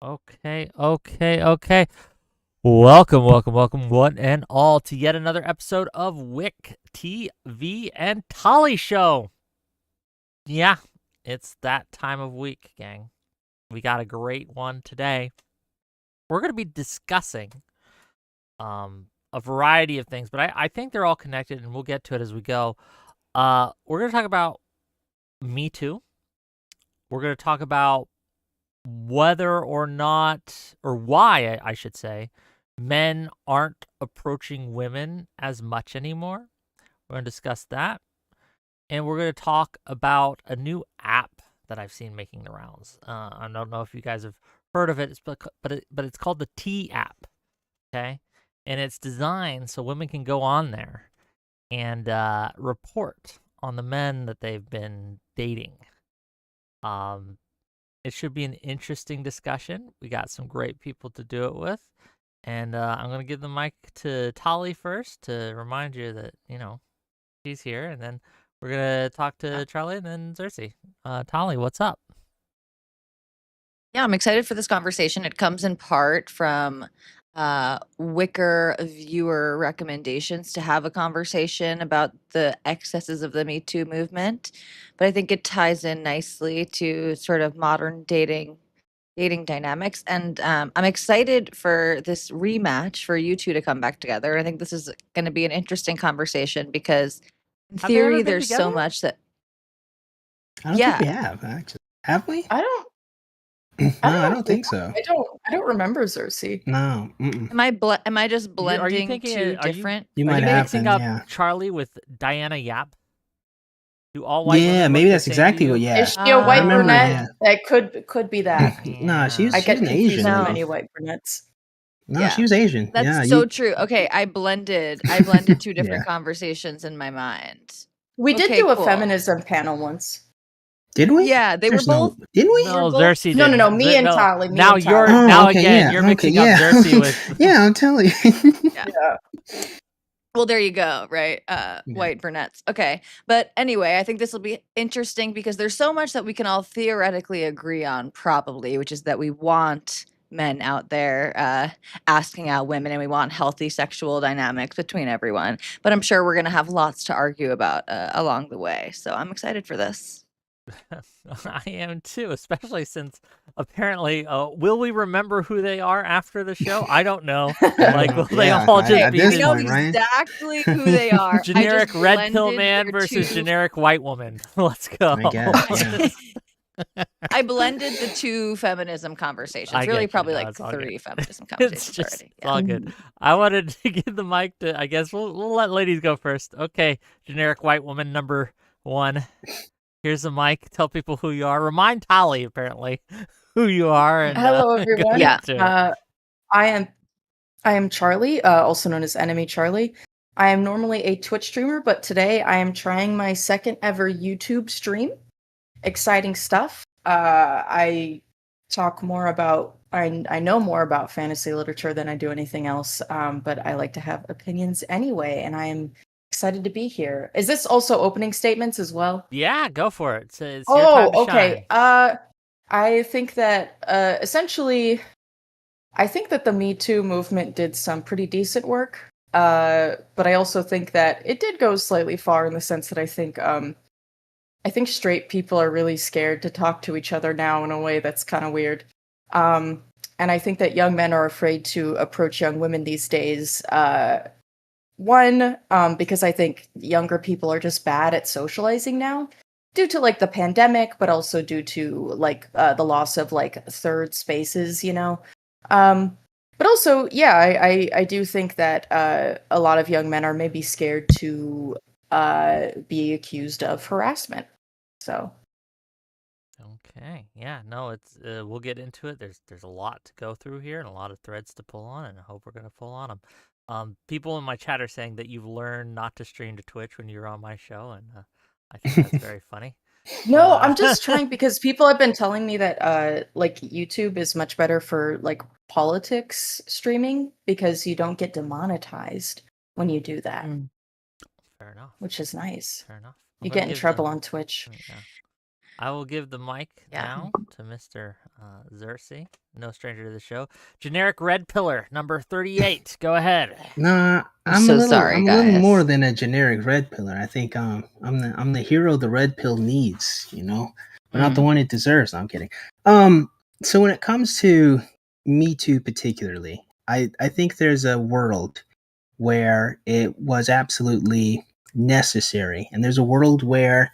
Okay. Welcome, one and all, to yet another episode of Wick TV and Tali Show. Yeah, it's that time of week, gang. We got a great one today. We're going to be discussing a variety of things, but I think they're all connected, and we'll get to it as we go. We're going to talk about MeToo. We're going to talk about whether or not, or why, I should say, men aren't approaching women as much anymore. We're going to discuss that. And we're going to talk about a new app that I've seen making the rounds. I don't know if you guys have heard of it, but it's called the T app. Okay. And it's designed so women can go on there and report on the men that they've been dating. It should be an interesting discussion. We got some great people to do it with. And I'm going to give the mic to Tali first to remind you that, she's here. And then we're going to talk to Charlie and then Zerse. Tali, what's up? Yeah, I'm excited for this conversation. It comes in part from Wicker viewer recommendations to have a conversation about the excesses of the Me Too movement. But I think it ties in nicely to sort of modern dating dynamics. And I'm excited for this rematch for you two to come back together. I think this is going to be an interesting conversation because in Have they ever theory, been there's so together? much that, I don't think we have, actually. Have we? I don't. No, I don't think so. I don't remember Zerse. No. am I just blending Are you thinking two different? You Are might you have mixing been, up yeah. Charlie with Diana Yap? Do all white women Yeah, look maybe the that's same exactly to what. you? Yeah. Is she a white remember, brunette? That could be that. Nah, she's I get an confused Asian. with No. many white brunettes. No, Yeah. she was Asian. That's yeah, so true. Okay, I blended two different conversations in my mind. We did Okay, do a cool. feminism panel once. Did we? Yeah, they were both. Didn't we? No, Zerse No, didn't. me and Tali. Now you're you're mixing up Zerse with. Yeah, I'm telling you. Yeah. Well, there you go, right? White brunettes. Okay. But anyway, I think this will be interesting because there's so much that we can all theoretically agree on, probably, which is that we want men out there asking out women and we want healthy sexual dynamics between everyone. But I'm sure we're going to have lots to argue about along the way. So I'm excited for this. I am too, especially since apparently, will we remember who they are after the show? I don't know. Like, will they all just be we know exactly who they are. Generic red pill man versus generic white woman. Let's go. I blended the two feminism conversations. Probably like three feminism conversations already. It's all good. I wanted to give the mic to, I guess we'll let ladies go first. Okay, generic white woman number one. Here's the mic. Tell people who you are. Remind Tali, apparently, who you are. And, hello, everyone. Yeah. I am Charlie, also known as Enemy Charlie. I am normally a Twitch streamer, but today I am trying my second ever YouTube stream. Exciting stuff. I talk more about. I know more about fantasy literature than I do anything else. But I like to have opinions anyway, and I am excited to be here. Is this also opening statements as well? Yeah, go for it. It's your time to okay. Shine. I think that essentially, I think that the Me Too movement did some pretty decent work. But I also think that it did go slightly far in the sense that I think straight people are really scared to talk to each other now in a way that's kind of weird. And I think that young men are afraid to approach young women these days. Because I think younger people are just bad at socializing now due to like the pandemic, but also due to like the loss of like third spaces, But also, yeah, I do think that a lot of young men are maybe scared to be accused of harassment. So. Okay. Yeah. No. It's. We'll get into it. There's a lot to go through here and a lot of threads to pull on, and I hope we're gonna pull on them. People in my chat are saying that you've learned not to stream to Twitch when you're on my show, and I think that's very funny. No, I'm just trying because people have been telling me that like YouTube is much better for like politics streaming because you don't get demonetized when you do that. Fair enough. Which is nice. Fair enough. You get in trouble on Twitch. Yeah. I will give the mic Yeah. now to Mr. Zerse, no stranger to the show. Generic red pillar, number 38. Go ahead. Nah, I'm so sorry, I'm a little more guys. than a generic red pillar. I think I'm the hero the red pill needs, you know. But not the one it deserves. No, I'm kidding. So when it comes to Me Too particularly, I think there's a world where it was absolutely necessary. And there's a world where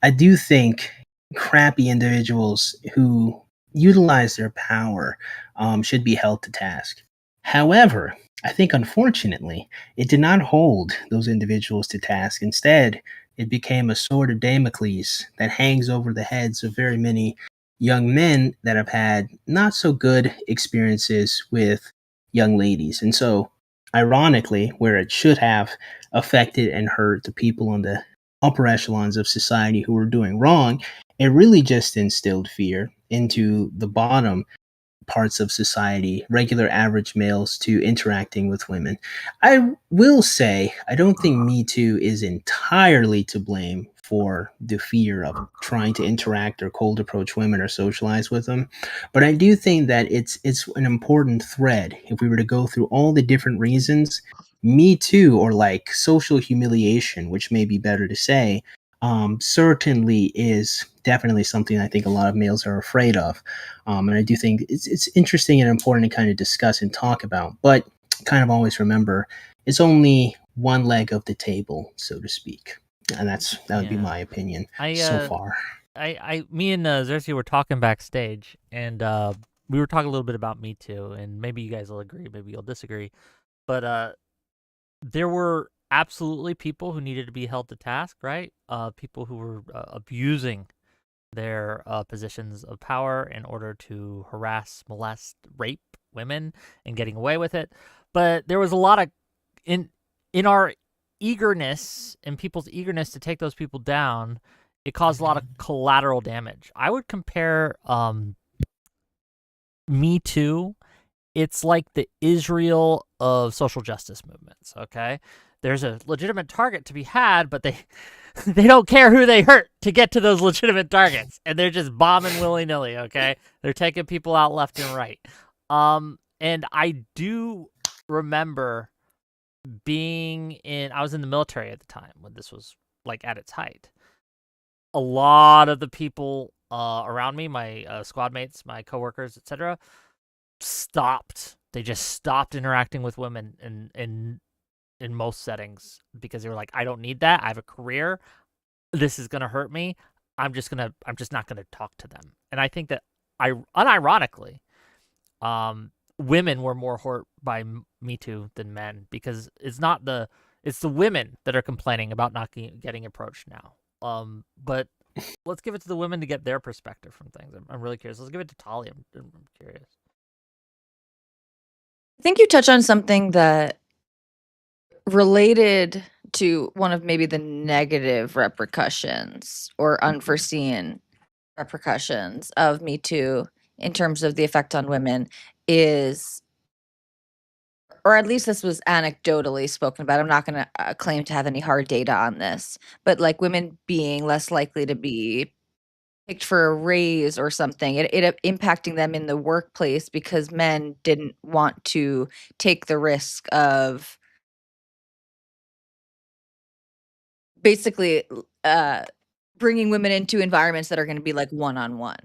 I do think crappy individuals who utilize their power should be held to task. However, I think unfortunately, it did not hold those individuals to task. Instead, it became a sword of Damocles that hangs over the heads of very many young men that have had not so good experiences with young ladies. And so, ironically, where it should have affected and hurt the people on the upper echelons of society who were doing wrong, it really just instilled fear into the bottom parts of society, regular average males, to interacting with women. I will say, I don't think Me Too is entirely to blame for the fear of trying to interact or cold approach women or socialize with them. But I do think that it's an important thread. If we were to go through all the different reasons, Me Too, or like social humiliation, which may be better to say, certainly is definitely something I think a lot of males are afraid of. And I do think it's interesting and important to kind of discuss and talk about, but kind of always remember it's only one leg of the table, so to speak. And that would be my opinion so far. Me and Zerse were talking backstage, and we were talking a little bit about Me Too, and maybe you guys will agree, maybe you'll disagree, but there were absolutely people who needed to be held to task, right? People who were abusing their positions of power in order to harass, molest, rape women and getting away with it. But there was a lot of in our eagerness, in people's eagerness to take those people down, it caused a lot of collateral damage. I would compare Me Too, it's like the Israel of social justice movements, okay? There's a legitimate target to be had, but they they don't care who they hurt to get to those legitimate targets, and they're just bombing willy-nilly, okay? They're taking people out left and right. And I do remember I was in the military at the time when this was like at its height. A lot of the people around me, my squad mates, my coworkers, etc., stopped. They just stopped interacting with women in most settings because they were like, I don't need that. I have a career. This is gonna hurt me. I'm just not gonna talk to them. And I think that unironically, women were more hurt by Me Too than men, because it's the women that are complaining about not getting approached now. But let's give it to the women to get their perspective from things. I'm really curious. Let's give it to Tali. I'm curious. I think you touch on something that related to one of maybe the negative repercussions or unforeseen repercussions of Me Too in terms of the effect on women is, or at least this was anecdotally spoken about. I'm not going to claim to have any hard data on this, but like women being less likely to be picked for a raise or something, it impacting them in the workplace because men didn't want to take the risk of basically bringing women into environments that are going to be like one-on-one,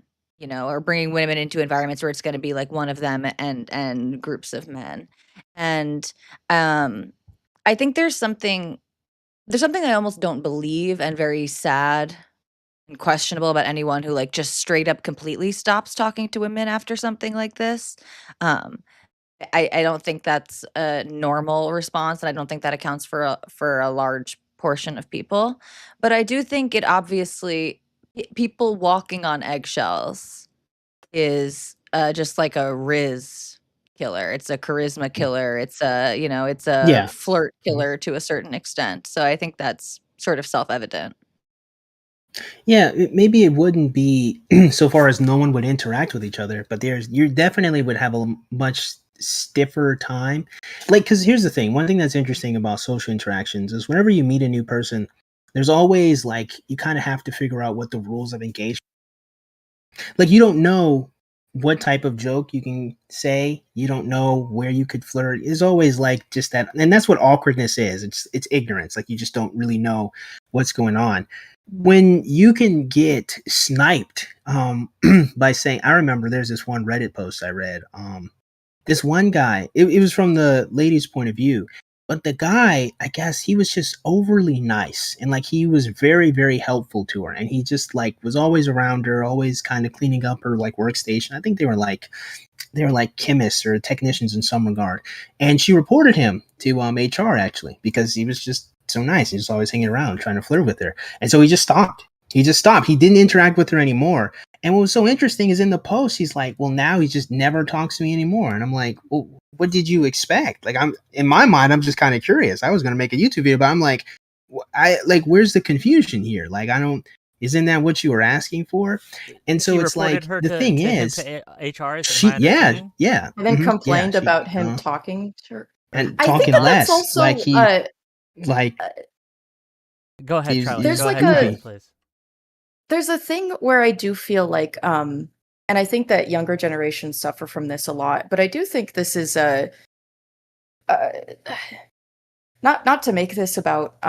or bringing women into environments where it's going to be like one of them and groups of men. And I think there's something I almost don't believe and very sad and questionable about anyone who like just straight up completely stops talking to women after something like this. um I don't think that's a normal response, and I don't think that accounts for a large portion of people. But I do think it obviously people walking on eggshells is just like a riz killer. It's a charisma killer. It's a Yeah. flirt killer to a certain extent. So I think that's sort of self-evident. Yeah, maybe it wouldn't be so far as no one would interact with each other, but you definitely would have a much stiffer time. Like, because here's the thing: one thing that's interesting about social interactions is whenever you meet a new person, there's always like you kind of have to figure out what the rules of engagement Like, you don't know what type of joke you can say. You don't know where you could flirt. It's always like just that, and that's what awkwardness is. It's ignorance. Like, you just don't really know what's going on. When you can get sniped by saying, I remember there's this one Reddit post I read. This one guy, it was from the lady's point of view, but the guy, I guess he was just overly nice, and like he was very, very helpful to her, and he just like was always around her, always kind of cleaning up her like workstation. I think they were like chemists or technicians in some regard, and she reported him to HR actually because he was just so nice. He was always hanging around trying to flirt with her, and so he just stopped. He didn't interact with her anymore. And what was so interesting is in the post, he's like, well, now he just never talks to me anymore. And I'm like, well, what did you expect? Like, I'm in my mind, I'm just kind of curious. I was going to make a YouTube video, but I'm like, where's the confusion here? Like, isn't that what you were asking for? And so She it's like, reported her the to thing him is, to HR. Is she, my understanding? yeah. And then mhm, complained she, about him talking to her. and I think talking that that's less, like also he, like, Go ahead, he's Charlie. there's Go like ahead, a Charlie, please. there's a thing where I do feel like and I think that younger generations suffer from this a lot, but I do think this is a not to make this about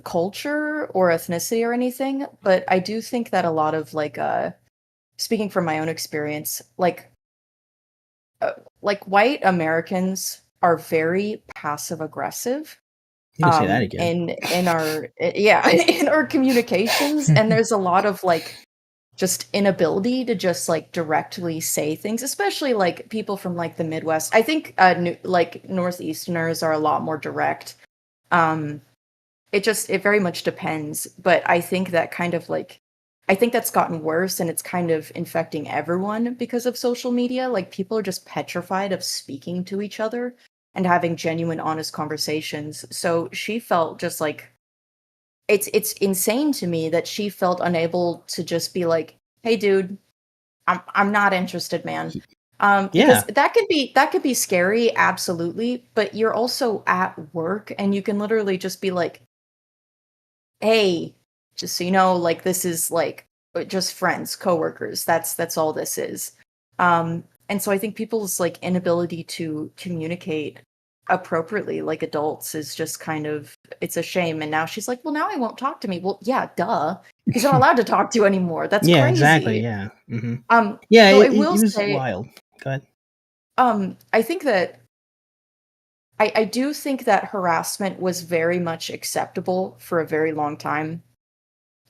culture or ethnicity or anything, but I do think that a lot of like speaking from my own experience, like white Americans are very passive aggressive you can say that again. in our yeah in our communications, and there's a lot of like just inability to just like directly say things, especially like people from like the Midwest. I think like Northeasterners are a lot more direct. um it very much depends, but I think that kind of like I think that's gotten worse, and it's kind of infecting everyone because of social media. Like, people are just petrified of speaking to each other and having genuine, honest conversations. So she felt just like it's insane to me that she felt unable to just be like, "Hey, dude, I'm not interested, man." Because Yeah. that could be scary, absolutely. But you're also at work, and you can literally just be like, "Hey, just so you know, like, this is like just friends, coworkers. That's all this is." And so I think people's like inability to communicate appropriately like adults is just kind of, it's a shame. And now she's like, well, now I won't talk to me. Well, yeah, duh. He's not allowed to talk to you anymore. That's Yeah, exactly. crazy. Yeah. Yeah, Though I it will was say, wild. Go ahead. I think that I do think that harassment was very much acceptable for a very long time.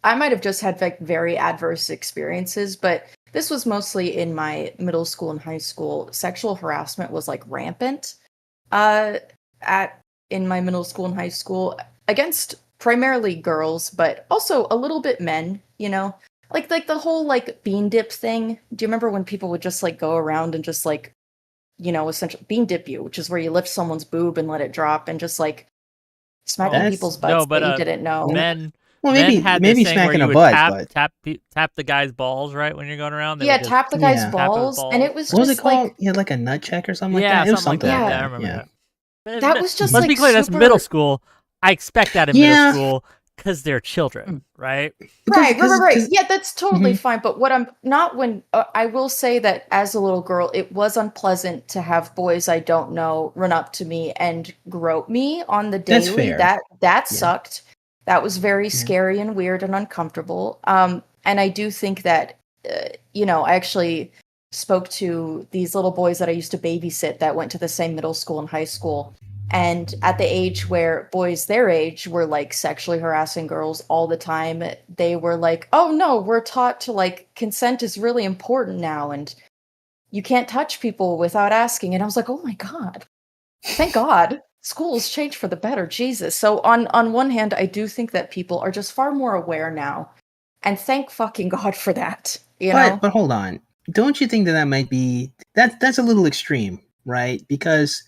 I might have just had like very adverse experiences, but this was mostly in my middle school and high school. Sexual harassment was like rampant uh at in my middle school and high school against primarily girls, but also a little bit men, you know. Like the whole like bean dip thing. Do you remember when people would just like go around and just like, you know, essentially bean dip you, which is where you lift someone's boob and let it drop and just like smacking That's people's No, butts but that you didn't know. men well, men maybe had this maybe thing where smacking you a would butt, but tap the guy's balls, right? When you're going around, they would Yeah, just tap the guy's yeah. tap his balls, and balls. it was What was it just called? like, Yeah, like a nut check or something like Yeah, that. It was something like something like that. I yeah, that. remember Yeah. that. But that was just let's be like clear, that's middle super. school. I expect that in middle Yeah, school because they're children, right? because Right. because Yeah, that's totally mhm. fine. But what I'm not when I will say that as a little girl, it was unpleasant to have boys I don't know run up to me and grope me on the That's daily. fair. That Yeah. sucked. That was very Yeah. scary and weird and uncomfortable. And I do think that you know, I actually spoke to these little boys that I used to babysit that went to the same middle school and high school. And at the age where boys their age were like sexually harassing girls all the time, they were like, oh no, we're taught to like consent is really important now, and you can't touch people without asking. And I was like, oh my God, thank God. Schools change for the better, Jesus. So on one hand, I do think that people are just far more aware now. And thank fucking God for that, you know? But hold on. Don't you think that might be that's a little extreme, right? Because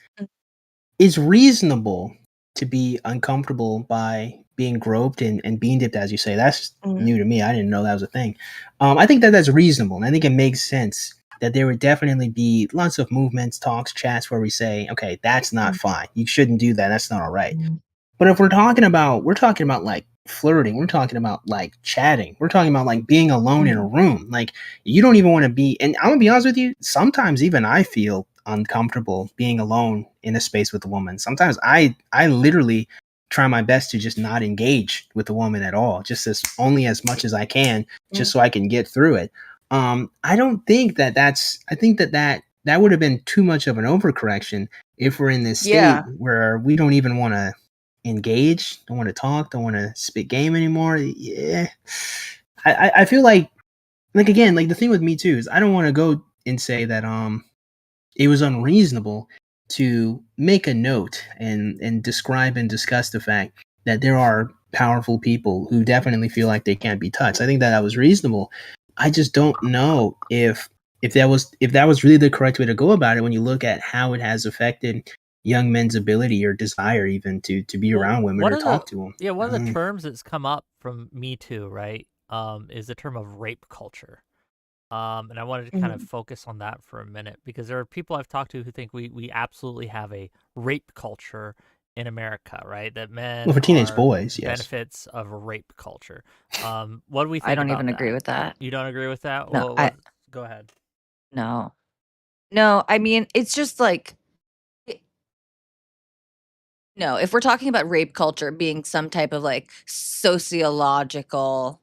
it's reasonable to be uncomfortable by being groped and bean dipped, as you say. That's Mhm. new to me. I didn't know that was a thing. I think that that's reasonable, and I think it makes sense that there would definitely be lots of movements, talks, chats where we say, okay, that's not fine. You shouldn't do that. That's not all right. Mhm. But if we're talking about like flirting. We're talking about like chatting. We're talking about like being alone in a room. Like you don't even want to be. And I'm gonna be honest with you. Sometimes even I feel uncomfortable being alone in a space with a woman. Sometimes I literally try my best to just not engage with the woman at all, just as much as I can, just so I can get through it. I don't think I think that would have been too much of an overcorrection if we're in this state where we don't even want to engage, don't want to talk, don't want to spit game anymore. Yeah. I feel like again, like the thing with me too is I don't want to go and say that it was unreasonable to make a note and describe and discuss the fact that there are powerful people who definitely feel like they can't be touched. I think that was reasonable. I just don't know if that was really the correct way to go about it when you look at how it has affected young men's ability or desire even to be around women or talk to them. Yeah, one of the terms that's come up from MeToo, right, is the term of rape culture. And I wanted to kind of focus on that for a minute because there are people I've talked to who think we absolutely have a rape culture in America, right? That men for teenage are boys, yes. benefits of a rape culture. What do we think? I don't even agree with that. You don't agree with that? No, go ahead. No, I mean, it's just like, no, if we're talking about rape culture being some type of like sociological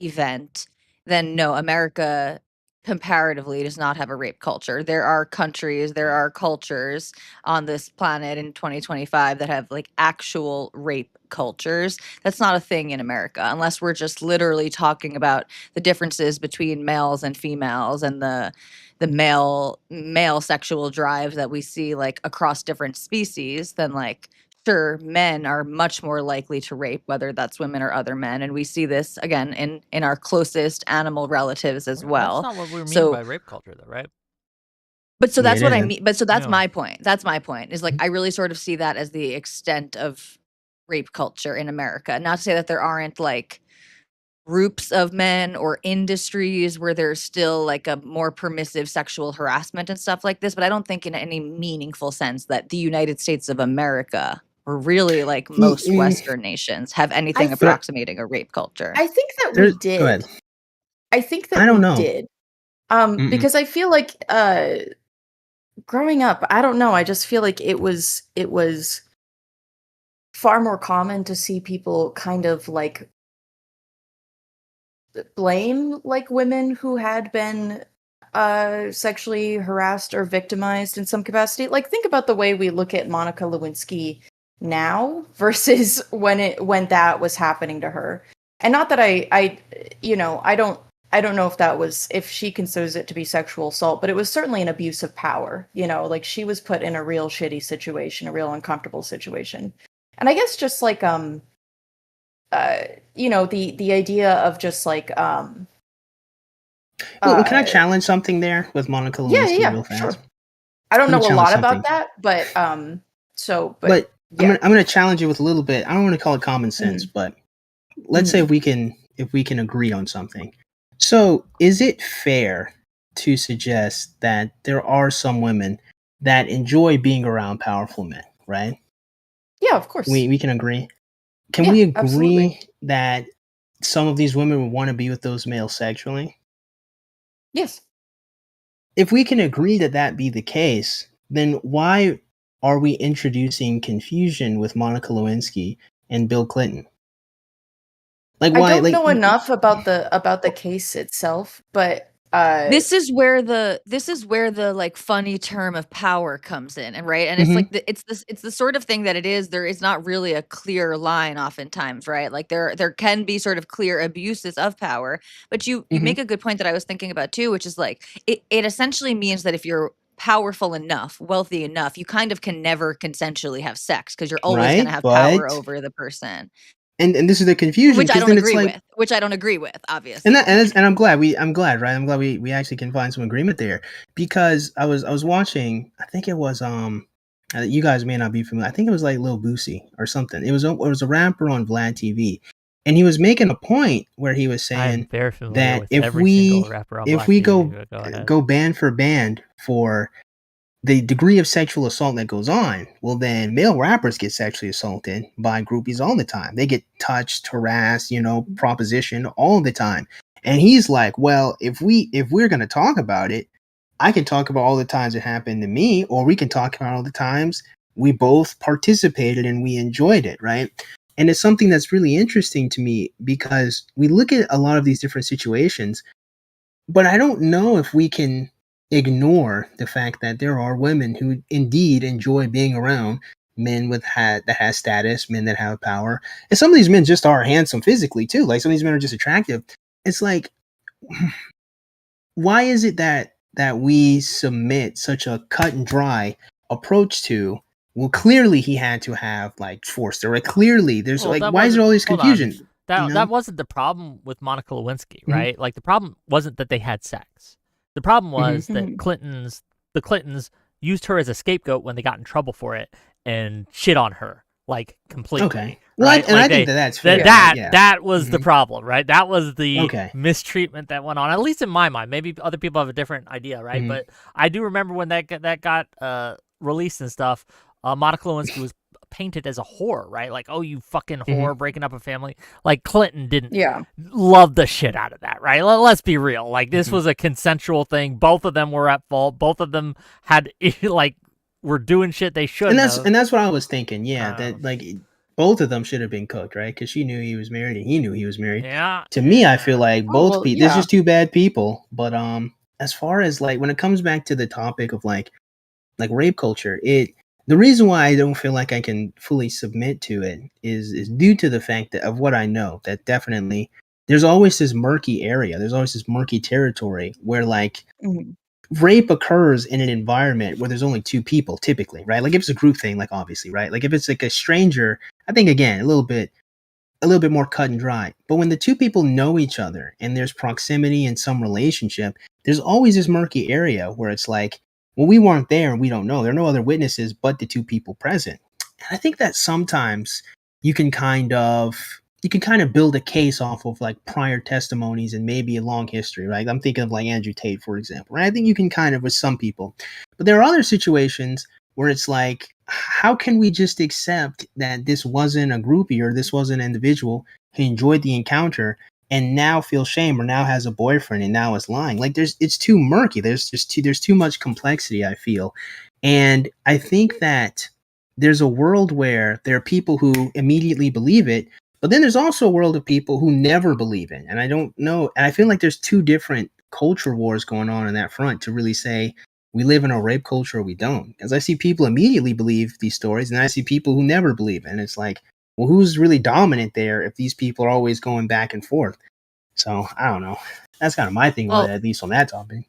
event, then no, America comparatively does not have a rape culture. There are countries, there are cultures on this planet in 2025 that have like actual rape cultures. That's not a thing in America unless we're just literally talking about the differences between males and females and the male sexual drive that we see like across different species. Then like sure, men are much more likely to rape, whether that's women or other men, and we see this again in our closest animal relatives as well. That's not what we mean by rape culture, though, right? But so that's what I mean. But so that's my point. That's my point. Is like I really sort of see that as the extent of rape culture in America. Not to say that there aren't like groups of men or industries where there's still like a more permissive sexual harassment and stuff like this, but I don't think in any meaningful sense that the United States of America or really like most Western nations have anything approximating a rape culture. I think that we did. Go ahead. I think that I don't know. did. Because I feel like growing up, I don't know, I just feel like it was far more common to see people kind of like blame like women who had been sexually harassed or victimized in some capacity. Like think about the way we look at Monica Lewinsky now versus when that was happening to her. And not that I don't know if she considers it to be sexual assault, but it was certainly an abuse of power. Like she was put in a real shitty situation, a real uncomfortable situation. And I guess just like the idea of just like can I challenge something there with Monica Lewinsky real fast? Sure. I don't know a lot about that, but I'm gonna challenge you with a little bit. I don't want to call it common sense, but let's say if we can agree on something. So is it fair to suggest that there are some women that enjoy being around powerful men, right? Yeah, of course. We can agree. Can we agree that some of these women would want to be with those males sexually? Yes. If we can agree that be the case, then why are we introducing confusion with Monica Lewinsky and Bill Clinton? Like why? I don't know enough about the case itself, but this is where the like funny term of power comes in, and right, and it's like it's the sort of thing that it is. There is not really a clear line, oftentimes, right? Like there can be sort of clear abuses of power, but you make a good point that I was thinking about too, which is like it essentially means that if you're powerful enough, wealthy enough, you kind of can never consensually have sex because you're always going to have power over the person. And this is the confusion, which I don't agree with. Which I don't agree with, obviously. And I'm glad, right? I'm glad we actually can find some agreement there, because I was watching. I think it was you guys may not be familiar. I think it was like Lil Boosie or something. It was a rapper on Vlad TV, and he was making a point where he was saying that if we go band for band for the degree of sexual assault that goes on, well, then male rappers get sexually assaulted by groupies all the time. They get touched, harassed, propositioned all the time. And he's like, well, if we're gonna talk about it, I can talk about all the times it happened to me, or we can talk about all the times we both participated and we enjoyed it, right? And it's something that's really interesting to me because we look at a lot of these different situations, but I don't know if we can ignore the fact that there are women who indeed enjoy being around men that has status, men that have power. And some of these men just are handsome physically too. Like some of these men are just attractive. It's like, why is it that we submit such a cut and dry approach to, well, clearly he had to have like forced her, right? Clearly there's Well, like, that why is there all wasn't. this Hold on. confusion? That wasn't the problem with Monica Lewinsky, Mhm. right? Like the problem wasn't that they had sex. The problem was that Mhm. the Clintons used her as a scapegoat when they got in trouble for it and shit on her like completely, Okay. Well, right? and Like I think that that's that fair, right? that Yeah. that was the Mhm. problem, right? That was the Okay. mistreatment that went on. At least in my mind. Maybe other people have a different idea, right? Mhm. But I do remember when that got released and stuff. Monica Lewinsky was painted as a whore, right? Like, oh, you fucking Mhm. whore, breaking up a family. Like Clinton didn't Yeah. love the shit out of that, right? Let's be real. Like this Mhm. was a consensual thing. Both of them were at fault. Both of them had like were doing shit they And shouldn't that's have. and that's what I was thinking. Yeah, Um, that like both of them should have been cooked, right? Because she knew he was married and he knew he was married. yeah, To me, I feel yeah. like Oh, both well, people. There's yeah. just two bad people. But as far as like when it comes back to the topic of like rape culture, the reason why I don't feel like I can fully submit to it is due to the fact that of what I know, that definitely there's always this murky area. There's always this murky territory where like Mhm. rape occurs in an environment where there's only two people typically, right? Like if it's a group thing, like obviously, right? Like if it's like a stranger, I think again, a little bit more cut and dry. But when the two people know each other and there's proximity and some relationship, there's always this murky area where it's like, well, we weren't there and we don't know. There are no other witnesses but the two people present. And I think that sometimes you can kind of build a case off of like prior testimonies and maybe a long history, right? I'm thinking of like Andrew Tate, for example, right? I think you can kind of with some people. But there are other situations where it's like, how can we just accept that this wasn't a groupie or this wasn't an individual who enjoyed the encounter and now feels shame or now has a boyfriend and now is lying? Like it's too murky. There's too much complexity, I feel. And I think that there's a world where there are people who immediately believe it, but then there's also a world of people who never believe it. And I don't know, and I feel like there's two different culture wars going on that front to really say we live in a rape culture or we don't. Because I see people immediately believe these stories, and I see people who never believe it. And it's like, well, who's really dominant there if these people are always going back and forth? So I don't know. That's kind of my thing on it, Well, at least on that topic.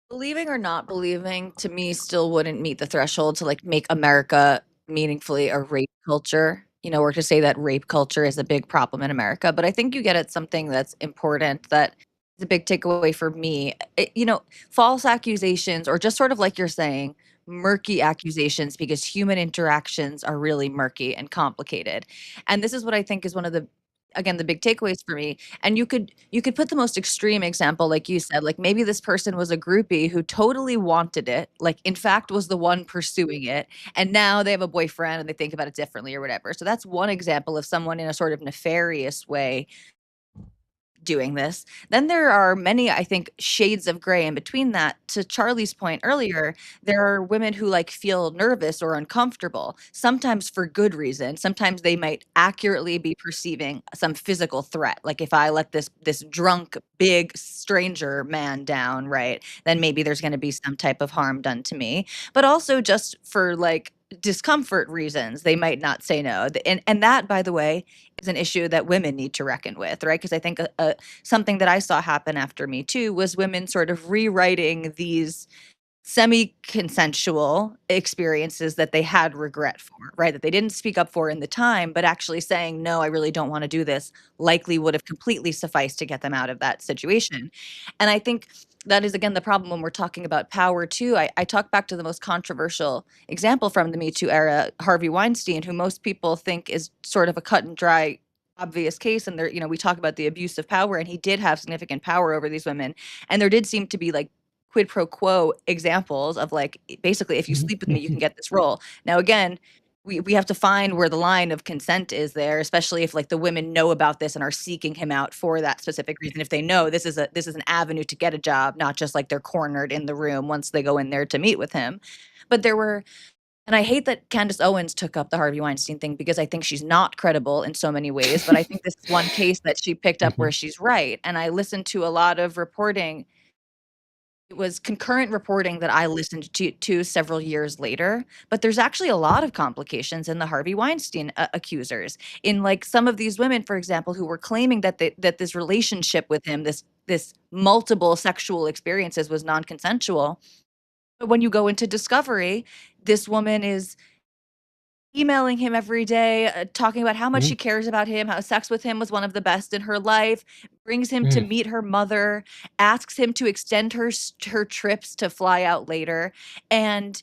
believing or not believing to me still wouldn't meet the threshold to like make America meaningfully a rape culture, or to say that rape culture is a big problem in America. But I think you get at something that's important that is a big takeaway for me. False accusations, or just sort of like you're saying, murky accusations, because human interactions are really murky and complicated. And this is what I think is one of the, again, the big takeaways for me. And you could put the most extreme example, like you said, like maybe this person was a groupie who totally wanted it, like in fact was the one pursuing it, and now they have a boyfriend and they think about it differently or whatever. So that's one example of someone in a sort of nefarious way doing this. Then there are many, I think, shades of gray in between that. To Charlie's point earlier, there are women who like feel nervous or uncomfortable, sometimes for good reason. Sometimes they might accurately be perceiving some physical threat. Like if I let this drunk, big stranger man down, right, then maybe there's going to be some type of harm done to me. But also just for like discomfort reasons, they might not say no. And that, by the way, is an issue that women need to reckon with, right? Because I think something that I saw happen after Me Too was women sort of rewriting these semi-consensual experiences that they had regret for, right? That they didn't speak up for in the time, but actually saying, "No, I really don't wanna do this," likely would have completely sufficed to get them out of that situation. And I think that is, again, the problem when we're talking about power too. I talk back to the most controversial example from the Me Too era, Harvey Weinstein, who most people think is sort of a cut and dry, obvious case, and we talk about the abuse of power, and he did have significant power over these women, and there did seem to be, like, quid pro quo examples of like basically if you sleep with me you can get this role. Now again, we have to find where the line of consent is there, especially if like the women know about this and are seeking him out for that specific reason. If they know this is an avenue to get a job, not just like they're cornered in the room once they go in there to meet with him. But there were, and I hate that Candace Owens took up the Harvey Weinstein thing because I think she's not credible in so many ways, but I think this is one case that she picked up where she's right. And I listened to a lot of reporting. It was concurrent reporting that I listened to several years later, but there's actually a lot of complications in the Harvey Weinstein accusers. In like some of these women, for example, who were claiming that that this relationship with him, this multiple sexual experiences was non-consensual. But when you go into discovery, this woman is emailing him every day, talking about how much she cares about him, how sex with him was one of the best in her life, brings him to meet her mother, asks him to extend her trips to fly out later. And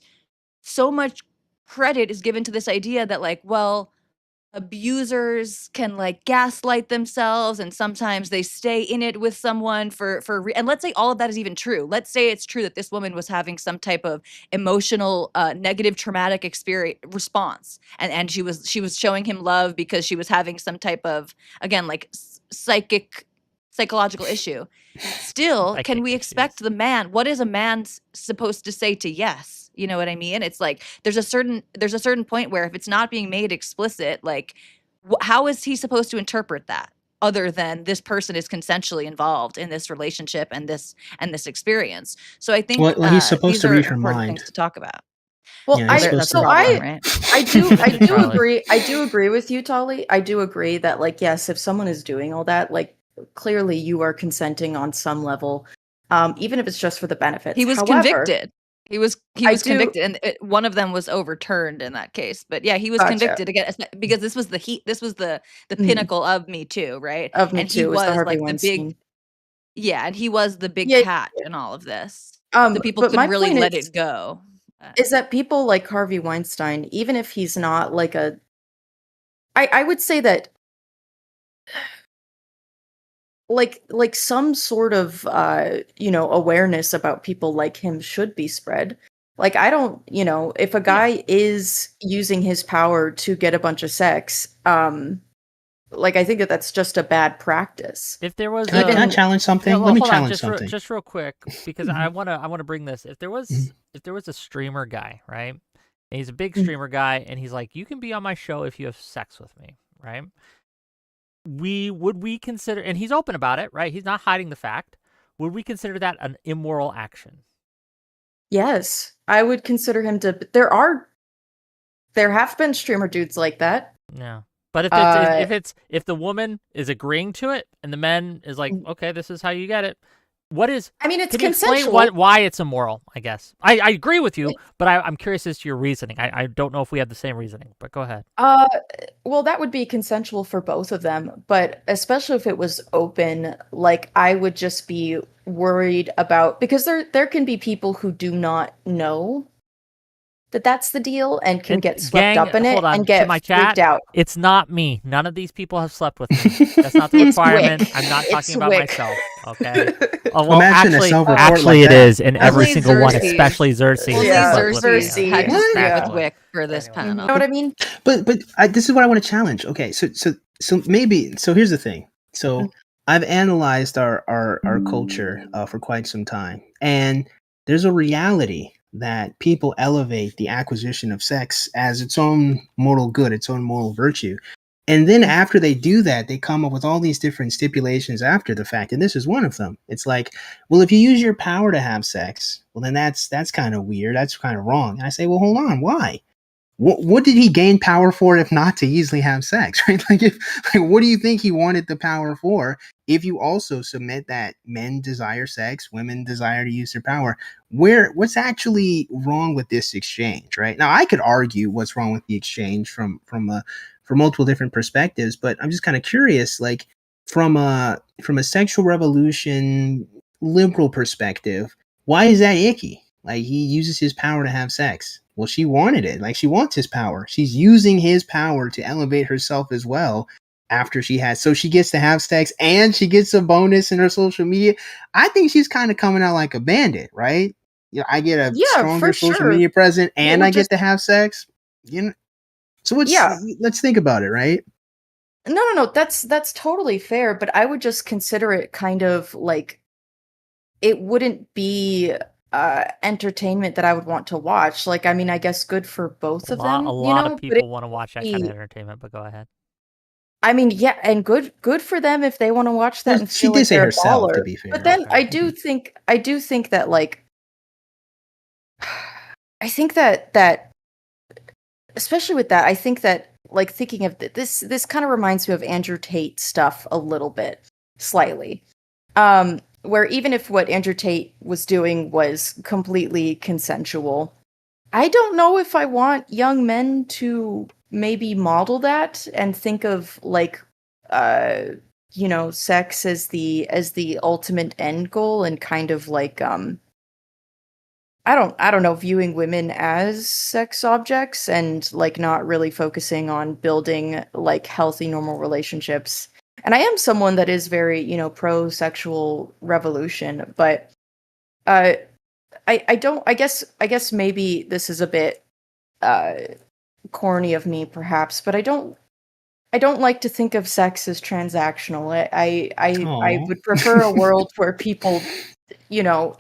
so much credit is given to this idea that like, well, abusers can like gaslight themselves and sometimes they stay in it with someone and let's say all of that is even true. Let's say it's true that this woman was having some type of emotional negative traumatic experience response and she was showing him love because she was having some type of, again, like psychological issue. Still, can we expect the man, what is a man supposed to say to yes? You know what I mean? It's like there's a certain point where if it's not being made explicit, like how is he supposed to interpret that other than this person is consensually involved in this relationship and this experience? So I think well, he's supposed these to are read her important mind. things to talk about. Well, Yeah, he's supposed That's to the read her problem, mind. right? I do Charlie. agree. I do agree with you, Tali. I do agree that like yes, if someone is doing all that, like clearly you are consenting on some level, even if it's just for the benefits. He was However, convicted. He was I do- convicted, and one of them was overturned in that case. But yeah, he was Gotcha. convicted again because this was the pinnacle of MeToo, right? Of And he MeToo was the was Harvey like the big, Weinstein. yeah, and he was the big Yeah, catch in all of this. So people but my couldn't really point let it go. is that people like Harvey Weinstein, even if he's not like I would say that like some sort of awareness about people like him should be spread. Like I don't, if a guy is using his power to get a bunch of sex, like I think that that's just a bad practice. If there was, can I challenge something? Yeah, well, Let me hold on, challenge something. just real quick, because I wanna bring this. If there was a streamer guy, right? And he's a big streamer guy, and he's like, you can be on my show if you have sex with me, right? Would we consider, and he's open about it, right? He's not hiding the fact. Would we consider that an immoral action? Yes, I would consider him to. There have been streamer dudes like that. Yeah. But if the woman is agreeing to it and the man is like, okay, this is how you get it. What is? I mean, it's can you consensual. explain why it's immoral? I guess I agree with you, but I'm curious as to your reasoning. I don't know if we have the same reasoning, but go ahead. Well, that would be consensual for both of them, but especially if it was open, like I would just be worried about, because there can be people who do not know that that's the deal and can get swept up in it and get freaked out. It's not me. None of these people have slept with me. That's not the requirement. Wick. I'm not talking about Wick. myself. Okay. Oh, well, Imagine a self-report actually, like it that. is in every Only single one, Zerse. especially Zerse. Only Yeah, Zerse had to What? speak Yeah. with Wick for this Anyway. panel. You know what I mean? But this is what I want to challenge. Okay, so maybe here's the thing. So I've analyzed our culture for quite some time, and there's a reality that people elevate the acquisition of sex as its own moral good, its own moral virtue. And then after they do that, they come up with all these different stipulations after the fact. And this is one of them. It's like, well, if you use your power to have sex, well, then that's kind of weird. That's kind of wrong. And I say, well, hold on. Why? What did he gain power for if not to easily have sex, right? Like, what do you think he wanted the power for if you also submit that men desire sex, women desire to use their power? What's actually wrong with this exchange, right? Now, I could argue what's wrong with the exchange from multiple different perspectives, but I'm just kind of curious, like from a sexual revolution liberal perspective, why is that icky? Like, he uses his power to have sex. Well, she wanted it. Like, she wants his power. She's using his power to elevate herself as well. after she has, so she gets to have sex and she gets a bonus in her social media. I think she's kind of coming out like a bandit, right? You know, I get a Yeah, stronger for social sure. media presence and would I get just- to have sex. You know, so Yeah. let's think about it, right? No. That's totally fair, but I would just consider it kind of like it wouldn't be entertainment that I would want to watch. Like, I mean, I guess good for both of them, A you lot know, of but it people want to watch that kind of be- entertainment, but go ahead. I mean, yeah, and good for them if they want to watch that Well, and she feel did like say they're a herself, to baller. be fair. But then Okay. I do think that like I think that especially with that, I think that like thinking of this kind of reminds me of Andrew Tate stuff a little bit, slightly. Where even if what Andrew Tate was doing was completely consensual, I don't know if I want young men to maybe model that and think of like sex as the ultimate end goal and kind of like I don't know, viewing women as sex objects and like not really focusing on building like healthy normal relationships. And I am someone that is very, pro sexual revolution, but uh I don't I guess maybe this is a bit uh corny of me perhaps, but I don't like to think of sex as transactional. I Aw. would prefer a world where people, you know,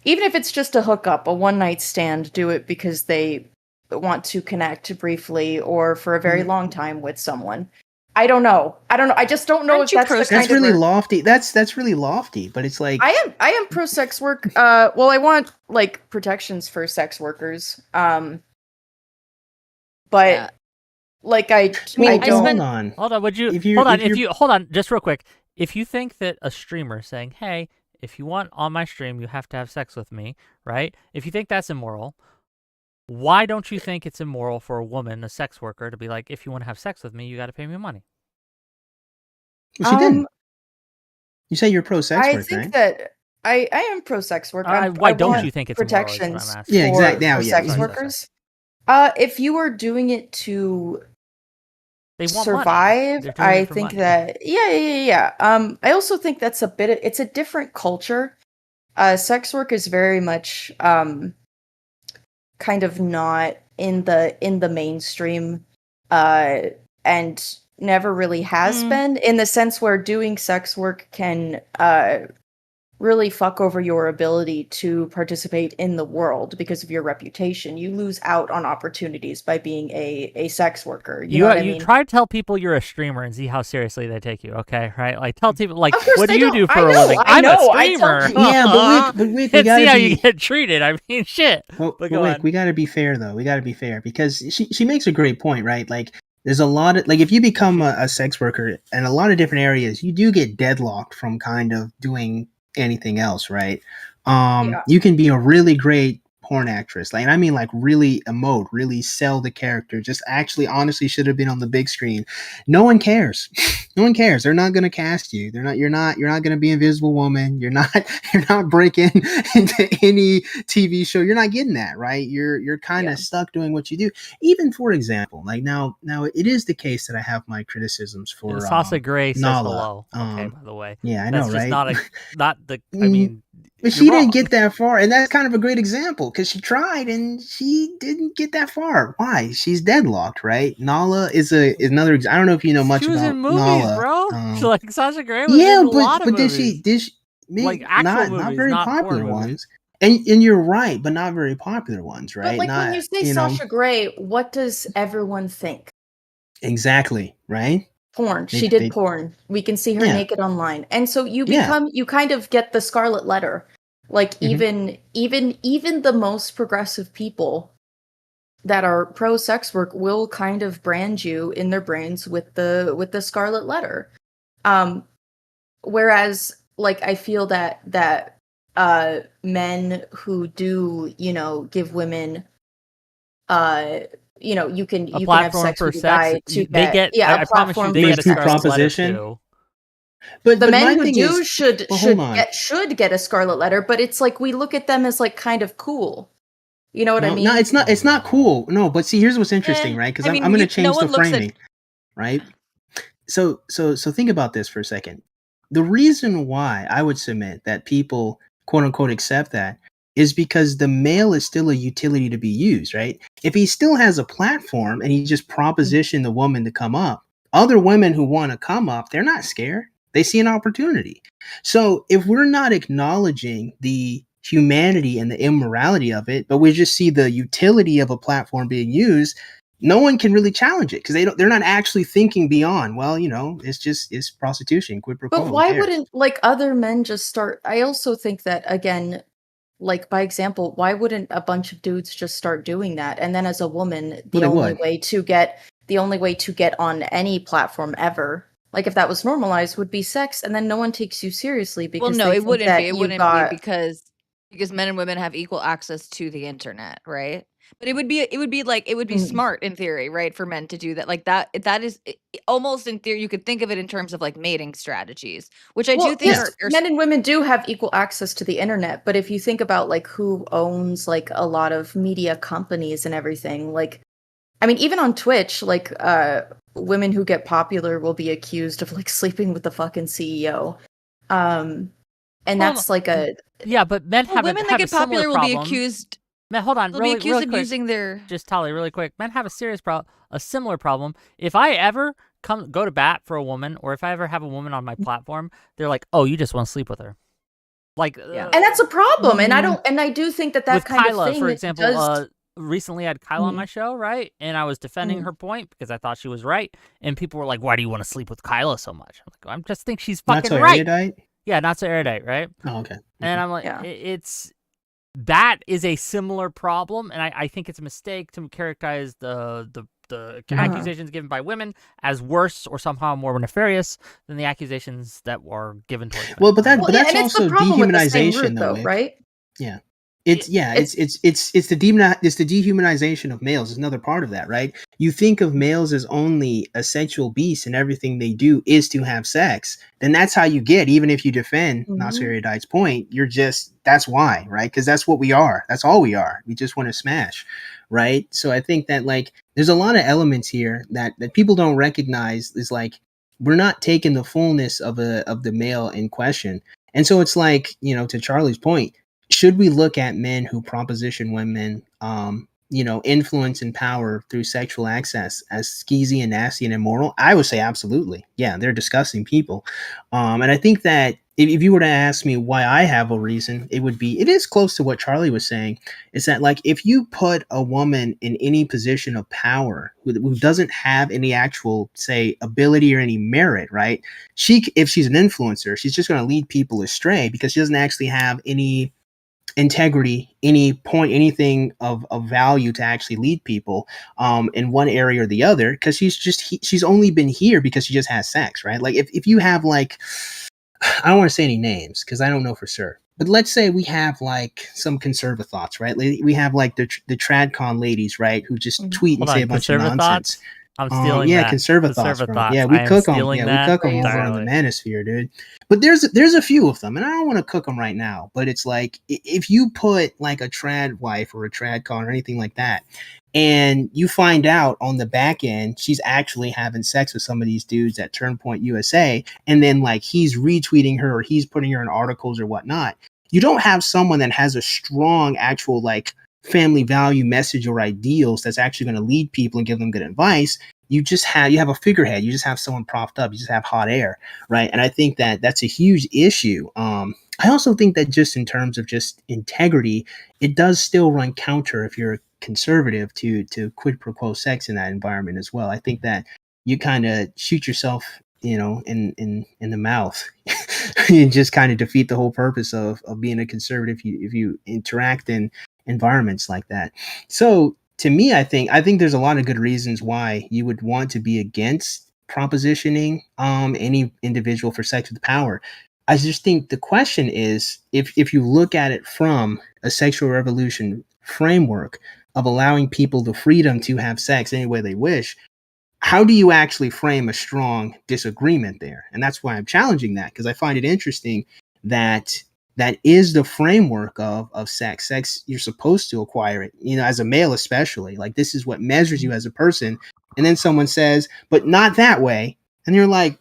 even if it's just a hookup, a one night stand, do it because they want to connect briefly or for a very long time with someone. I don't know. I just don't know Aren't if you that's the pro-sex kind That's of really lofty. That's really lofty, but it's like I am pro sex work. Well, I want like protections for sex workers. But Yeah. like I mean, I hold spent- on. Hold on, would you If you- hold on? if you're- Hold on, just real quick. If you think that a streamer saying, "Hey, if you want on my stream, you have to have sex with me," right? If you think that's immoral, why don't you think it's immoral for a woman, a sex worker, to be like, "If you want to have sex with me, you got to pay me money"? Well, she didn't. You say you're pro sex I work, think right? that I am pro sex work. Why I don't want you think it's immoral? Is what I'm protections asking. Yeah, exactly. Now, for yeah, sex mhm. workers? If you are doing it to They want survive, money. They're doing I it for think money. that yeah. I also think that's it's a different culture. Sex work is very much kind of not in the mainstream, and never really has been, in the sense where doing sex work can really fuck over your ability to participate in the world because of your reputation. You lose out on opportunities by being a sex worker. You know what I mean? Try to tell people you're a streamer and see how seriously they take you. Okay, right? Like tell people like, Of course what do they you don't. do for I a know, living? I I'm know, a I tell streamer. people- Yeah, but we and gotta see how be. you get treated. I mean, shit. But go Wick, on. we got to be fair though. We got to be fair because she makes a great point, right? Like there's a lot of like if you become a sex worker in a lot of different areas, you do get deadlocked from kind of doing anything else, right? Yeah. You can be a really great porn actress, like, and I mean like really emote, really sell the character, just actually honestly should have been on the big screen. No one cares. No one cares. They're not gonna cast you. You're not gonna be Invisible Woman. You're not breaking into any TV show. You're not getting that, right? You're kind of Yeah. stuck doing what you do. Even for example, like now it is the case that I have my criticisms for Sasa Gray says Nala. hello. Okay, by the way. Yeah, I That's know, just right? not the I mean But she didn't get that far, and that's kind of a great example because she tried and she didn't get that far. Why? She's deadlocked, right? Nala is another. I don't know if you know much she was about in movies, Nala, bro. Like Sasha Grey was yeah, in a lot of but movies. did she Like maybe actual not movies, very not popular porn movies. ones, and you're right, but not very popular ones, right? But like not when you say you know Sasha Grey, what does everyone think? exactly right. Porn. They, She did they, porn. We can see her yeah, naked online. And so you yeah. you kind of get the scarlet letter. Like Mhm. even the most progressive people that are pro sex work will kind of brand you in their brains with the scarlet letter. Whereas like I feel that men who do, give women you can have platform sex for with a sex. guy to They get. a I promise you, platform they They for get a do sex. scarlet letter proposition. too. The But men my who thing do is, should hold on. get a scarlet letter, but it's like we look at them as like kind of cool. You know what I No, mean? no, it's not cool. No, but see, here's what's interesting, right? Because I I'm mean, going to no change one the looks at- framing, right? so think about this for a second. The reason why I would submit that people quote unquote accept that is because the male is still a utility to be used, right? If he still has a platform and he just propositioned the woman to come up, other women who want to come up, they're not scared. They see an opportunity. So if we're not acknowledging the humanity and the immorality of it, but we just see the utility of a platform being used, no one can really challenge it because they're not actually thinking beyond, well, it's prostitution, quid pro quo. But who why cares? wouldn't like other men just start? I also think that again, like by example, why wouldn't a bunch of dudes just start doing that? And then as a woman, Well, the they only would. way to get on any platform ever, like if that was normalized, would be sex, and then no one takes you seriously Well, because no, they it think wouldn't that be. It you wouldn't be got because men and women have equal access to the internet, right? But it would be Mhm. smart in theory, right, for men to do that. Like that is almost in theory you could think of it in terms of like mating strategies, which I do Well, think Yeah. yes, are men and women do have equal access to the internet, but if you think about like who owns like a lot of media companies and everything, like I mean, even on Twitch, like women who get popular will be accused of like sleeping with the fucking CEO. And Well, that's like a yeah, but men well, have women that a get similar popular will be problem. accused Men, hold on, they'll be really, accused really of quick. using their Just Tali, really quick. Men have a similar problem. If I ever go to bat for a woman, or if I ever have a woman on my platform, they're like, "Oh, you just want to sleep with her." Like, Yeah. and that's a problem. And mm, I do think that with kind of Kyla, for thing example, does recently I had Kyla on my show, right? And I was defending her point because I thought she was right. And people were like, "Why do you want to sleep with Kyla so much?" I'm like, "I just think she's Not fucking so right." erudite. Yeah, not so erudite, right? Oh, okay. And I'm like, yeah. it's that is a similar problem, and I think it's a mistake to characterize the accusations given by women as worse or somehow more nefarious than the accusations that were given towards men. Well, but Well, yeah, that's and it's the also problem with the same root dehumanization, though, though, Wick. right? Yeah. It- It's the dehumanization of males is another part of that, right? You think of males as only a sexual beast and everything they do is to have sex, then that's how you get, even if you defend Nasir Erudite's point, that's why, right? Because that's what we are. That's all we are. We just want to smash, right? So I think that like there's a lot of elements here that people don't recognize is like we're not taking the fullness of the male in question. And so it's like, to Charlie's point, should we look at men who proposition women, influence and power through sexual access as skeezy and nasty and immoral? I would say absolutely. Yeah, they're disgusting people. And I think that if you were to ask me why I have a reason, it is close to what Charlie was saying. Is that like if you put a woman in any position of power who doesn't have any actual, say, ability or any merit, right? If she's an influencer, she's just going to lead people astray because she doesn't actually have any integrity, anything of value to actually lead people in one area or the other, because she's only been here because she just has sex, right? Like if you have like, I don't want to say any names because I don't know for sure, but let's say we have like some conservative thoughts, right? We have like the tradcon ladies, right, who just tweet and Hold say on, a bunch of conservative nonsense. thoughts. I'm stealing Yeah, that. conservative thoughts, bro. Yeah, we I am cook them. stealing Yeah, we that cook them over on the entirely. manosphere, dude. But there's a few of them, and I don't want to cook them right now. But it's like if you put like a trad wife or a trad con or anything like that, and you find out on the back end she's actually having sex with some of these dudes at Turnpoint USA, and then like he's retweeting her or he's putting her in articles or whatnot. You don't have someone that has a strong actual like family value message or ideals that's actually going to lead people and give them good advice. You have a figurehead. You just have someone propped up. You just have hot air, right? And I think that that's a huge issue. I also think that just in terms of just integrity, it does still run counter if you're a conservative to quid pro quo sex in that environment as well. I think that you kind of shoot yourself, in the mouth. You just kind of defeat the whole purpose of being a conservative if you interact in environments like that. So to me, I think there's a lot of good reasons why you would want to be against propositioning any individual for sex with power. I just think the question is if you look at it from a sexual revolution framework of allowing people the freedom to have sex any way they wish, how do you actually frame a strong disagreement there? And that's why I'm challenging that, because I find it interesting that that is the framework of sex. Sex, you're supposed to acquire it, as a male especially. Like this is what measures you as a person. And then someone says, but not that way. And you're like,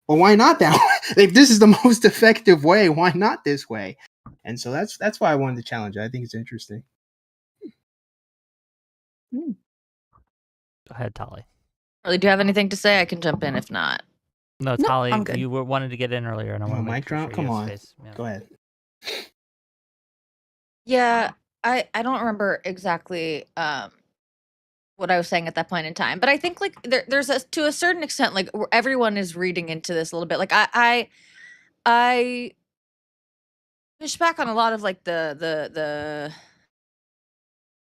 well, why not that way? If this is the most effective way, why not this way? And so that's why I wanted to challenge it. I think it's interesting. Go ahead, Tali. Charlie, do you have anything to say? I can jump in if not. No, No, Tali, I'm good. you wanted to get in earlier, and I want to mic drop. Come on, go ahead. Yeah, I don't remember exactly what I was saying at that point in time, but I think like there's to a certain extent like everyone is reading into this a little bit. Like I push back on a lot of like the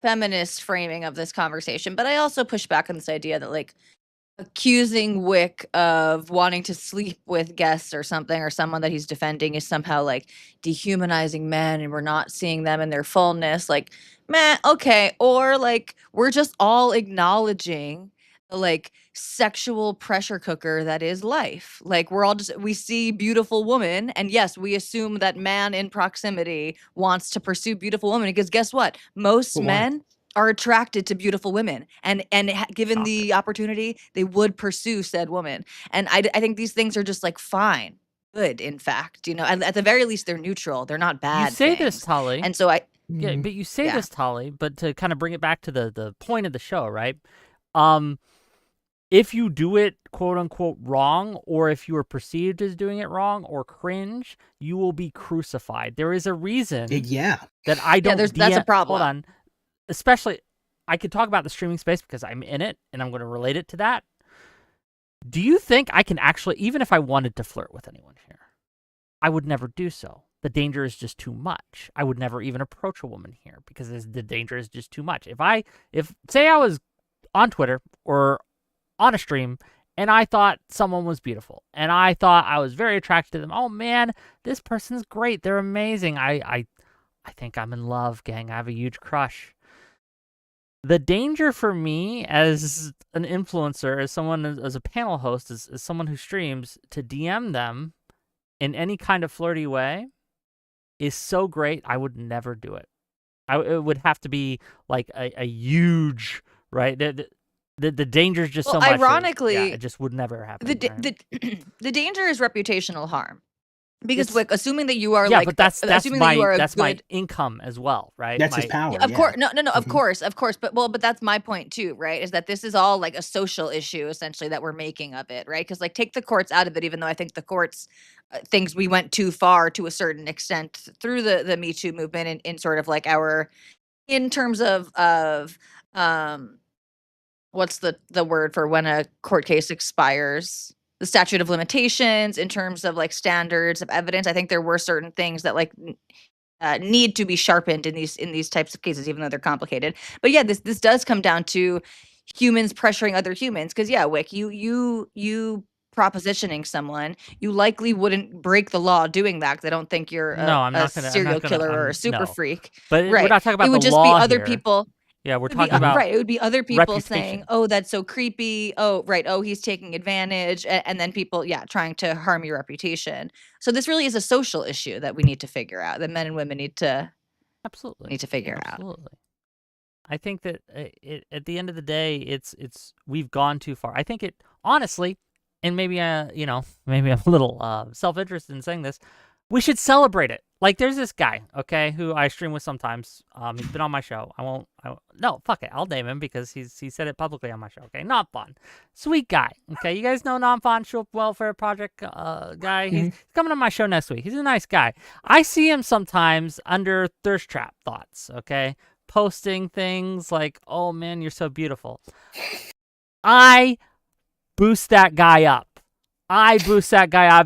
feminist framing of this conversation, but I also push back on this idea that like accusing Wick of wanting to sleep with guests or something, or someone that he's defending, is somehow like dehumanizing men and we're not seeing them in their fullness. Like, man, okay. Or like we're just all acknowledging the like sexual pressure cooker that is life. Like we see beautiful woman, and yes, we assume that man in proximity wants to pursue beautiful woman, because guess what? Most men are attracted to beautiful women, and given the opportunity, they would pursue said woman. And I think these things are just like fine, good. In fact, at the very least, they're neutral. They're not bad. You say things. this, Tali. And so yeah, but you say this, Tali. But to kind of bring it back to the point of the show, right? If you do it quote unquote wrong, or if you are perceived as doing it wrong or cringe, you will be crucified. There is a reason. That I don't. That's a problem. Hold on. Especially, I could talk about the streaming space because I'm in it and I'm going to relate it to that. Do you think I can actually, even if I wanted to flirt with anyone here, I would never do so? The danger is just too much. I would never even approach a woman here because the danger is just too much. If say I was on Twitter or on a stream and I thought someone was beautiful and I thought I was very attracted to them, oh man, this person's great. They're amazing. I think I'm in love, gang. I have a huge crush. The danger for me as an influencer, as a panel host, as someone who streams, to DM them in any kind of flirty way is so great, I would never do it. It would have to be like a huge, right? The danger is just so much. Ironically, it just would never happen. The danger is reputational harm. Because Wick, assuming that you are but that's my income as well, right? That's his power. Of course, no, of course, but that's my point too, right? Is that this is all like a social issue essentially that we're making of it, right? Because like take the courts out of it, even though I think the courts thinks we went too far to a certain extent through the MeToo movement in sort of like in terms of what's the word for when a court case expires? The statute of limitations, in terms of like standards of evidence. I think there were certain things that like need to be sharpened in these types of cases, even though they're complicated. But yeah, this does come down to humans pressuring other humans. Because yeah, Wick, you propositioning someone, you likely wouldn't break the law doing that, because I don't think you're a serial killer or a super freak. But right. We're not talking about it would the just law be other here. people. Yeah, we're talking about right. It would be other people saying, reputation. "Oh, that's so creepy." Oh, right. Oh, he's taking advantage, and then people, trying to harm your reputation. So this really is a social issue that we need to figure out. That men and women need to figure out. Absolutely. I think that at the end of the day, it's we've gone too far. I think it honestly, and maybe maybe I'm a little self-interested in saying this. We should celebrate it. Like, there's this guy, okay, who I stream with sometimes. He's been on my show. No, fuck it. I'll name him because he said it publicly on my show, okay? Not fun. Sweet guy, okay? You guys know Non-Fun Shop Welfare Project guy? He's coming on my show next week. He's a nice guy. I see him sometimes under Thirst Trap Thoughts, okay? Posting things like, oh, man, you're so beautiful. I boost that guy up.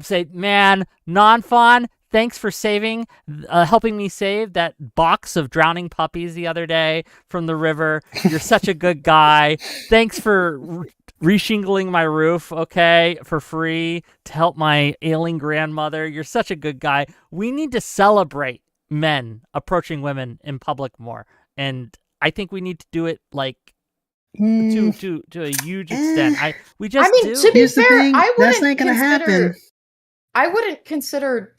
Say, man, Non-Fun, thanks for helping me save that box of drowning puppies the other day from the river. You're such a good guy. Thanks for reshingling my roof, okay, for free to help my ailing grandmother. You're such a good guy. We need to celebrate men approaching women in public more. And I think we need to do it like to a huge extent. To be fair, that's not gonna happen. I wouldn't consider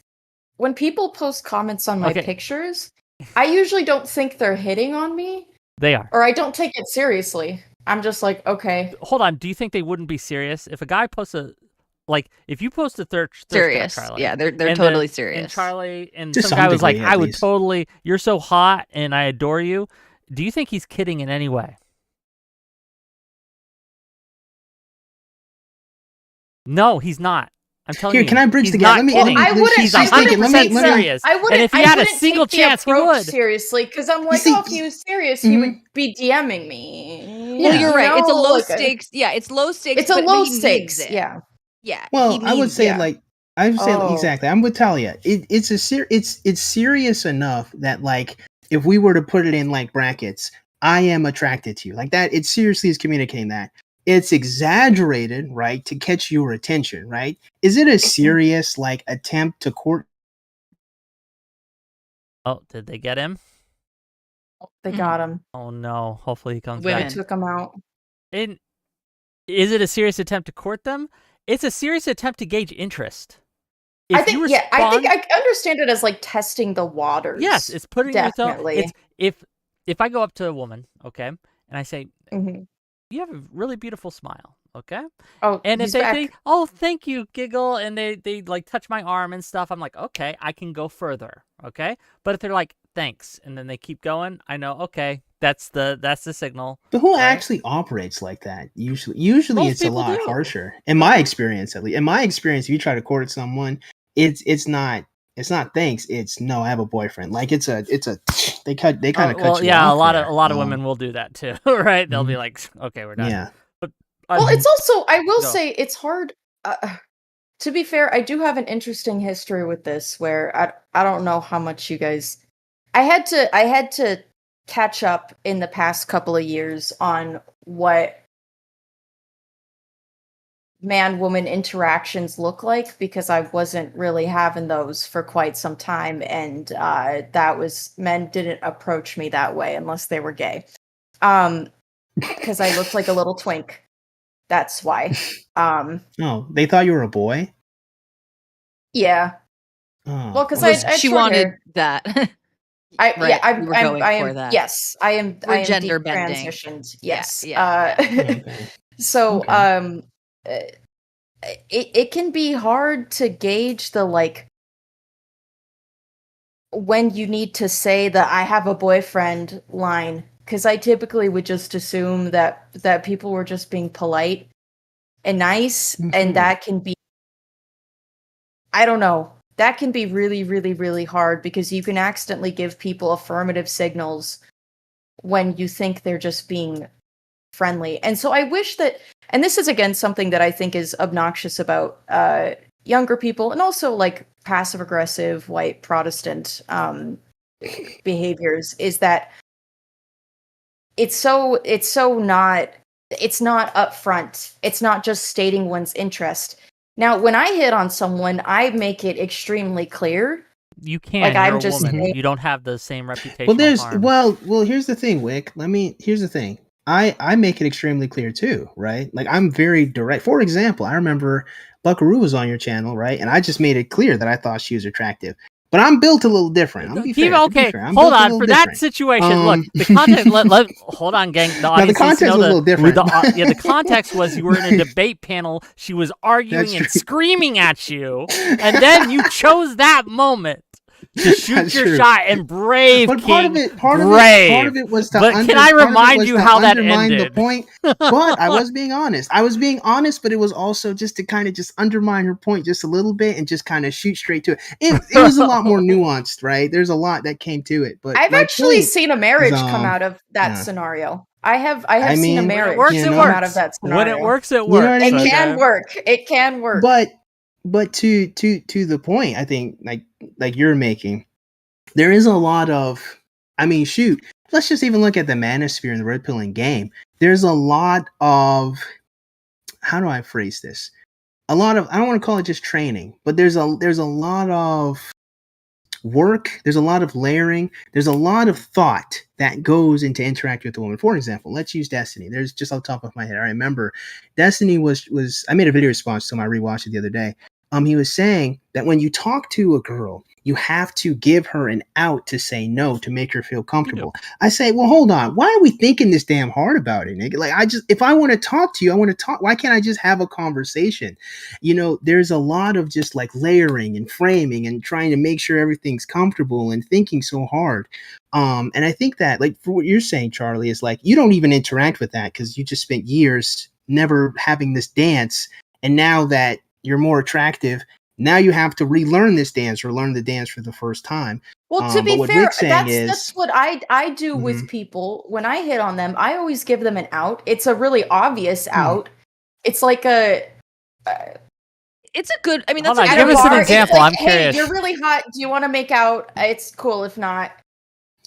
when people post comments on my pictures, I usually don't think they're hitting on me. They are. Or I don't take it seriously. I'm just like, okay. Hold on. Do you think they wouldn't be serious? If a guy posts like if you post a thirst Serious. trap, Charlie, Yeah, they're and totally and serious. Charlie and To some some guy was like, degree, I at would least. totally, you're so hot and I adore you. Do you think he's kidding in any way? No, he's not. I'm telling Here, you, can I bridge he's the gap? not Let me- kidding. I wouldn't. He's I wouldn't 100% take the- serious. I wouldn't. And if he I had a wouldn't single take the chance, he approach would. seriously because I'm like, see, oh, if he was serious, he would be DMing me. Well, you're You right. It's a know, low like stakes. Yeah, it's low stakes. It's a but low he needs stakes. it. Yeah. Yeah. Well, he I would needs say it. Oh. exactly. I'm with Talia. It's serious enough that like if we were to put it in like brackets, I am attracted to you. Like that, it seriously is communicating that. It's exaggerated, right, to catch your attention, right? Is it a serious like attempt to court? Oh, did they get him? They got him. Oh no! Hopefully he comes They Women. back. took him out. And is it a serious attempt to court them? It's a serious attempt to gauge interest. I think. Yeah, I think I understand it as like testing the waters. Yes, it's putting yourself. definitely. It's if I go up to a woman, okay, and I say, Mhm. "You have a really beautiful smile," okay, Oh, and if he's they back. think, "Oh, thank you," giggle, and they like touch my arm and stuff, I'm like, "Okay, I can go further," okay. But if they're like, "Thanks," and then they keep going, I know, okay, that's the signal. But who right? actually operates like that? Usually Most it's a people lot do. harsher. In my experience, at least. In my experience, if you try to court someone, it's not thanks. It's no, I have a boyfriend. Like it's a they kind of cut Well, you yeah, off a lot there. of women will do that too, right? They'll be like, "Okay, we're done." Yeah. But Well, it's also. I will Go. say it's hard. To be fair, I do have an interesting history with this where I don't know how much you guys. I had to catch up in the past couple of years on what man-woman interactions look like because I wasn't really having those for quite some time, and that was men didn't approach me that way unless they were gay, because I looked like a little twink. That's why. Oh, they thought you were a boy? Yeah. Oh. Well, because Was I she short wanted hair. that? I Right, yeah, you were going I for am that. yes, I am We're I am gender bending. detransitioned. Yeah, Yes. yeah, Okay. So Okay. it can be hard to gauge the like when you need to say the I have a boyfriend line because I typically would just assume that people were just being polite and nice, Mhm. and that can be I don't know. That can be really, really, really hard because you can accidentally give people affirmative signals when you think they're just being friendly. And so I wish that, and this is again something that I think is obnoxious about younger people and also like passive aggressive white Protestant behaviors, is that it's not upfront. It's not just stating one's interest. Now, when I hit on someone, I make it extremely clear. You can. Like, You're I'm a just woman. saying- You don't have the same reputation. Well, here's the thing, Wick. Here's the thing. I make it extremely clear too, right? Like I'm very direct. For example, I remember Buckaroo was on your channel, right? And I just made it clear that I thought she was attractive. But I'm built a little different. I'm be fair. Okay, I'm hold built a on. little For different. that situation, look, the context. hold on, gang. The Now, the audience needs to context know was a little different. the context was you were in a debate panel. She was arguing That's and true. screaming at you, and then you chose that moment to shoot That's your true. shot. And brave But King, part brave. of it was to. But can I remind you how that undermine ended? the point. But I was being honest. But it was also just to kind of just undermine her point just a little bit and just kind of shoot straight to it. It was a lot more nuanced, right? There's a lot that came to it. But I've my actually point seen a marriage is, come out of that yeah. scenario. I have seen a mean, marriage When it works, you it know, come works. out of that scenario. When it works, it You know what works. I It mean? can work. It can work. But to the point, I think like you're making, there is a lot of, I mean, shoot, let's just even look at the manosphere and the red pilling game. There's a lot of, how do I phrase this? A lot of, I don't want to call it just training, but there's a lot of work, there's a lot of layering, there's a lot of thought that goes into interacting with a woman. For example, let's use Destiny. There's just off the top of my head, I remember Destiny was I made a video response to him. I rewatched it the other day. he was saying that when you talk to a girl, you have to give her an out to say no to make her feel comfortable. I say, well, hold on. Why are we thinking this damn hard about it, nigga? Like, if I want to talk to you, I want to talk. Why can't I just have a conversation? You know, there's a lot of just like layering and framing and trying to make sure everything's comfortable and thinking so hard. And I think that, like, for what you're saying, Charlie, is like, you don't even interact with that because you just spent years never having this dance. And now that you're more attractive, now you have to relearn this dance or learn the dance for the first time. Well, to But be what fair, Rick's saying that's what I do with people. When I hit on them, I always give them an out. It's a really obvious out. It's like it's a good. I mean, Hold that's on, a give good us an bar. example. It's like, I'm curious. Hey, you're really hot. Do you want to make out? It's cool if not.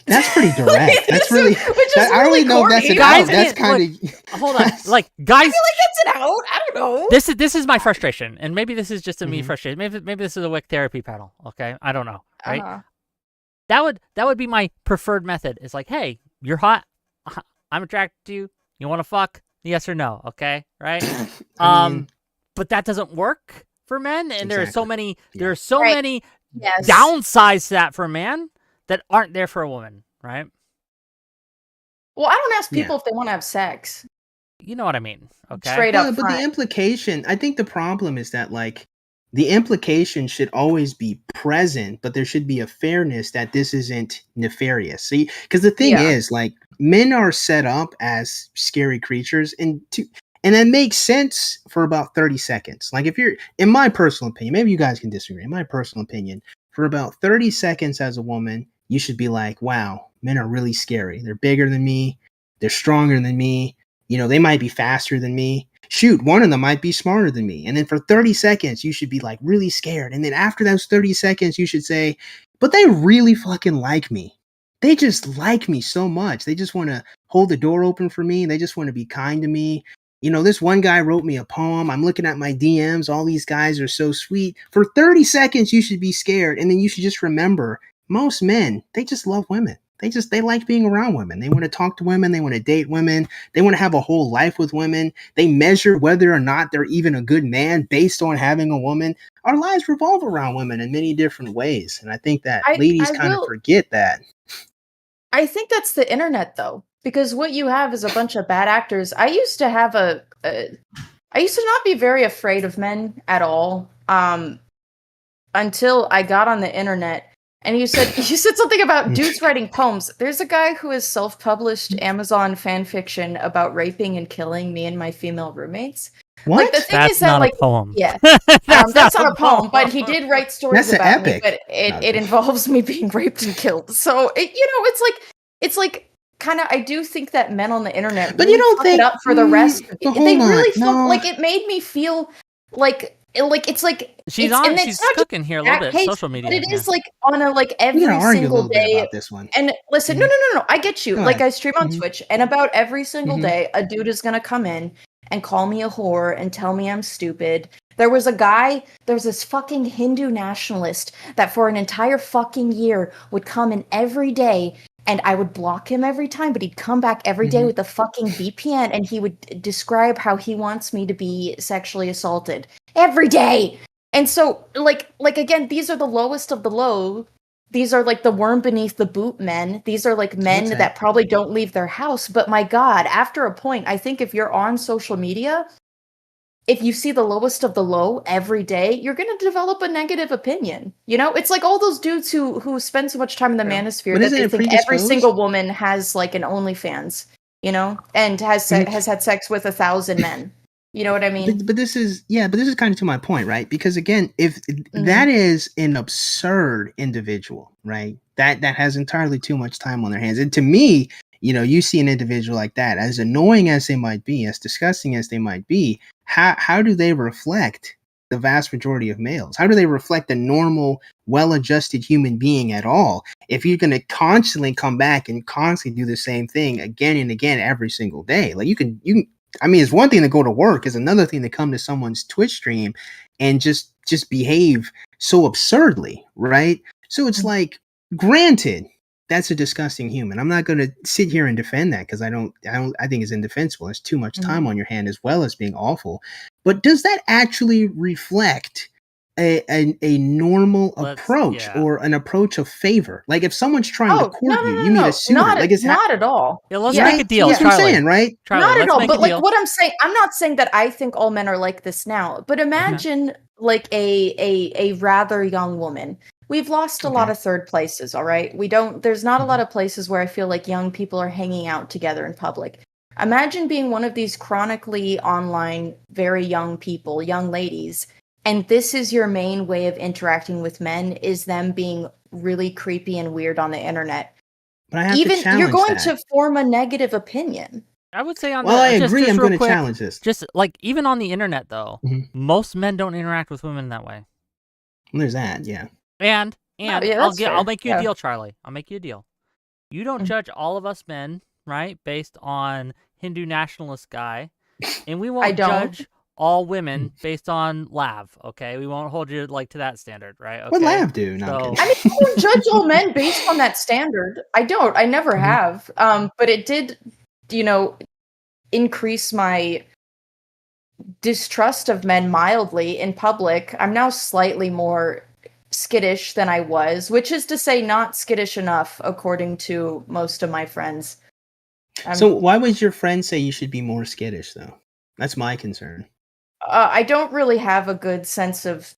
That's pretty direct. That's really. Which is I don't really know if that's an Guys out. That's can't- kind of. Hold on, like, guys. I feel like that's an out. I don't know. This is my frustration, and maybe this is just a me frustration. Maybe this is a Wick therapy panel. Okay, I don't know. Right? That would be my preferred method. It's like, hey, you're hot. I'm attracted to you. You want to fuck? Yes or no? Okay, right? I mean, but that doesn't work for men, and there are so many. There are Yeah. so many downsides to that for a man that aren't there for a woman, right? Well, I don't ask people if they want to have sex. You know what I mean? Okay. Straight up. But the implication, I think the problem is that, like, the implication should always be present, but there should be a fairness that this isn't nefarious. See, because the thing is, like, men are set up as scary creatures, and that makes sense for about 30 seconds. Like, if you're, in my personal opinion, maybe you guys can disagree. In my personal opinion, for about 30 seconds as a woman, you should be like, wow, men are really scary. They're bigger than me. They're stronger than me. You know, they might be faster than me. Shoot, one of them might be smarter than me. And then for 30 seconds, you should be like really scared. And then after those 30 seconds, you should say, but they really fucking like me. They just like me so much. They just want to hold the door open for me. They just want to be kind to me. You know, this one guy wrote me a poem. I'm looking at my DMs. All these guys are so sweet. For 30 seconds, you should be scared. And then you should just remember, most men, they just love women. They like being around women. They want to talk to women. They want to date women. They want to have a whole life with women. They measure whether or not they're even a good man based on having a woman. Our lives revolve around women in many different ways. And I think that ladies kind of forget that. I think that's the internet, though, because what you have is a bunch of bad actors. I used to have I used to not be very afraid of men at all until I got on the internet. And you said something about dudes writing poems. There's a guy who has self-published Amazon fan fiction about raping and killing me and my female roommates. What? Like, the thing That's is that, not like, a poem. Yeah, that's not a poem, but he did write stories That's about epic. me. But it involves me being raped and killed. So it's like kind of. I do think that men on the internet, but really you don't fuck think it up for the rest of it. They really fuck. No. Like, it made me feel like it's like she's it's, on. and She's cooking here a little bit. Social media. but it is like on a like every We're gonna argue a single little bit day. about this one. And listen, no, I get you. Go Like, ahead. I stream on Twitch, and about every single day, a dude is gonna come in and call me a whore and tell me I'm stupid. There was this fucking Hindu nationalist that for an entire fucking year would come in every day, and I would block him every time, but he'd come back every day with a fucking VPN, and he would describe how he wants me to be sexually assaulted every day. And so, like again, these are the lowest of the low. These are like the worm beneath the boot men. These are like men that probably don't leave their house. But my God, after a point, I think if you're on social media, if you see the lowest of the low every day, you're going to develop a negative opinion. You know, it's like all those dudes who spend so much time in the manosphere that they think every single woman has like an OnlyFans, you know, and has had sex with 1,000 men. You know what I mean? But this is kind of to my point, right? Because again, if that is an absurd individual, right? That has entirely too much time on their hands. And to me, you know, you see an individual like that, as annoying as they might be, as disgusting as they might be, how do they reflect the vast majority of males? How do they reflect a normal, well-adjusted human being at all? If you're going to constantly come back and constantly do the same thing again and again every single day, like you can. I mean, it's one thing to go to work. It's another thing to come to someone's Twitch stream and just behave so absurdly, right? So it's like, granted, that's a disgusting human. I'm not going to sit here and defend that because I think it's indefensible. It's too much time on your hand as well as being awful. But does that actually reflect a normal approach yeah. or an approach of favor. Like if someone's trying to Oh, court no, you, you meet a suitor. Like it's not at all. Yeah, let's Yeah, make a deal, That's what I'm Charlie. saying, right? Charlie, Not at let's all. make But a like deal. what I'm saying, I'm not saying that I think all men are like this now. But imagine like a rather young woman. We've lost a lot of third places, all right? There's not a lot of places where I feel like young people are hanging out together in public. Imagine being one of these chronically online, very young people, young ladies, and this is your main way of interacting with men, is them being really creepy and weird on the internet. But I have Even to challenge you're going that. to form a negative opinion. I would say on Well, I agree. just I'm real going to quick, challenge this. just like even on the internet though, most men don't interact with women that way. Well, there's that, yeah. And yeah, I'll make you a Yeah. deal, Charlie. I'll make you a deal. You don't judge all of us men, right, based on Hindu nationalist guy, and we won't judge all women based on Lav. Okay, we won't hold you like to that standard, right? Okay. What Lav do? No, I'm I mean, I don't judge all men based on that standard. I don't. I never have. But it did, increase my distrust of men mildly in public. I'm now slightly more skittish than I was, which is to say not skittish enough, according to most of my friends. So why would your friend say you should be more skittish, though? That's my concern. I don't really have a good sense of...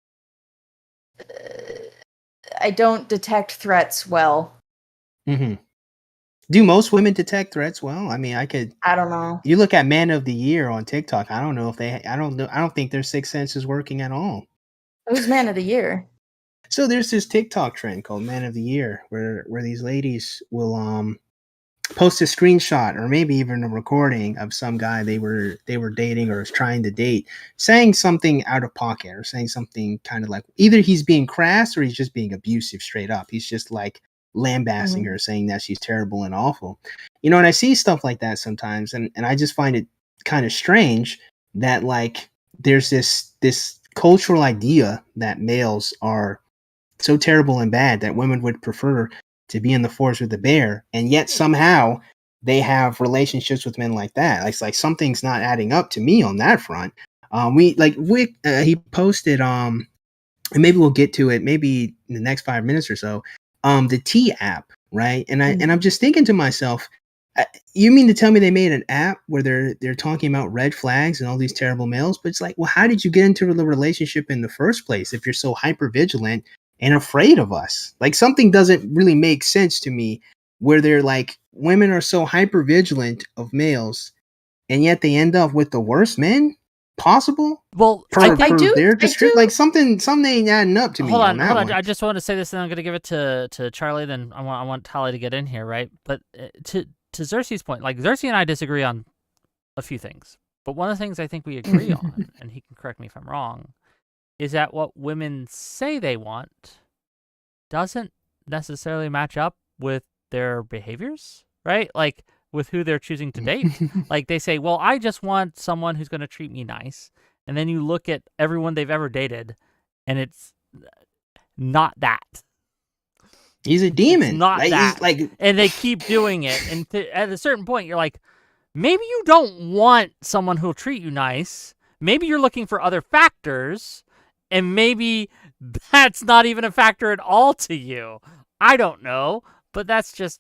I don't detect threats well. Do most women detect threats well? I mean, I don't know. You look at Man of the Year on TikTok. I don't know if they. I don't think their sixth sense is working at all. Who's Man of the Year? So there's this TikTok trend called Man of the Year, where these ladies will post a screenshot or maybe even a recording of some guy they were dating or was trying to date, saying something out of pocket or saying something kind of like either he's being crass or he's just being abusive straight up. He's just like lambasting her, saying that she's terrible and awful. And I see stuff like that sometimes, and I just find it kind of strange that like there's this cultural idea that males are so terrible and bad that women would prefer to be in the forest with the bear, and yet somehow they have relationships with men like that. It's like something's not adding up to me on that front. He posted and maybe we'll get to it maybe in the next 5 minutes or so. The T app, right? And I'm just thinking to myself, you mean to tell me they made an app where they're talking about red flags and all these terrible males? But it's like, well, how did you get into the relationship in the first place if you're so hyper vigilant and afraid of us? Like something doesn't really make sense to me where they're like women are so hyper vigilant of males and yet they end up with the worst men possible. Well, I do like something ain't adding up to me. Hold on. I just want to say this, and I'm going to give it to Charlie. Then I want Tali to get in here, right? But to Zerse's point, like Zerse and I disagree on a few things, but one of the things I think we agree on, and he can correct me if I'm wrong, is that what women say they want doesn't necessarily match up with their behaviors, right? Like with who they're choosing to date. Like they say, well, I just want someone who's going to treat me nice. And then you look at everyone they've ever dated, and it's not that. He's a demon. It's not that. And they keep doing it. And at a certain point, you're like, maybe you don't want someone who'll treat you nice. Maybe you're looking for other factors, and maybe that's not even a factor at all to you. I don't know, but that's just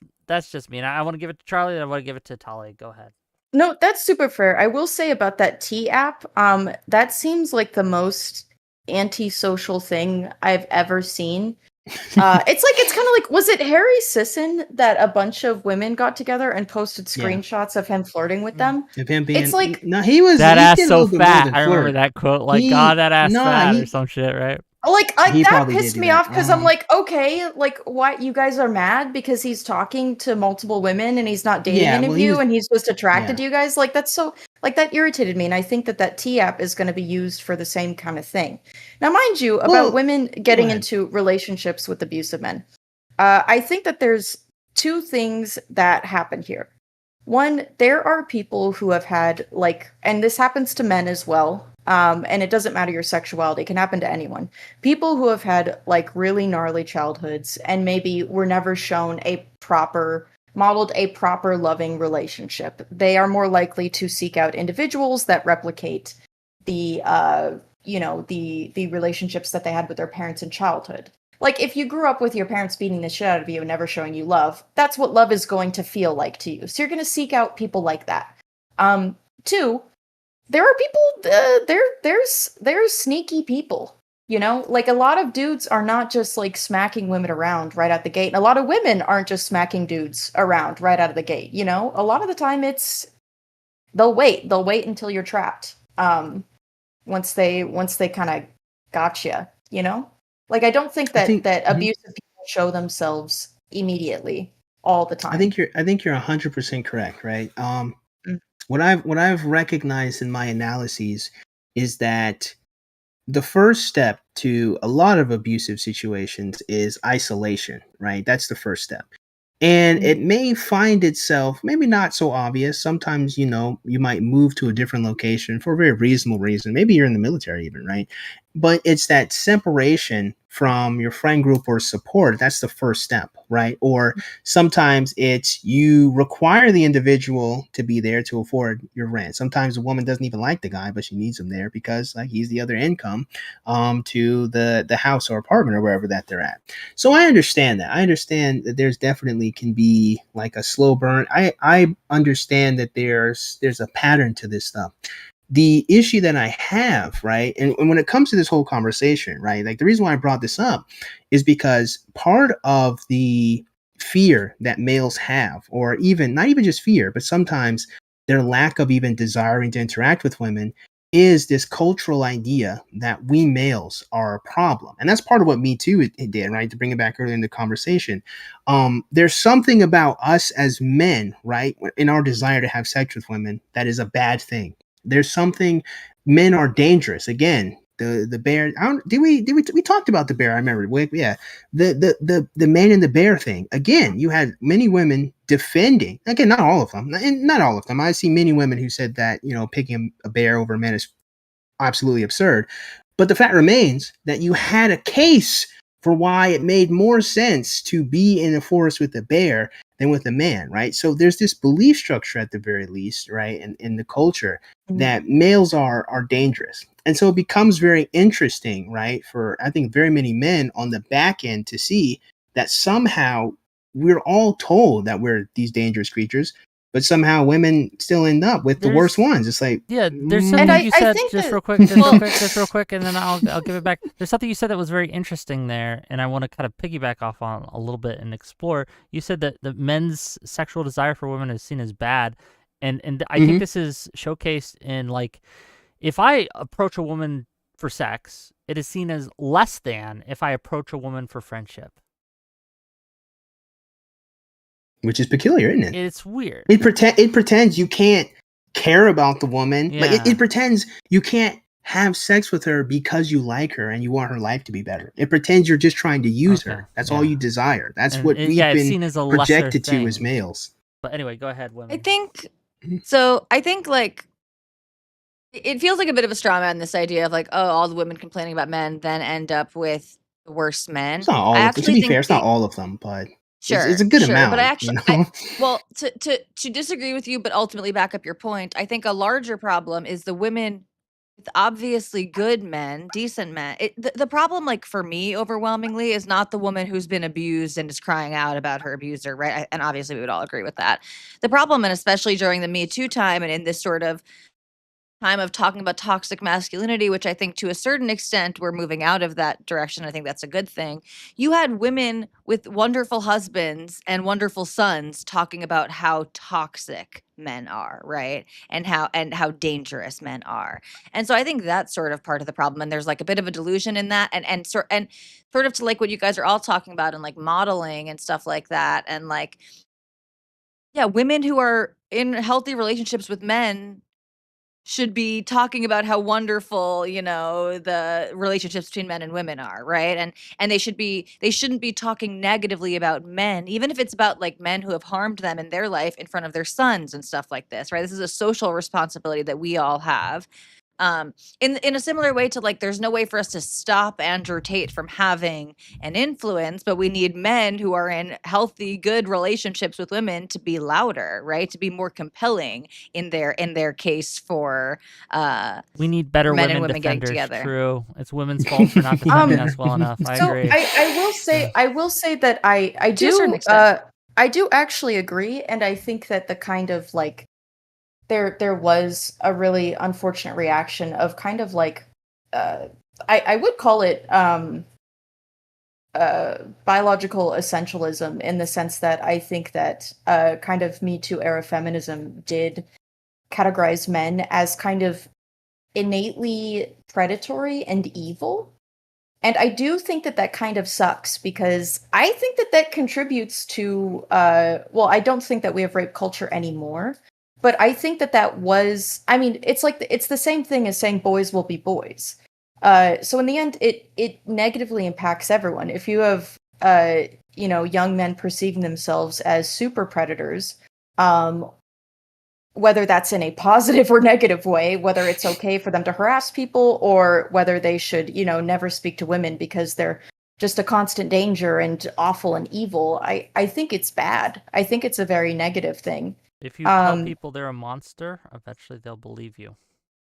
me. And I want to give it to Charlie, and I want to give it to Tali. Go ahead. No, that's super fair. I will say about that T app, that seems like the most antisocial thing I've ever seen. It's kind of like, was it Harry Sisson that a bunch of women got together and posted screenshots of him flirting with them? Of him being, it's like, no, he was that ass so fat. I remember that quote, like, God, that ass fat or some shit, right? Like that pissed me off because I'm like, okay, like what, you guys are mad because he's talking to multiple women and he's not dating any of you and he's just attracted to you guys? Like that's so, like that irritated me, and I think that T app is going to be used for the same kind of thing. Now, mind you, about women getting into relationships with abusive men, I think that there's two things that happen here. One, there are people who have had and this happens to men as well, and it doesn't matter your sexuality, it can happen to anyone. People who have had really gnarly childhoods and maybe were never shown modeled a proper loving relationship. They are more likely to seek out individuals that replicate the the relationships that they had with their parents in childhood. Like, if you grew up with your parents beating the shit out of you and never showing you love, that's what love is going to feel like to you. So you're going to seek out people like that. Two, there are people, there's sneaky people, like a lot of dudes are not just like smacking women around right out the gate. And a lot of women aren't just smacking dudes around right out of the gate. A lot of the time they'll wait until you're trapped. Once they kind of gotcha, like I don't think that abusive people show themselves immediately all the time. I think you're 100% correct, right? What I've recognized in my analyses is that the first step to a lot of abusive situations is isolation, right? That's the first step. And it may find itself maybe not so obvious. Sometimes, you might move to a different location for a very reasonable reason. Maybe you're in the military even, right? But it's that separation from your friend group or support. That's the first step, right? Or sometimes it's you require the individual to be there to afford your rent. Sometimes a woman doesn't even like the guy, but she needs him there because like he's the other income to the house or apartment or wherever that they're at. So I understand that. I understand that there's definitely can be like a slow burn. I understand that there's a pattern to this stuff. The issue that I have, right, and when it comes to this whole conversation, right, like the reason why I brought this up is because part of the fear that males have, or even not even just fear, but sometimes their lack of even desiring to interact with women is this cultural idea that we males are a problem. And that's part of what MeToo it did, right? To bring it back earlier in the conversation. There's something about us as men, right, in our desire to have sex with women that is a bad thing. There's something, men are dangerous. Again, the bear. Did we talked about the bear? I remember. Yeah, the man and the bear thing. Again, you had many women defending. Again, not all of them. Not all of them. I see many women who said that picking a bear over a man is absolutely absurd. But the fact remains that you had a case for why it made more sense to be in the forest with a bear than with a man, right? So there's this belief structure at the very least, right, in the culture that males are dangerous. And so it becomes very interesting, right, for I think very many men on the back end to see that somehow we're all told that we're these dangerous creatures, but somehow women still end up with the worst ones. It's like, there's something you said just real quick, and then I'll give it back. There's something you said that was very interesting there, and I want to kind of piggyback off on a little bit and explore. You said that the men's sexual desire for women is seen as bad, and I think this is showcased in like, if I approach a woman for sex, it is seen as less than if I approach a woman for friendship. Which is peculiar, isn't it? It's weird. It pretends you can't care about the woman. Yeah. Like it pretends you can't have sex with her because you like her and you want her life to be better. It pretends you're just trying to use her. That's all you desire. That's what we've been projected to as males. But anyway, go ahead, women. I think so. I think like it feels like a bit of a straw man, this idea of like, oh, all the women complaining about men then end up with the worst men. It's not all of them. To be fair, it's not all of them, but it's a good amount. But I actually, to disagree with you, but ultimately back up your point, I think a larger problem is the women with obviously good men, decent men. The problem, like for me, overwhelmingly, is not the woman who's been abused and is crying out about her abuser, right? And obviously, we would all agree with that. The problem, and especially during the Me Too time and in this sort of time of talking about toxic masculinity, which I think to a certain extent we're moving out of that direction. I think that's a good thing. You had women with wonderful husbands and wonderful sons talking about how toxic men are, right? And how dangerous men are. And so I think that's sort of part of the problem. And there's like a bit of a delusion in that, and sort of to like what you guys are all talking about and like modeling and stuff like that. And like, yeah, women who are in healthy relationships with men should be talking about how wonderful, the relationships between men and women are, right? And they shouldn't be talking negatively about men, even if it's about like men who have harmed them in their life in front of their sons and stuff like this, right? This is a social responsibility that we all have. In a similar way to like, there's no way for us to stop Andrew Tate from having an influence, but we need men who are in healthy, good relationships with women to be louder, right? To be more compelling in their case for We need better men and women women getting defenders. together. True. It's women's fault for not defending us well enough. I So agree. I will say that I To a certain do extent. I do actually agree, and I think that the kind of like there was a really unfortunate reaction of kind of like I would call it biological essentialism, in the sense that I think that kind of Me Too era feminism did categorize men as kind of innately predatory and evil. And I do think that that kind of sucks, because I think that that contributes to, well, I don't think that we have rape culture anymore, but I think that that was, I mean, it's like, it's the same thing as saying boys will be boys. So in the end, it negatively impacts everyone. If you have, young men perceiving themselves as super predators, whether that's in a positive or negative way, whether it's okay for them to harass people, or whether they should, never speak to women because they're just a constant danger and awful and evil. I think it's bad. I think it's a very negative thing. If you tell people they're a monster, eventually they'll believe you.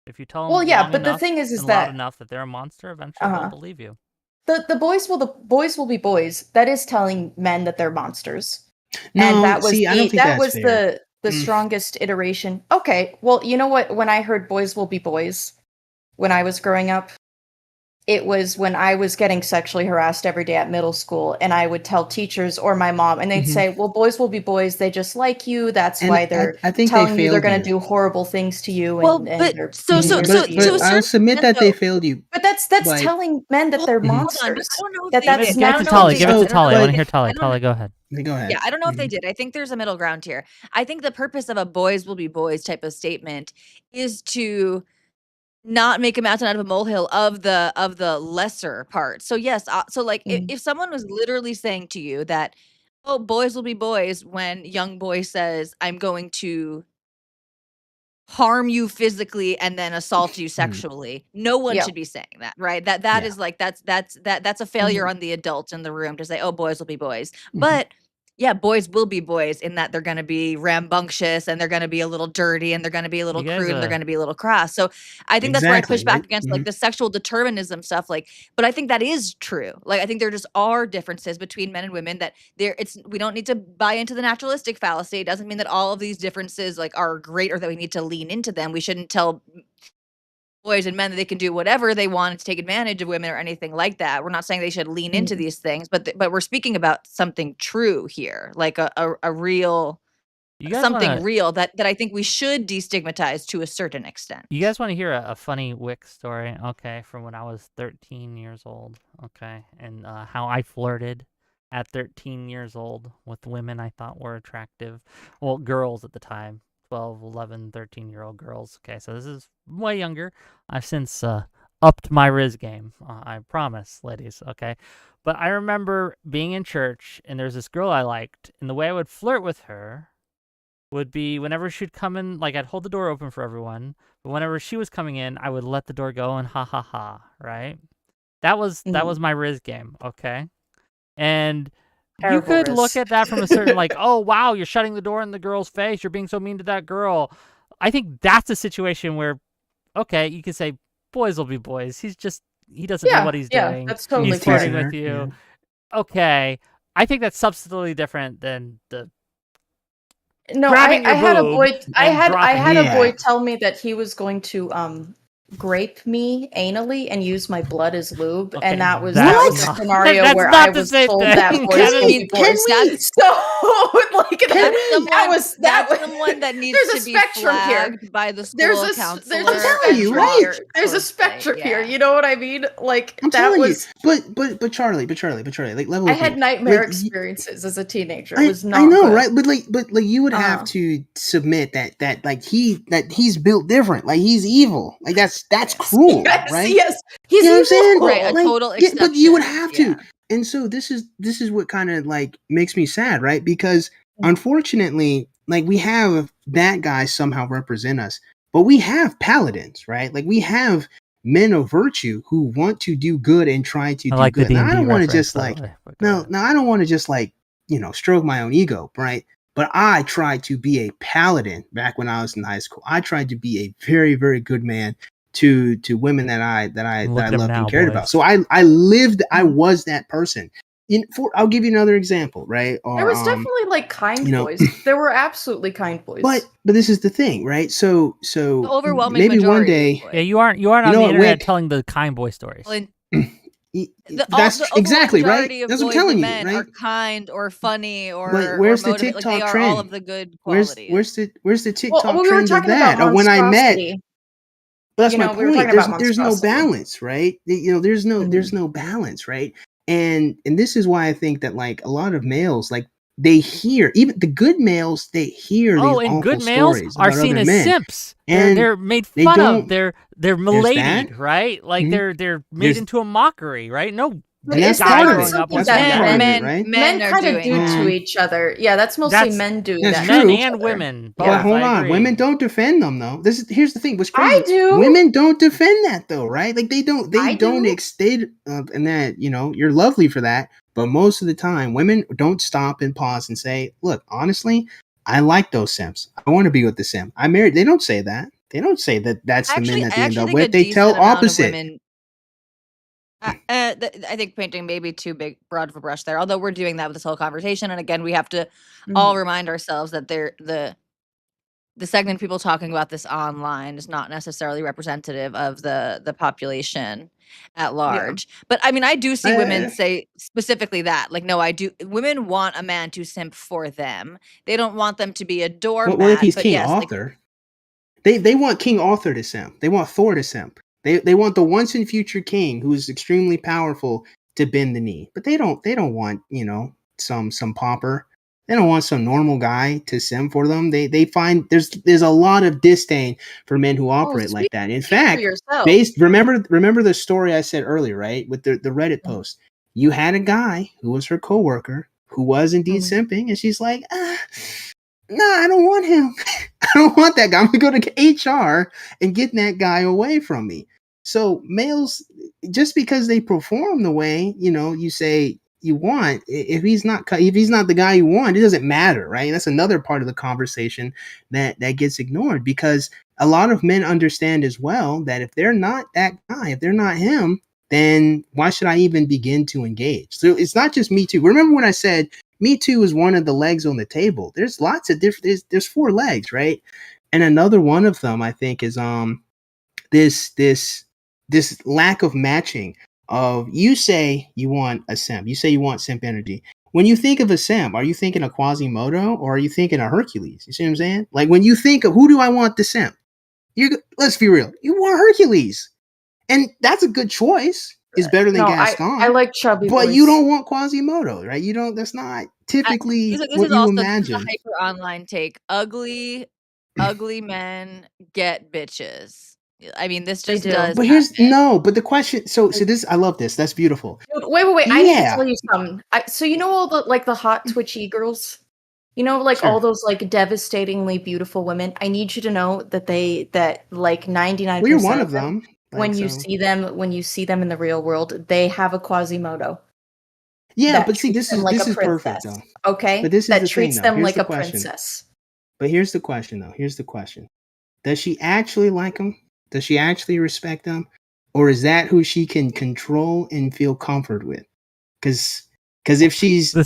If you tell them Well, yeah, long but the enough thing is and loud that enough that they're a monster, eventually they'll believe you. the boys will be boys. That is telling men that they're monsters. No, And that was see, I don't think that that's was fair. the strongest iteration. Okay, well, you know what? When I heard boys will be boys when I was growing up, it was when I was getting sexually harassed every day at middle school, and I would tell teachers or my mom, and they'd say, well, boys will be boys. They just like you. That's And why they're I think they telling you they're failed going to you. do horrible things to you, Well, and but they're so being so weird so to to you. a But I'll certain submit extent, that they though. failed you. But that's Like, telling men that they're Hold on, monsters. I don't know if That they that's did. Give it I to don't know Tali. if Give they it to did. Tali. I but- want to hear Tali. I don't Tali, go ahead. go ahead. Yeah, I don't know if they Mhm. did. I think there's a middle ground here. I think the purpose of a boys will be boys type of statement is to not make a mountain out of a molehill of the lesser part. So yes, so like if someone was literally saying to you that, oh, boys will be boys, when young boy says, I'm going to harm you physically and then assault you sexually, no one Yeah. should be saying that, right? That Yeah. is like, that's a failure Mhm. on the adult in the room to say, oh, boys will be boys. Mhm. But yeah, boys will be boys in that they're going to be rambunctious, and they're going to be a little dirty, and they're going to be a little You guys, crude, and they're going to be a little crass. So I think that's where I push Exactly, back right? against like the sexual determinism stuff. Like, but I think that is true. Like, I think there just are differences between men and women, that we don't need to buy into the naturalistic fallacy. It doesn't mean that all of these differences like are great, or that we need to lean into them. We shouldn't tell boys and men that they can do whatever they want to take advantage of women or anything like that. We're not saying they should lean into these things, but we're speaking about something true here, like a real you guys something wanna, real that I think we should destigmatize to a certain extent. You guys want to hear a funny Wick story? Okay, from when I was 13 years old. Okay, and how I flirted at 13 years old with women I thought were attractive. Well, girls at the time. 12, 11, 13-year-old girls. Okay, so this is way younger. I've since upped my Riz game. I promise, ladies. Okay, but I remember being in church, and there's this girl I liked, and the way I would flirt with her would be whenever she'd come in, like I'd hold the door open for everyone, but whenever she was coming in, I would let the door go and ha ha ha, right? That was my Riz game, okay? And you could look at that from a certain like, oh wow, you're shutting the door in the girl's face, you're being so mean to that girl. I think that's a situation where, okay, you could say boys will be boys. He doesn't know what he's doing. That's totally He's flirting fine. with you. Yeah. Okay. I think that's substantially different than the No, grabbing I your had a boob boy. I and had dropping a it. boy Yeah. tell me that he was going to grape me anally and use my blood as lube, Okay, and that was that's a not- scenario that's where not I the was same told thing. that boys Can will we- be boys. So like That's someone that needs there's to a be spectrum here. flagged by the There's school a counselor. I'm telling and you, watched right? There's a closely, spectrum here. yeah. You know what I mean? Like I'm that telling was. you, but Charlie, like level I with had me. nightmare Like, experiences as a teenager. It was I not know, good. right? But you would have to submit that like he's built different. Like he's evil. Like that's cruel, Yes, right? yes, he's You know what I'm saying? evil. Right, a Like, total yeah, but you would exception, have yeah. to. And so this is what kind of like makes me sad, right? Because unfortunately, like we have that guy somehow represent us, But we have paladins, right? Like we have men of virtue who want to do good and try to I do like the good. Now I D&D don't want to reference, just by the like way, but go ahead. I don't want to just like, stroke my own ego, right? But I tried to be a paladin back when I was in high school. I tried to be a very, very good man to women that I Look at him loved and now, cared about. boys. So I was that person. I'll give you another example, right? There was definitely like kind you know, boys. There were absolutely kind boys. but this is the thing, right? So The overwhelming maybe one majority of day, Yeah, boys. you aren't You on know the what, internet Wick? telling the kind boy stories. Well, that's the overwhelming exactly right. majority of That's what I'm boys telling and you, men right? are kind or funny But or where's the motivated. Like they TikTok are all trend? of the good Where's qualities. the well, TikTok we were trend of talking about that? Or when I met, monstrosity. that's You my know, we were talking point. about There's no monstrosity. balance, right? There's Mhm. no balance, right? And this is why I think that like a lot of males, like they hear, even the good males, they hear these And awful good males stories are about seen other as men, simps. and They're made they fun of. don't. They're There's that. miladied, right? Like Mhm. they're made There's into a mockery, right? No But and that's is guy that part of not it. growing up something wants That's to be a that that. part of it, Men right? men are kind of doing do to that. each other? Yeah, that's mostly That's men doing That's that men to true. each and other. women both. But Yeah. hold I on, agree. women don't defend them though. Here's the thing. What's I crazy? do. Women don't defend that though, right? Like they I don't do. extend, and that you're lovely for that. But most of the time, women don't stop and pause and say, "Look, honestly, I like those simps. I want to be with the simp. I married." They don't say that. They don't say that. That's the men that I they end actually up think a with. They tell decent amount of opposite. women. I think painting maybe too big broad of a brush there. Although we're doing that with this whole conversation, and again, we have to all Mhm. remind ourselves that the segment of people talking about this online is not necessarily representative of the population at Yeah. large. But I mean, I do see women Uh, say specifically that, like, no, I do. Women want a man to simp for them. They don't want them to be a what if doormat. he's But King yes, like Arthur? They want King Arthur to simp. They want Thor to simp. They want the once and future king who is extremely powerful to bend the knee. But they don't want, some pauper. They don't want some normal guy to simp for them. They find there's a lot of disdain for men who Oh, operate like that. In speak for fact, yourself. based remember the story I said earlier, right? With the Reddit Mhm. post. You had a guy who was her coworker who was indeed Mhm. simping, and she's like, no, I don't want him. I don't want that guy. I'm gonna go to HR and get that guy away from me. So males, just because they perform the way you say you want, if he's not the guy you want, it doesn't matter, right? That's another part of the conversation that gets ignored because a lot of men understand as well that if they're not that guy, if they're not him, then why should I even begin to engage? So it's not just me too. Remember when I said me Too is one of the legs on the table. There's lots of different. There's four legs, right? And another one of them, I think, is this lack of matching. Of you say you want a simp, you say you want simp energy. When you think of a simp, are you thinking of Quasimodo or are you thinking of Hercules? You see what I'm saying? Like when you think of who do I want the simp, let's be real, you want Hercules, and that's a good choice. It's better than No, I Gaston, like chubby but you boys. don't want Quasimodo, right? You don't. That's not typically this what is you also the imagine. hyper online take. Ugly men get bitches. I mean, this They just do. does But here's happen. no. But the question. So this. I love this. That's beautiful. Dude, wait. I need to Yeah. tell you something. So you know all the hot twitchy girls? You know, like all Sure. those like devastatingly beautiful women. I need you to know that like Well, you're 99% one of of them, them. Like so. when you see them in the real world, they have a Quasimodo Yeah. that But see, treats them like a this is perfect princess. though. But Okay? this is That the thing treats though. them Here's like the a question. princess. But here's the question though. Here's the question. Does she actually like him? Does she actually respect him? Or is that who she can control and feel comfort with? Because This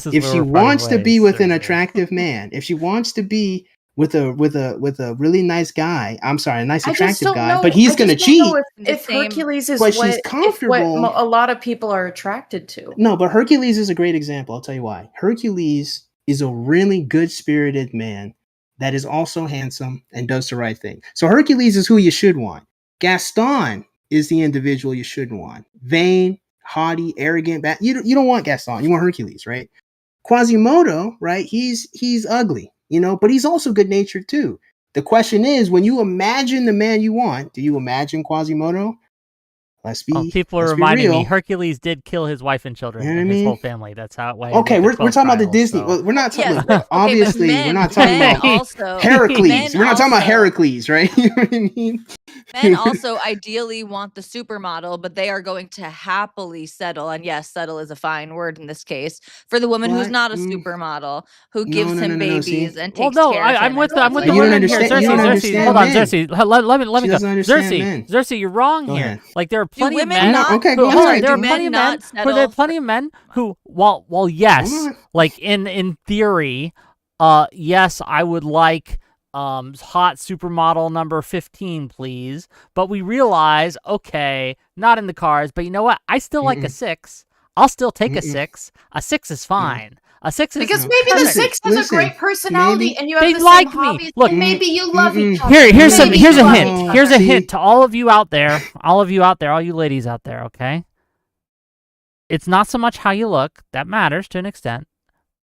is if where she we're parting wants to be ways, with an seriously. attractive man, if she wants to be with a really nice guy, I'm sorry, a nice I just attractive don't guy, but know. I he's gonna just don't know cheat, The if same Hercules is but she's what comfortable. a lot of people are attracted to. No, but Hercules is a great example. I'll tell you why. Hercules is a really good spirited man that is also handsome and does the right thing. So Hercules is who you should want. Gaston is the individual you shouldn't want. Vain, haughty, arrogant. You don't want Gaston. You want Hercules, right? Quasimodo, right? He's ugly, but he's also good natured too. The question is, when you imagine the man you want, do you imagine Quasimodo People are reminding me Hercules did kill his wife and children and his whole family. That's how it went. Okay, we're talking about the Disney. Well, we're not talking. Obviously, we're not talking about Heracles. We're not talking about Heracles, right? You know what I mean? Men also ideally want the supermodel, but they are going to happily settle. And yes, settle is a fine word in this case for the woman who's not a supermodel, who gives him babies and takes care of him. I'm with the you don't women here. understand. Cersei, hold on, Cersei. Let me go. Cersei, you're wrong Go here. ahead. Like there are plenty of men. There are plenty of men. There are plenty of men who, well, yes, like in theory, yes, I would like. Hot supermodel number 15, please. But we realize, okay, not in the cards, but you know what? I still like a 6. I'll still take a 6. A 6 is fine. A 6 is because maybe the 6 has a great personality and you have the like same hobbies, Look, and maybe you love each other. Here's a hint. Here's a hint to all of you out there, all you ladies out there, okay? It's not so much how you look. That matters to an extent.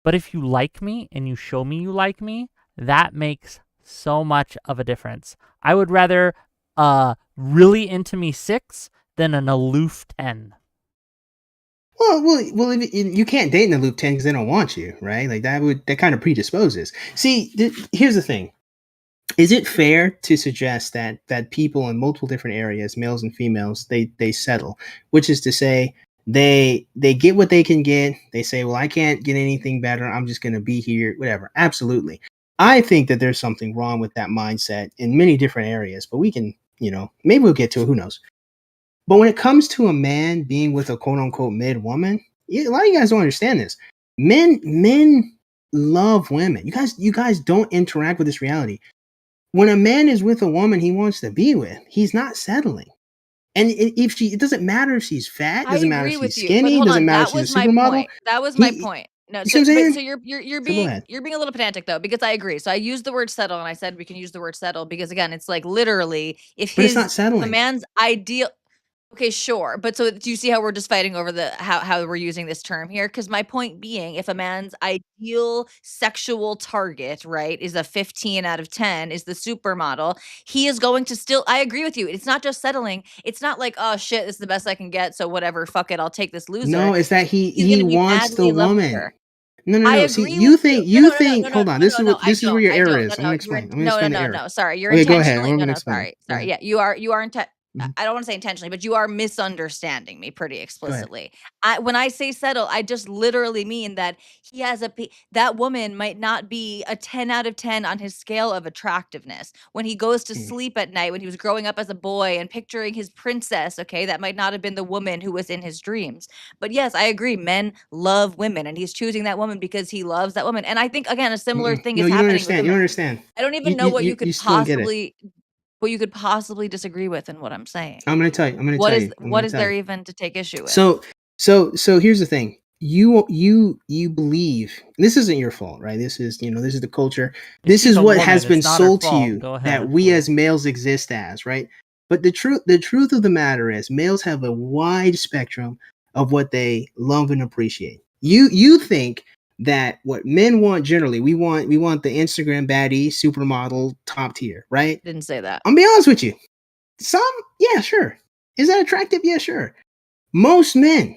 But if you like me and you show me you like me, that makes so much of a difference. I would rather really into me 6 than an aloof 10. Well, you can't date an aloof 10 because they don't want you, right? Like that kind of predisposes. See, here's the thing: is it fair to suggest that people in multiple different areas, males and females, they settle, which is to say they get what they can get. They say, well, I can't get anything better. I'm just going to be here, whatever. Absolutely. I think that there's something wrong with that mindset in many different areas, but we can, maybe we'll get to it. Who knows? But when it comes to a man being with a quote unquote mid woman, a lot of you guys don't understand this. Men love women. You guys don't interact with this reality. When a man is with a woman he wants to be with, he's not settling. And it doesn't matter if she's fat, doesn't matter if she's skinny, doesn't matter if she's a supermodel. That was my point. No, so you're being a little pedantic though, because I agree. So I used the word settle, and I said we can use the word settle because again, it's like literally if it's not settling. A man's ideal. Okay, sure. But so do you see how we're just fighting over how we're using this term here? Because my point being, if a man's ideal sexual target, right, is a 15 out of 10, is the supermodel, he is going to still, I agree with you. It's not just settling. It's not like, oh shit, this is the best I can get. So whatever, fuck it, I'll take this loser. No, it's that he wants the woman. No. I agree. See, you think. Hold on. This is where your error is. I'm gonna explain. No. Sorry, you're okay, intentionally. Go ahead. No, sorry. Yeah, you are. I don't want to say intentionally, but you are misunderstanding me pretty explicitly. When I say settle, I just literally mean that he has that woman might not be a 10 out of 10 on his scale of attractiveness. When he goes to sleep at night, when he was growing up as a boy and picturing his princess, okay, that might not have been the woman who was in his dreams. But yes, I agree. Men love women, and he's choosing that woman because he loves that woman. And I think, again, a similar thing is happening with women. You don't understand. I don't even know what you could possibly disagree with in what I'm saying. I'm going to tell you. What is there even to take issue with? So here's the thing. You believe this isn't your fault, right? This is the culture. This is what has been sold to you that we as males exist as, right? But the truth of the matter is males have a wide spectrum of what they love and appreciate. You think that what men want generally, we want the Instagram baddie, supermodel, top tier, right? Didn't say that. I'm be honest with you. Some, yeah, sure. Is that attractive? Yeah, sure. Most men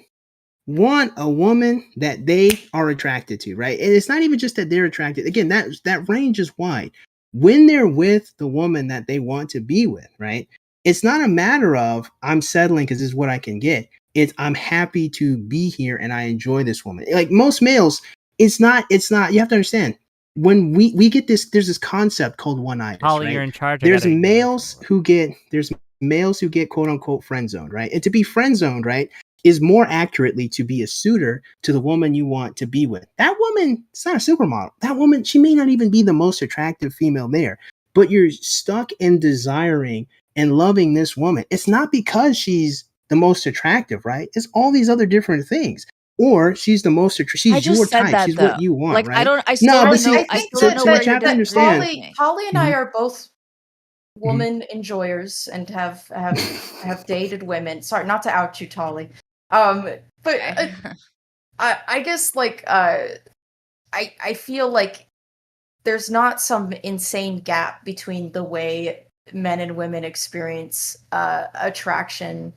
want a woman that they are attracted to, right? And it's not even just that they're attracted. Again, that range is wide. When they're with the woman that they want to be with, right? It's not a matter of I'm settling because this is what I can get. It's I'm happy to be here and I enjoy this woman. Like most males, it's not, you have to understand, when we get this, there's this concept called one-itis, Holly, right? you're in charge. There's males who get quote unquote friend zoned, right? And to be friend zoned, right, is more accurately to be a suitor to the woman you want to be with. That woman, it's not a supermodel. That woman, she may not even be the most attractive female there, but you're stuck in desiring and loving this woman. It's not because she's the most attractive, right? It's all these other different things. Or she's the most she's your type. She's what you want, like, right? I still don't know. I still don't know what you have to understand. Holly and I are both woman enjoyers and have dated women. Sorry, not to out you, Tali. But I guess like I feel like there's not some insane gap between the way men and women experience attraction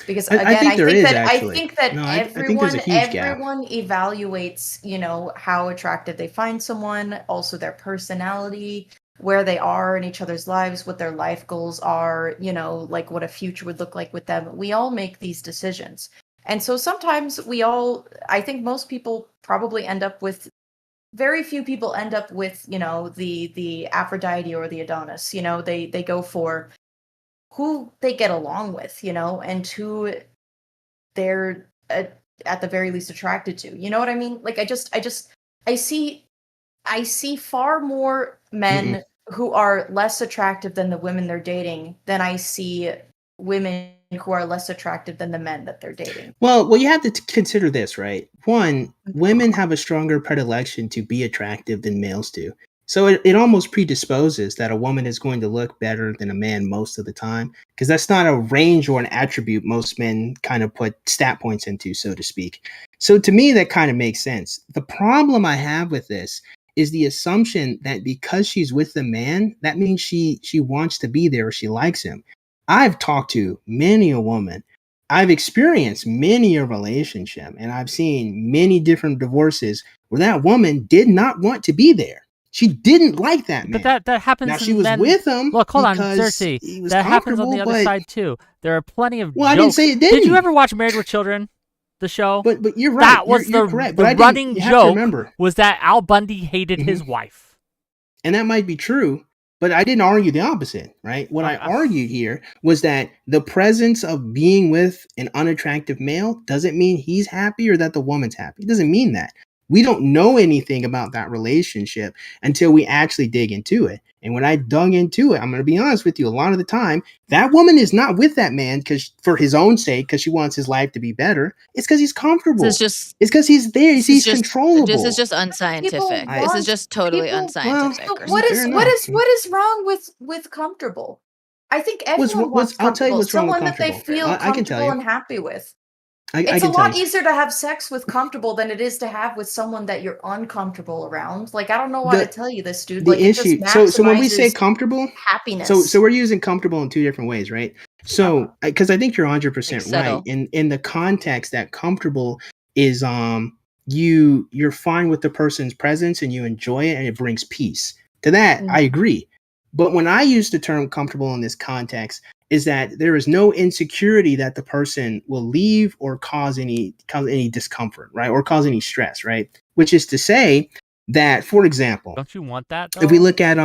Because I again, think I there think is that actually. No, I think there's a huge gap. everyone evaluates, how attractive they find someone, also their personality, where they are in each other's lives, what their life goals are, like what a future would look like with them. We all make these decisions. And so sometimes I think most people probably end up with, very few people end up with, the Aphrodite or the Adonis. They go for who they get along with, and who they're at the very least attracted to. You know what I mean? Like I see far more men Mm-mm. who are less attractive than the women they're dating than I see women who are less attractive than the men that they're dating. Well, you have to consider this, right? One, women have a stronger predilection to be attractive than males do. So it almost predisposes that a woman is going to look better than a man most of the time, because that's not a range or an attribute most men kind of put stat points into, so to speak. So to me, that kind of makes sense. The problem I have with this is the assumption that because she's with the man, that means she wants to be there or she likes him. I've talked to many a woman. I've experienced many a relationship, and I've seen many different divorces where that woman did not want to be there. She didn't like that man. But that Now happens she in was men. with him Look, hold on, because Zerse. he was That happens on comfortable, the other but side too. There are plenty of well, I didn't jokes. say it Did you didn't. ever watch Married with Children, the show? But you're right. That was You're correct. the But I didn't. running You have to joke remember, was that Al Bundy hated his Mhm. wife. and that might be true. But I didn't argue the opposite, right? What I argued here was that the presence of being with an unattractive male doesn't mean he's happy or that the woman's happy. It doesn't mean that. We don't know anything about that relationship until we actually dig into it. And when I dug into it, I'm going to be honest with you, a lot of the time, that woman is not with that man because for his own sake, because she wants his life to be better. It's because he's comfortable. This is just It's because he's there. this is He's just controllable. this is just People unscientific. I- This is want just totally people unscientific so or what something. is Fair what enough. is what is wrong with comfortable? I think everyone wants I'll tell you comfortable, what's wrong with someone that they comfortable. feel I can tell comfortable you. and happy with. I It's a can tell lot you. easier to have sex with comfortable than it is to have with someone that you're uncomfortable around. Like, I don't know how to The tell you this, dude. the Like, it just issue. So when we say maximizes comfortable, happiness. so we're using comfortable in two different ways, right? So because I think you're 100% right settle. in the context that comfortable is you're fine with the person's presence and you enjoy it and it brings peace. To that, I agree. But when I use the term comfortable in this context, is that there is no insecurity that the person will leave or cause any discomfort, right? Or cause any stress, right? Which is to say that, for example, Don't you want that though? if we look at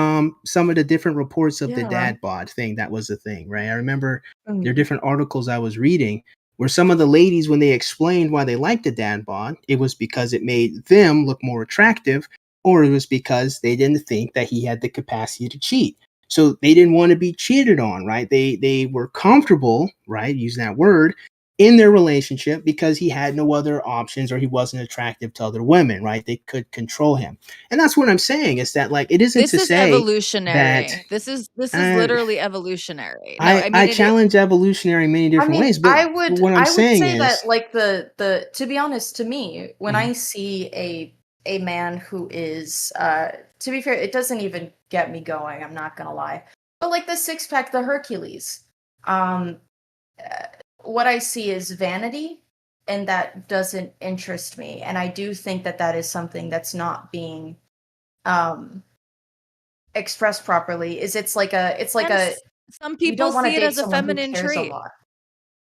some of the different reports of the Yeah. dad bod thing, that was the thing, right? I remember there are Mhm. different articles I was reading where some of the ladies, when they explained why they liked the dad bod, it was because it made them look more attractive, or it was because they didn't think that he had the capacity to cheat. So they didn't want to be cheated on, right? They were comfortable, right? Use that word in their relationship because he had no other options or he wasn't attractive to other women, right? They could control him. And that's what I'm saying is that like it isn't This to is say that evolutionary. This is uh, literally evolutionary. No, I I mean challenge evolutionary in many I different mean, ways, but what I'm I would saying say that is like the to be honest, to me, when Mhm. I see a man who is to be fair, it doesn't even get me going, I'm not gonna lie. But like the six pack, the Hercules, um what I see is vanity, and that doesn't interest me. And I do think that that is something that's not being um expressed properly. Is it's like and a some you people don't want to see it date as a someone who feminine cares a trait. lot.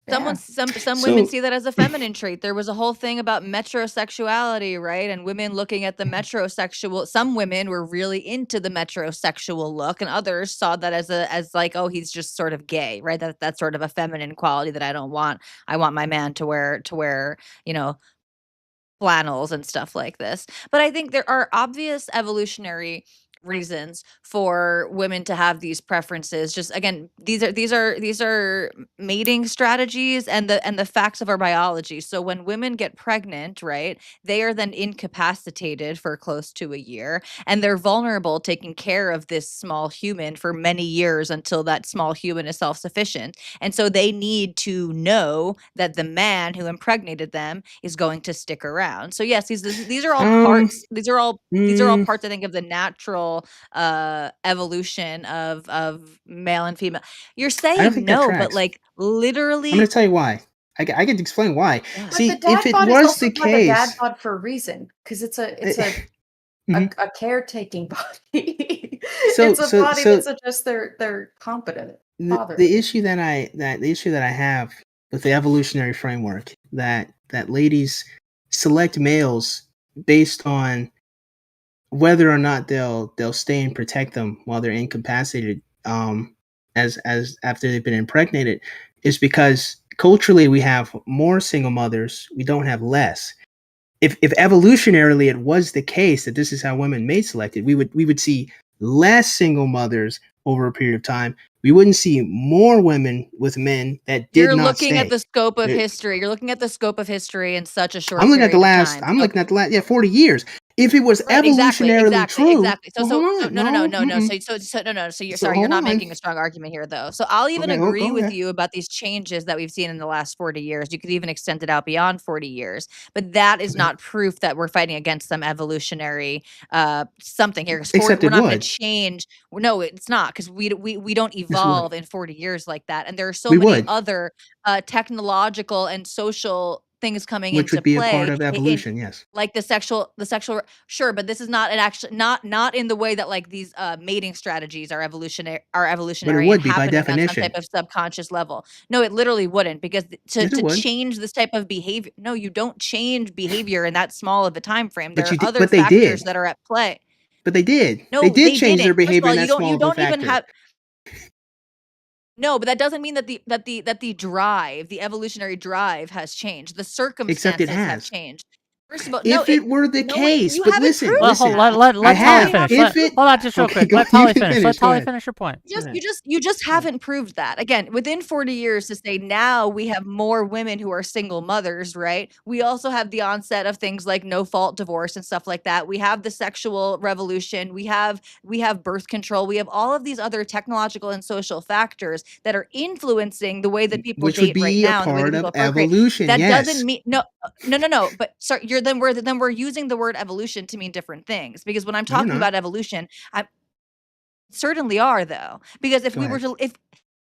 Yeah. Some women so see that as a feminine trait. There was a whole thing about metrosexuality, right? And women looking at the metrosexual. Some women were really into the metrosexual look, and others saw that as like, oh, he's just sort of gay, right? That's sort of a feminine quality that I don't want. I want my man to wear, you know, flannels and stuff like this. But I think there are obvious evolutionary reasons for women to have these preferences. Just again, these are mating strategies and the facts of our biology. So when women get pregnant, right, they are then incapacitated for close to a year and they're vulnerable taking care of this small human for many years until that small human is self-sufficient. And so they need to know that the man who impregnated them is going to stick around. So yes, these are all um parts. These are all mm, parts, I think, of the natural evolution of male and female. You're I don't saying think that no, but tracks. like I'm going literally to tell you why. I can explain why. Yeah. But See, the dad if it bod is was also the called a dad case, bod for a reason, because it's a Mhm. a caretaking body. so It's a so body that so suggests they're competent the fatherly. issue that the issue that I have with the evolutionary framework that ladies select males based on whether or not they'll stay and protect them while they're incapacitated, as after they've been impregnated, is because culturally we have more single mothers, we don't have less. If evolutionarily it was the case that this is how women mate selected, we would see less single mothers over a period of time. We wouldn't see more women with men that did You're not looking at stay. the scope of There- history. You're looking at the scope of history in such a I'm short looking at the period of last. time. I'm So looking at the last. Yeah, 40 years. If it was right, exactly, evolutionarily exactly, true, exactly. So well, hold so on. no, no, no, No, no, no. So no, no. So you're so sorry, you're hold not on. making a strong argument here, though. So I'll even Okay, oh, agree go with ahead. you about these changes that we've seen in the last 40 years. You could even extend it out beyond 40 years, but that is Okay. not proof that we're fighting against some evolutionary something here. Because Except we're it not going to would. change. No, it's not because we don't Yes, it would. evolve in 40 years like that, and there are so We many would, other technological and social things coming which into would be a part play of in evolution. Yes, like the sexual sure, but this is not an actually not in the way that like these mating strategies are but it evolutionary and would be by happening on some type definition. of subconscious level. No, it literally wouldn't, because Yes, it to would. change this type of behavior, no, you don't change behavior in that small of a time frame. There But are you did. other But they factors did. that are at play. But they did. They No, did they change their didn't. First of behavior all, in that you small of a don't even factor. have. No, but that doesn't mean that the drive, the evolutionary drive has changed. The Except it circumstances have has. changed. First of all, no, If it were the case, you but haven't listen, proved listen. I Let Tali have. finish. If it Hold on, just real okay, quick. go. Let You Tali can finish. Let finish. Go Tali ahead. finish her point. You Go just ahead. you just you just Go ahead. haven't proved that. Again, within 40 years to say now we have more women who are single mothers, right? We also have the onset of things like no fault divorce and stuff like that. We have the sexual revolution. We have birth control. We have all of these other technological and social factors that are influencing the way that people Which would date right be a now and the way that part of people procreate. evolution. That doesn't Yes. mean no, no, no, no. But sorry, then we're using the word evolution to mean different things, because when I'm No, we're talking not. about evolution, I certainly are, though, because if Go we were ahead. to if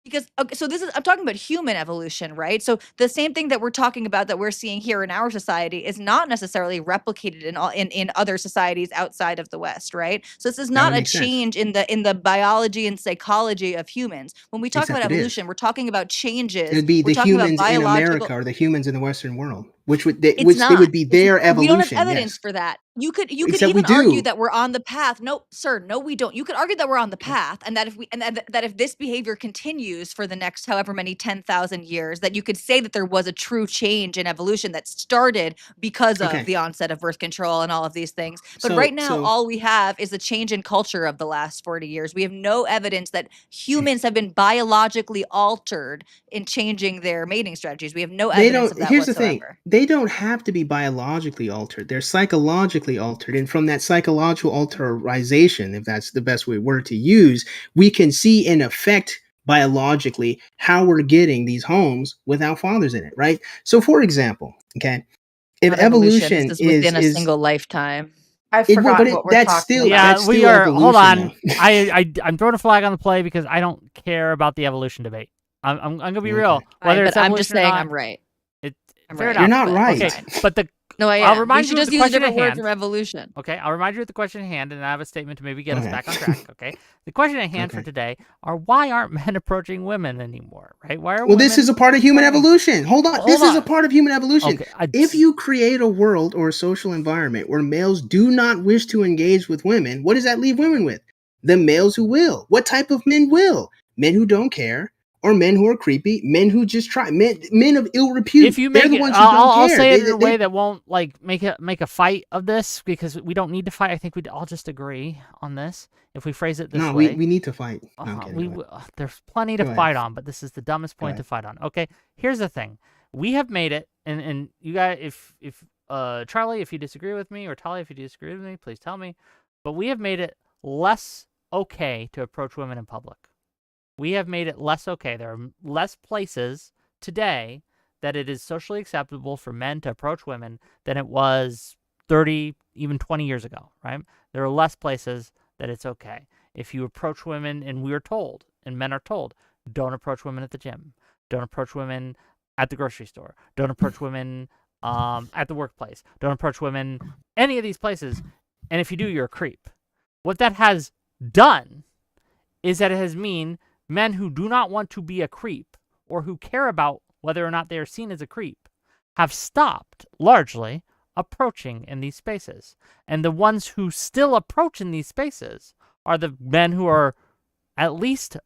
because okay, so this is I'm talking about human evolution, right? So the same thing that we're talking about that we're seeing here in our society is not necessarily replicated in other societies outside of the West, right? So this is That would not a make sense. change in the biology and psychology of humans. When we talk about Except it is. evolution, we're talking about It changes. would be We're the talking about humans in biological. America or the humans in the Western world, It's which they not. would be their We don't have evolution. evidence Yes. for that. You could Except we even argue do. that we're on the path. No, sir, no, we don't. You could argue that we're on the path, and that if this behavior continues for the next however many 10,000 years, that you could say that there was a true change in evolution that started because of Okay. the onset of birth control and all of these things. But right So now, so all we have is a change in culture of the last 40 years. We have no evidence that humans have been biologically altered in changing their mating strategies. We have no they evidence of don't. that Here's the thing. whatsoever. They don't have to be biologically altered. They're psychologically altered, and from that psychological alterization, if that's the best word to use, we can see in effect biologically how we're getting these homes without fathers in it, right? So, for example, okay, if Not evolution. This evolution is within a is single lifetime. I've it would, but forgotten what we're that's talking still about. Yeah, that's we still are. Hold evolution, though. on. I'm throwing a flag on the play because I don't care about the evolution debate. I'm gonna be Okay. real. Whether Fine, it's but I'm just evolution or saying not, I'm right. it I'm fair right. You're enough. not But it's right. fine. But No, I I'll am. We remind should you of just the use a question at different word hand. from evolution. Okay, I'll remind you of the question at hand, and I have a statement to maybe get Go us ahead. back on track. Okay, the question at hand for Okay. today are why aren't men approaching women anymore? Right? Why are Well, this women is a part of human playing? evolution. Hold on. Hold This is a on. part of human evolution. Okay, If you create a world or a social environment where males do not wish to engage with women, what does that leave women with? The males who will. What type of men will? Men who don't care, or men who are creepy, men who just try, men of ill repute. if you They're make the it, ones who don't I'll care. say it in a way that won't like make a fight of this, because we don't need to fight. I think we'd all just agree on this if we phrase it this No, way. we need to fight. No, I'm kidding. There's plenty to Go ahead. fight on, but this is the dumbest Go point to ahead. fight on. Okay, here's the thing: we have made it, and you guys, if Charlie, if you disagree with me, or Tali, if you disagree with me, please tell me. But we have made it less okay to approach women in public. We have made it less okay. There are less places today that it is socially acceptable for men to approach women than it was 30, even 20 years ago, right? There are less places that it's okay. If you approach women, and we are told, and men are told, don't approach women at the gym. Don't approach women at the grocery store. Don't approach women at the workplace. Don't approach women any of these places. And if you do, you're a creep. What that has done is that it has mean men who do not want to be a creep or who care about whether or not they are seen as a creep have stopped, largely, approaching in these spaces. And the ones who still approach in these spaces are the men who are at least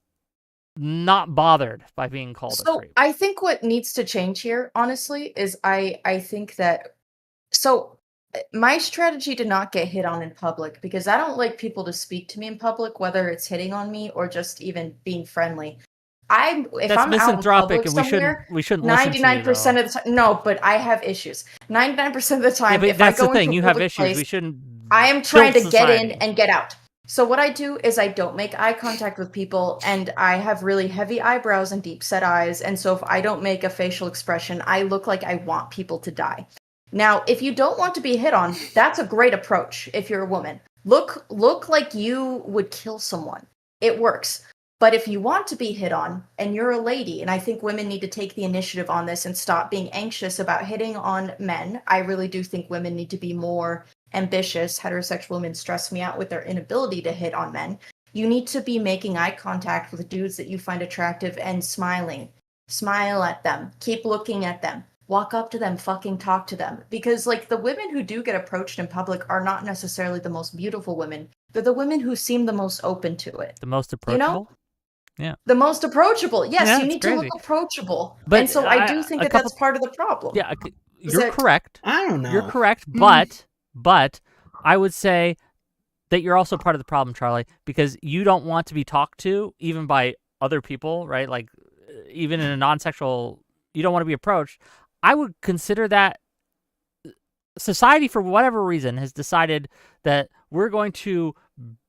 not bothered by being called a So creep. I think what needs to change here, honestly, is I think that my strategy to not get hit on in public, because I don't like people to speak to me in public, whether it's hitting on me or just even being friendly. If That's I'm out in misanthropic, public and somewhere, we shouldn't listen to you, 99% though. of the time, no, but I have issues. 99% of the Yeah, time, but if I that's the go thing. into a You have public issues. place, We shouldn't. I am trying to build get in society. and get out. So what I do is I don't make eye contact with people, and I have really heavy eyebrows and deep set eyes. And so if I don't make a facial expression, I look like I want people to die. Now, if you don't want to be hit on, that's a great approach if you're a woman. Look like you would kill someone. It works. But if you want to be hit on and you're a lady, and I think women need to take the initiative on this and stop being anxious about hitting on men. I really do think women need to be more ambitious. Heterosexual women stress me out with their inability to hit on men. You need to be making eye contact with dudes that you find attractive and smiling. Smile at them. Keep looking at them. Walk up to them, fucking talk to them. Because, like, the women who do get approached in public are not necessarily the most beautiful women. They're the women who seem the most open to it. The most approachable? Yeah. The most approachable. Yes, Yeah, you it's need to look crazy. approachable. But and so I do think that that's part of the problem. Yeah, you're correct. I don't know. You're correct, but I would say that you're also part of the problem, Charlie, because you don't want to be talked to even by other people, right? Like, even in a non-sexual, you don't want to be approached. I would consider that society, for whatever reason, has decided that we're going to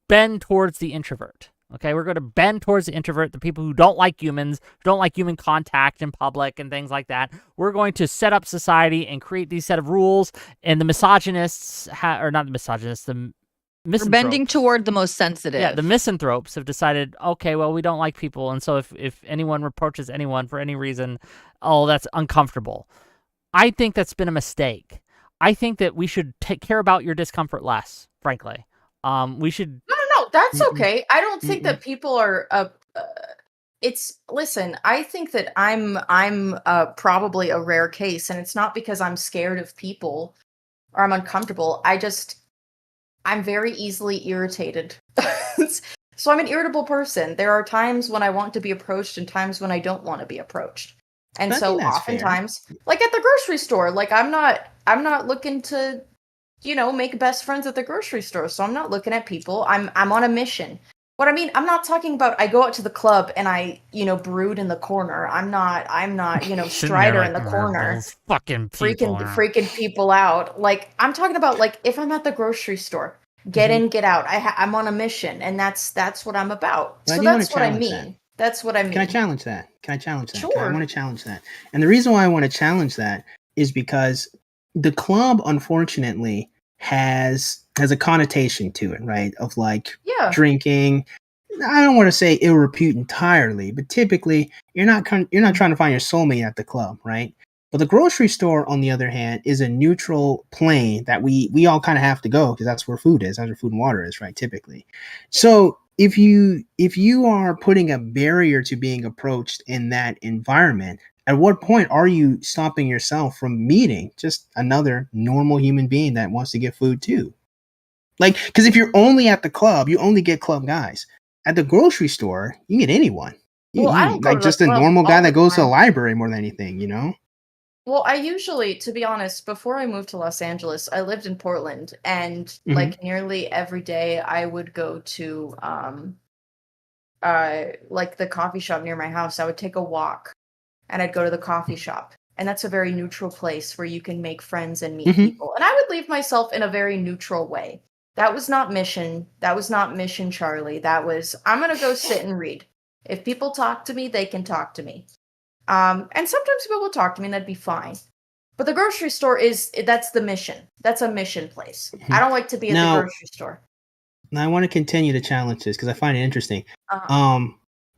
bend towards the introvert. Okay, we're going to bend towards the introvert, the people who don't like humans, who don't like human contact in public and things like that. We're going to set up society and create these set of rules. And the misogynists, or not the misogynists, the misanthropes. We're bending toward the most sensitive. Yeah, the misanthropes have decided, okay, well, we don't like people. And so if anyone reproaches anyone for any reason, oh, that's uncomfortable. I think that's been a mistake. I think that we should take care about your discomfort less, frankly. We should. No, that's okay. I don't think that people are. Listen. I think that I'm probably a rare case, and it's not because I'm scared of people or I'm uncomfortable. I'm very easily irritated. So I'm an irritable person. There are times when I want to be approached and times when I don't want to be approached. And so oftentimes, like at the grocery store, like I'm not looking to, make best friends at the grocery store. So I'm not looking at people. I'm on a mission. What I mean, I'm not talking about I go out to the club and I, brood in the corner. I'm not, Strider in the corner. Fucking people. Freaking people out. Like, I'm talking about, like, if I'm at the grocery store, get in, get out. I'm on a mission, and that's what I'm about. So that's what I mean. That's what I mean. Can I challenge that? Sure. I want to challenge that. And the reason why I want to challenge that is because the club, unfortunately, has a connotation to it, right? Of like drinking. I don't want to say ill repute entirely, but typically you're not trying to find your soulmate at the club, right? But the grocery store, on the other hand, is a neutral plane that we all kind of have to go because that's where food is, that's where food and water is, right? Typically. So if you are putting a barrier to being approached in that environment, at what point are you stopping yourself from meeting just another normal human being that wants to get food too? Like, because if you're only at the club, you only get club guys. At the grocery store, you get anyone. I don't go like to just the a club normal guy all that the goes to the time. library more than anything, Well, I usually, to be honest, before I moved to Los Angeles, I lived in Portland, and like nearly every day I would go to like the coffee shop near my house. I would take a walk and I'd go to the coffee shop. And that's a very neutral place where you can make friends and meet people. And I would leave myself in a very neutral way. That was not mission. That was not mission, Charlie. That was, I'm going to go sit and read. If people talk to me, they can talk to me. And sometimes people will talk to me and that'd be fine. But the grocery store that's the mission. That's a mission place. I don't like to be at the grocery store. Now I want to continue to challenge this because I find it interesting.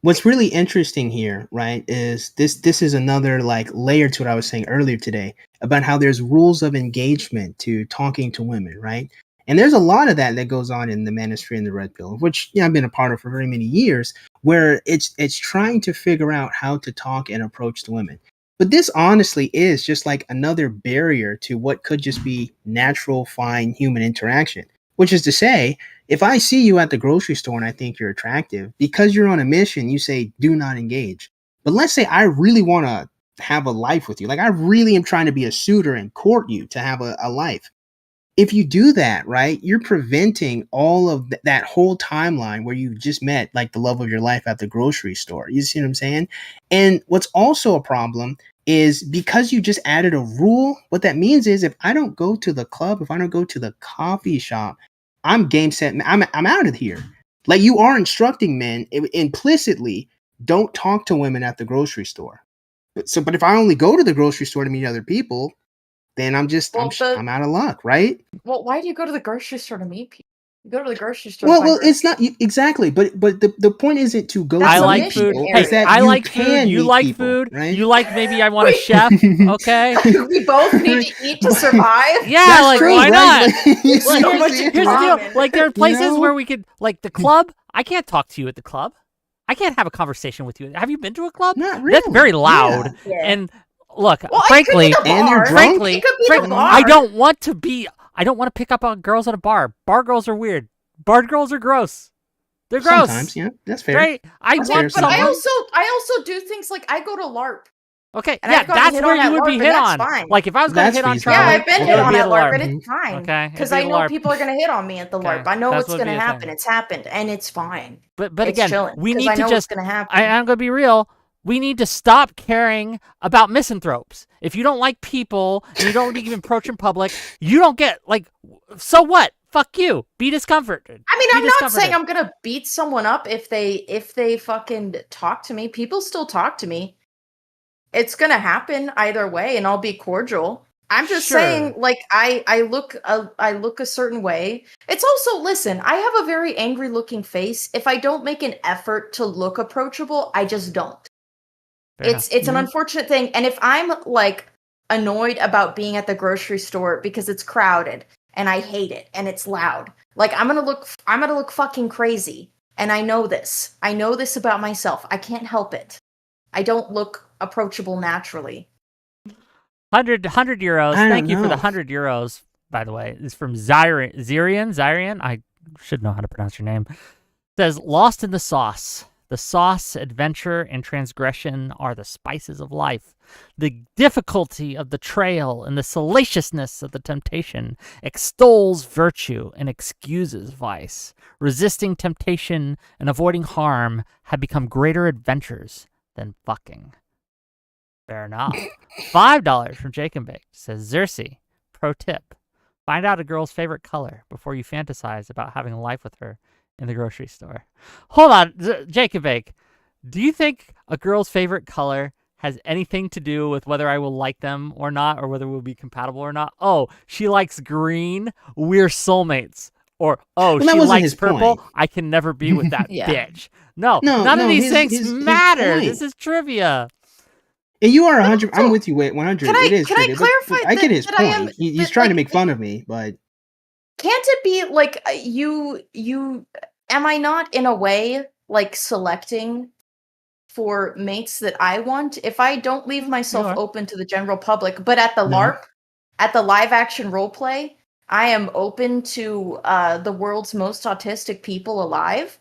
what's really interesting here, right, is this is another like layer to what I was saying earlier today about how there's rules of engagement to talking to women, right? And there's a lot of that goes on in the manosphere and the red pill, which I've been a part of for very many years, where it's trying to figure out how to talk and approach the women. But this honestly is just like another barrier to what could just be natural, fine human interaction, which is to say, if I see you at the grocery store and I think you're attractive, because you're on a mission, you say, do not engage. But let's say I really want to have a life with you. Like I really am trying to be a suitor and court you to have a life. If you do that, right, you're preventing all of that whole timeline where you just met like the love of your life at the grocery store. You see what I'm saying? And what's also a problem is because you just added a rule, what that means is if I don't go to the club, if I don't go to the coffee shop, I'm game set. I'm out of here. Like you are instructing men implicitly, don't talk to women at the grocery store. But if I only go to the grocery store to meet other people, then I'm out of luck, right? Well, why do you go to the grocery store to meet people? You go to the grocery store. Well, it's not exactly, but the point isn't to go. I to like meet food. people, Hey, is that I you like can food. You meet like people, food. right? You like maybe I want a chef. Okay. We both need to eat to survive. Yeah, That's like true, why right? not? Like, you Well, see what I'm here's saying? the deal. Ramen. Like there are places know? where we could, like the club. I can't talk to you at the club. I can't have a conversation with you. Have you been to a club? Not That's very really, loud. yeah. And look, Well, frankly, it could be the And you're bar. drunk? frankly, It could be frankly, the bar. I don't want to be. I don't want to pick up on girls at a bar. Bar girls are weird. Bar girls are gross. They're gross. Sometimes, yeah, that's fair. Right? I That's want fair But someone. I also do things like I go to LARP. Okay, And yeah, I've gotten that's hit where on you at would be LARP, hit and on. that's fine. Like if I was going to That's hit on feasible. Charlie, Yeah, I've been it hit would on be at at a LARP, LARP. and it's fine. Okay, Because it'd I be a know LARP. people are going to hit on me at the LARP. Okay, I know that's what's what going to be a happen. thing. It's happened, and it's fine. But It's again, chilling, we 'cause need I to know just. what's going to happen. I'm going to be real. We need to stop caring about misanthropes. If you don't like people and you don't even approach in public, you don't get like. So what? Fuck you. Be discomforted. I mean, Be I'm not saying discomforted. I'm gonna beat someone up if they fucking talk to me. People still talk to me. It's gonna happen either way, and I'll be cordial. I'm just Sure. saying, like I look a certain way. It's also, listen, I have a very angry looking face. If I don't make an effort to look approachable, I just don't. Fair enough. It's an Mhm. unfortunate thing, and if I'm like annoyed about being at the grocery store because it's crowded and I hate it and it's loud, like I'm gonna look fucking crazy, and I know this. I know this about myself. I can't help it. I don't look approachable naturally. 100 euros. I Thank don't you for the know. 100 euros, by the way. It's from Zyrian. I should know how to pronounce your name. It says, lost in the sauce. The sauce, adventure, and transgression are the spices of life. The difficulty of the trail and the salaciousness of the temptation extols virtue and excuses vice. Resisting temptation and avoiding harm have become greater adventures than fucking. Fair enough. $5 from Jake and Bake says, Zerse, pro tip. Find out a girl's favorite color before you fantasize about having a life with her in the grocery store. Hold on, Jake and Bake. Do you think a girl's favorite color has anything to do with whether I will like them or not, or whether we'll be compatible or not? Oh, she likes green. We're soulmates. Or, oh, Well, that she wasn't likes his purple. point. I can never be with that Yeah. bitch. No, No, none of no, these his- things his matter. point. This is trivia. And you are 100. also, I'm with you. Wait, 100. can I- It is can I trivia, but clarify I get his that I am- point. He's that, trying to like, make fun of me, but Can't it be like you am I not in a way like selecting for mates that I want if I don't leave myself are. open to the general public, but at the No. LARP, at the live action role play, I am open to the world's most autistic people alive?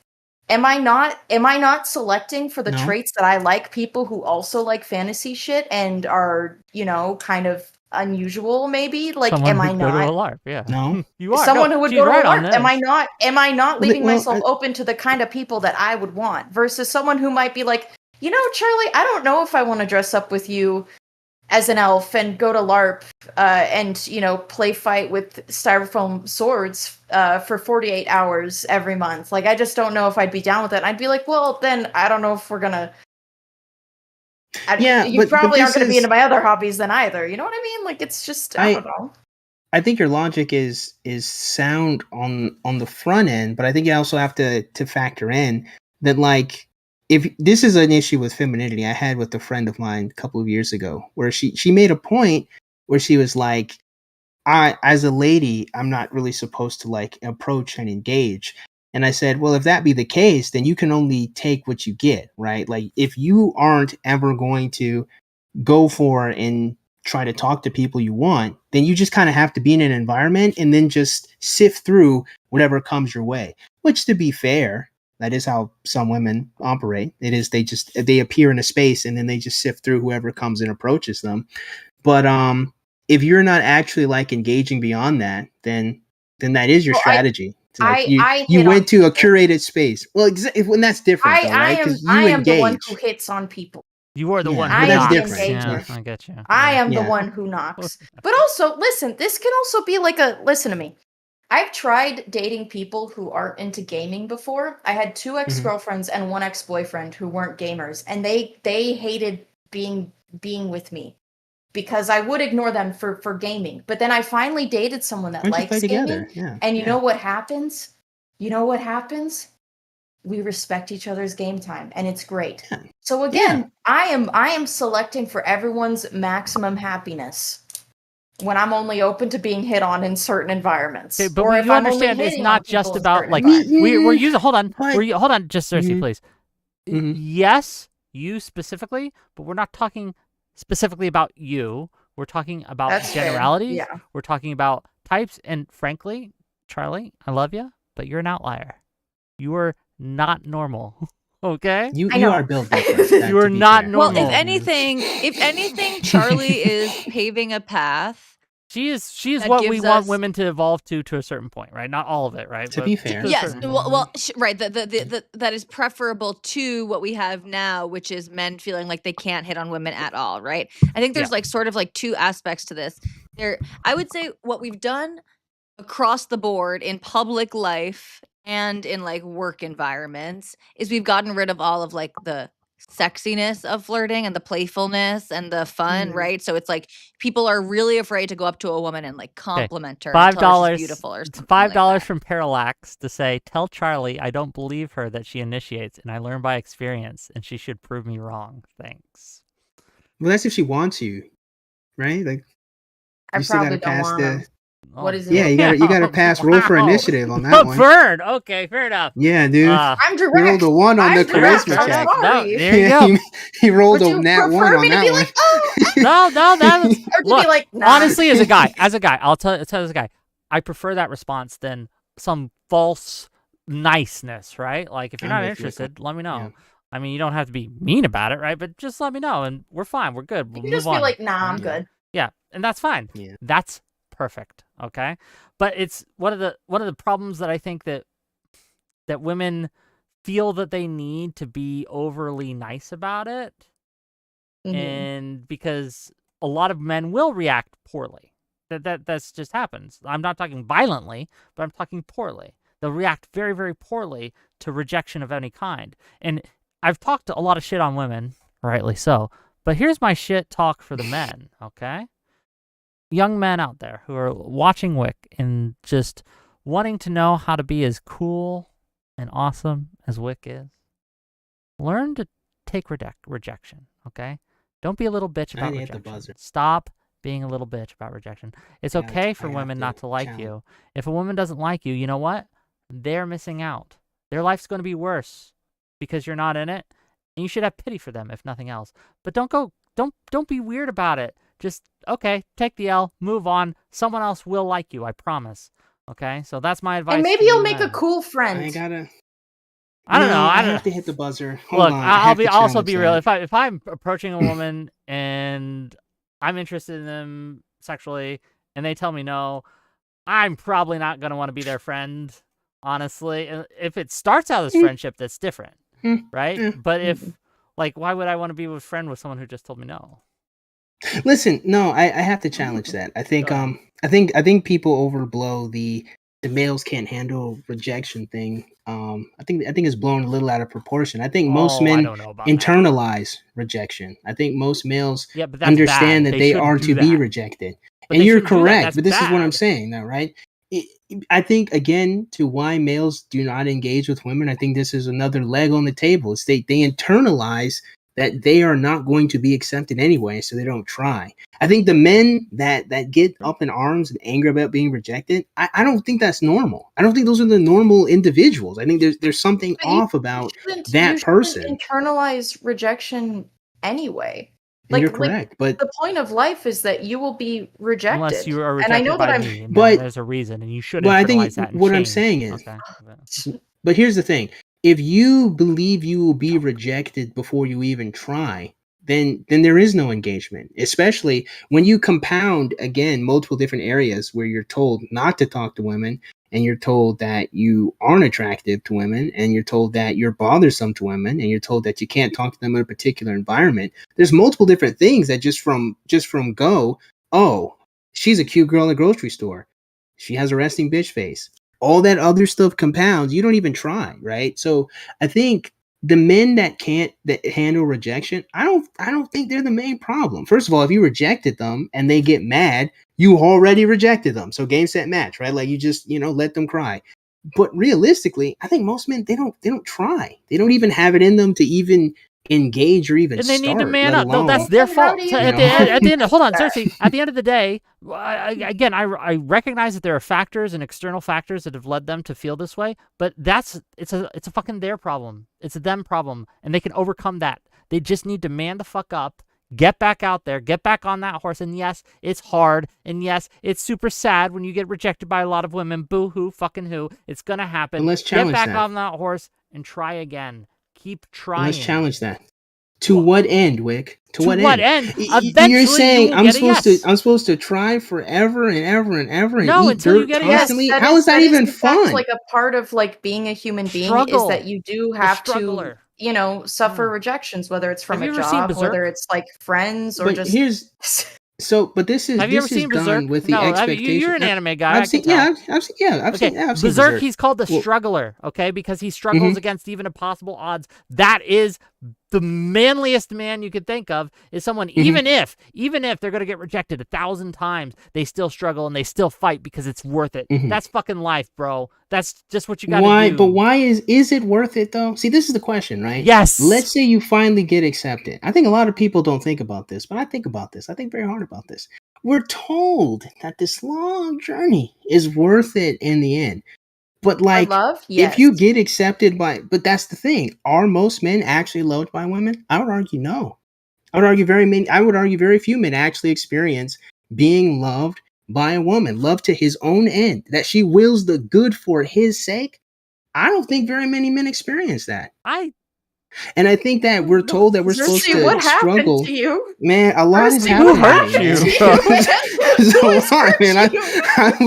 Am I not selecting for the No. traits that I like people who also like fantasy shit and are, kind of unusual maybe? Like, Someone am I who'd go to a not LARP, yeah. No. You are. someone No, who would she's go to right a on LARP? Am I this. not leaving well, myself open to the kind of people that I would want versus someone who might be like, Charlie, I don't know if I want to dress up with you as an elf and go to LARP and play fight with styrofoam swords for 48 hours every month. Like, I just don't know if I'd be down with it. I'd be like, well, then I don't know if we're gonna. Yeah, you but probably this aren't going to be is- into my other hobbies then either. You know what I mean? Like, it's just I don't know. I think your logic is sound on the front end, but I think you also have to factor in that, like, if this is an issue with femininity I had with a friend of mine a couple of years ago, where she made a point where she was like, I, as a lady, I'm not really supposed to like approach and engage. And I said, well, if that be the case, then you can only take what you get, right? Like, if you aren't ever going to go for and try to talk to people you want, then you just kind of have to be in an environment and then just sift through whatever comes your way. Which, to be fair, that is how some women operate. It is they appear in a space and then they just sift through whoever comes and approaches them. But if you're not actually like engaging beyond that, then that is your strategy. You went to a curated space. Well, when that's different, though, right? Because I you am the one engage. who hits on people. You are the one who I that's am the knocks. different. Yeah, engager. I get you. I am the Yeah. one who knocks. But also, listen, this can also be like listen to me. I've tried dating people who aren't into gaming before. I had 2 ex-girlfriends and 1 ex-boyfriend who weren't gamers, and they hated being with me because I would ignore them for gaming. But then I finally dated someone that Why don't you likes play together? gaming. Yeah. And you know what happens? We respect each other's game time, and it's great. Yeah. So again, I am selecting for everyone's maximum happiness when I'm only open to being hit on in certain environments. Okay, but or if you I'm understand only it's hitting not on just people in about certain like environments. we're using. Hold on, But- hold on, just Zerse, please. Mhm. Yes, you specifically, but we're not talking specifically about you. We're talking about That's fair. generalities. Yeah. We're talking about types, and frankly, Charlie, I love you, but you're an outlier. You are not normal. Okay? You I know. are built different. You are not normal. Well, if Yeah. anything, Charlie is paving a path. She is that what we gives want us- women to evolve to a certain point, right? Not all of it, right? To But be fair. a Yes, certain point. right. That is preferable to what we have now, which is men feeling like they can't hit on women at all, right? I think there's Yeah. like sort of like 2 aspects to this. I would say what we've done across the board in public life and in like work environments is we've gotten rid of all of like the sexiness of flirting and the playfulness and the fun, right? So it's like people are really afraid to go up to a woman and like compliment her and tell her she's beautiful or It's something $5 like that. from Parallax to say, tell Charlie I don't believe her that she initiates, and I learn by experience, and she should prove me wrong. Thanks. Well, that's if she wants you, right? Like, I you still probably gotta don't pass want the. him. What is it? Yeah, you gotta pass roll for Wow. initiative on that one. Burn. Okay, fair enough. Yeah, dude. I'm You rolled direct. a 1 on the I'm direct. charisma I'm check. sorry. There you go. he rolled Would a you nat 1 prefer on me to that be one. like, oh, No, that was, or to look, be like, nah. honestly, as a guy, I'll tell as a guy, I prefer that response than some false niceness, right? Like, if you're I'm not with you. interested, let me know. Yeah. I mean, you don't have to be mean about it, right? But just let me know, and we're fine. We're good. You We'll can move just be on. like, nah, I'm Yeah. good. Yeah, and that's fine. Yeah. That's perfect. Okay, but it's one of the problems that I think that women feel that they need to be overly nice about it, and because a lot of men will react poorly. That's just happens. I'm not talking violently, but I'm talking poorly. They'll react very, very poorly to rejection of any kind. And I've talked a lot of shit on women, rightly so. But here's my shit talk for the men, okay? Young men out there who are watching Wick and just wanting to know how to be as cool and awesome as Wick is. Learn to take rejection, okay? Don't be a little bitch about I hit the rejection. buzzer. Stop being a little bitch about rejection. It's Yeah, okay for I have women to not to like challenge. you. If a woman doesn't like you, you know what? They're missing out. Their life's going to be worse because you're not in it. And you should have pity for them, if nothing else. But don't be weird about it. Just, okay, take the L, move on. Someone else will like you, I promise. Okay? So that's my advice. And maybe to you'll you make a men. cool friend. I gotta. I don't No, know. I I don't have to hit the buzzer. Hold Look, on. I'll also be real. That. If I'm approaching a woman and I'm interested in them sexually and they tell me no, I'm probably not gonna want to be their friend. Honestly, if it starts out as friendship, that's different, right? But if like, why would I want to be with friend with someone who just told me no? Listen, no, I have to challenge that. I think Go ahead. I think people overblow the males can't handle rejection thing. I think it's blown a little out of proportion. I think most Oh, I men don't know about that. internalize rejection. I think most males Yeah, but that's understand bad. that they shouldn't are do to be that. rejected. But And they you're shouldn't do that. correct, That's but this is what I'm bad. saying now, right? I think, again, to why males do not engage with women, I think this is another leg on the table. It's they internalize that they are not going to be accepted anyway, so they don't try. I think the men that get up in arms and angry about being rejected, I don't think that's normal. I don't think those are the normal individuals. I think there's something But off about you that person. shouldn't internalize rejection anyway. And you're correct, but the point of life is that you will be rejected. Unless you are and I rejected know by that me, and But- then there's a reason, and you should but I internalize think that and what I'm change. saying is- Okay. But here's the thing: if you believe you will be rejected before you even try, then there is no engagement. Especially when you compound, again, multiple different areas where you're told not to talk to women, and you're told that you aren't attractive to women, and you're told that you're bothersome to women, and you're told that you can't talk to them in a particular environment. There's multiple different things that just from go, oh, she's a cute girl in the grocery store. She has a resting bitch face. All that other stuff compounds. You don't even try, right? So I think the men that handle rejection, I don't think they're the main problem. First of all, if you rejected them and they get mad, you already rejected them. So game, set, match, right? Like you just, let them cry. But realistically, I think most men, they don't try. They don't even have it in them to even engage or even And they start. need to man let up. No, alone- that's their Then how fault. do So you at know? the end, hold on, that? Zerse. At the end of the day, I recognize that there are factors and external factors that have led them to feel this way, but it's a fucking their problem. It's a them problem, and they can overcome that. They just need to man the fuck up, get back out there, get back on that horse. And yes, it's hard, and yes, it's super sad when you get rejected by a lot of women. Boo hoo, fucking who. It's gonna happen. And let's Get challenge back that. on that horse and try again. Keep trying. Let's challenge that. To what end, Wick? To what end? Eventually, You're saying you will I'm get a supposed yes. to I'm supposed to try forever and ever and ever and No, eat until you dirt get a yes. constantly? How is that in even fact, fun? like a part of being a human being Struggle. is that you do have to, struggler. suffer Yeah. rejections, whether it's from Have you a ever seen job, whether Berserk? it's like friends or But just. but this is Have you ever this is seen done Berserk? with the No, expectation. you're an anime guy. I've I seen, can tell. I've seen Berserk, Berserk. he's called the Well, struggler, okay? Because he struggles against even impossible odds. That is the manliest man you could think of, is someone, even if they're going to get rejected 1,000 times, they still struggle and they still fight because it's worth it. That's fucking life, bro. That's just what you got to do. But why is it worth it though? See, this is the question, right? Yes. Let's say you finally get accepted. I think a lot of people don't think about this, but I think about this. I think very hard about this. We're told that this long journey is worth it in the end. But like, love? if you Yes. get accepted but that's the thing. Are most men actually loved by women? I would argue no. I would argue very few men actually experience being loved by a woman, loved to his own end, that she wills the good for his sake. I don't think very many men experience that. And I think that we're told that we're supposed to what struggle. happened to you? Man, a lot has Mercy, happened. who to hurt me, you? man. It's a lot, man. I've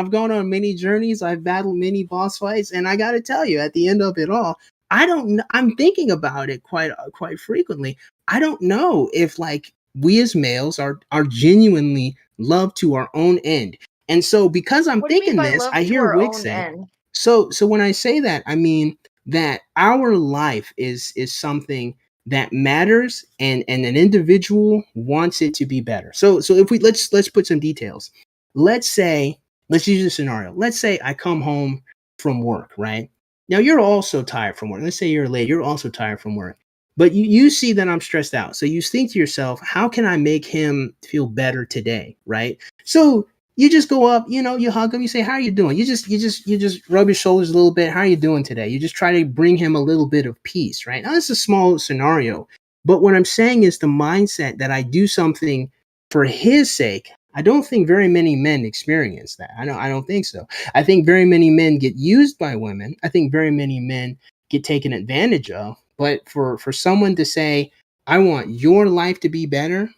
What gone on many journeys. I've battled many boss fights, and I got to tell you, at the end of it all, I'm thinking about it quite frequently. I don't know if like we as males are genuinely loved to our own end. And so because I'm What do you thinking mean by this, love I to hear our Wick own say. end? So when I say that, I mean that our life is something that matters, and an individual wants it to be better. So if we let's put some details. Let's use a scenario. Let's say I come home from work, right? Now you're also tired from work. Let's say you're late. You're also tired from work. But you see that I'm stressed out. So you think to yourself, how can I make him feel better today, right? So you just go up, you hug him, you say, how are you doing? You just rub your shoulders a little bit. How are you doing today? You just try to bring him a little bit of peace, right? Now, this is a small scenario, but what I'm saying is the mindset that I do something for his sake. I don't think very many men experience that. I don't think so. I think very many men get used by women. I think very many men get taken advantage of. But for someone to say, I want your life to be better,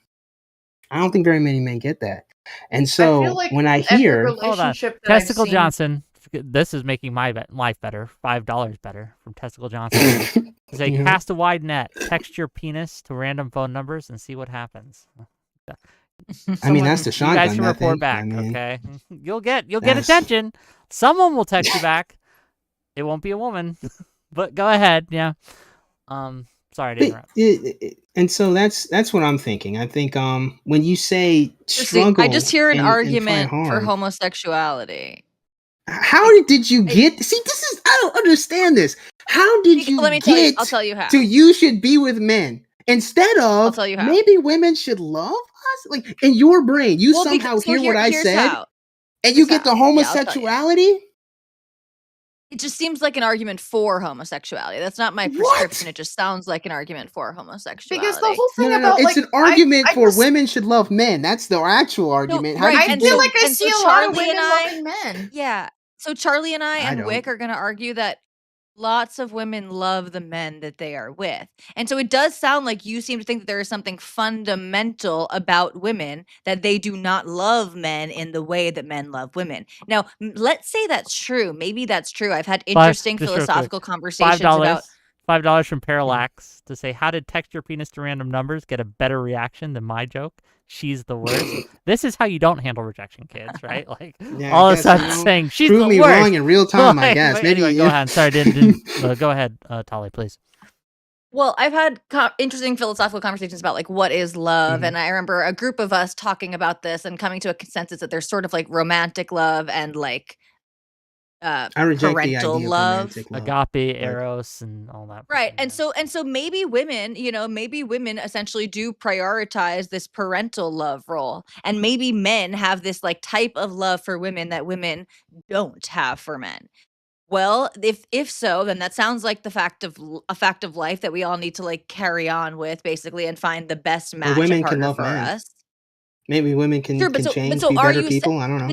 I don't think very many men get that. And so I feel like when I every hear, relationship that I've Testicle seen- Johnson, this is making my life better. $5 better from Testicle Johnson. Say, cast a wide net, text your penis to random phone numbers, and see what happens. I mean, that's the shotgun You guys should method. report back, I mean, okay? You'll get attention. Someone will text you back. It won't be a woman, but go ahead, yeah. Sorry to interrupt. And so that's what I'm thinking. I think when you say struggle, I just hear an and try argument for hard, homosexuality. how did you get? See, this is I don't understand this. How did you Let me tell you. get I'll tell you how. to you should be with men instead I'll of tell you how. maybe women should love us? Like in your brain, you somehow hear what I said, and you get the homosexuality. It just seems like an argument for homosexuality. That's not my prescription. It just sounds like an argument for homosexuality. Because the whole thing about it's an argument for women should love men. That's the actual argument. No, right. I feel like I see a lot of women loving men. Yeah. So Charlie and I and Wick are going to argue that lots of women love the men that they are with. And so it does sound like you seem to think that there is something fundamental about women, that they do not love men in the way that men love women. Now, let's say that's true. Maybe that's true. I've had interesting philosophical conversations about $5 from Parallax to say, how did text your penis to random numbers get a better reaction than my joke? She's the worst. This is how you don't handle rejection, kids, right? Like all of a sudden saying she's the worst. Prove me wrong in real time, I guess. Anyway, go ahead. Sorry, didn't go ahead, Tali, please. Well, I've had interesting philosophical conversations about like what is love, and I remember a group of us talking about this and coming to a consensus that there's sort of like romantic love and like I reject parental the idea love, agape, eros, and all that. Right, and so maybe women, maybe women essentially do prioritize this parental love role, and maybe men have this like type of love for women that women don't have for men. Well, if so, then that sounds like a fact of life that we all need to like carry on with, basically, and find the best match women partner can love for men. us. Maybe women can change, be better people. I don't know.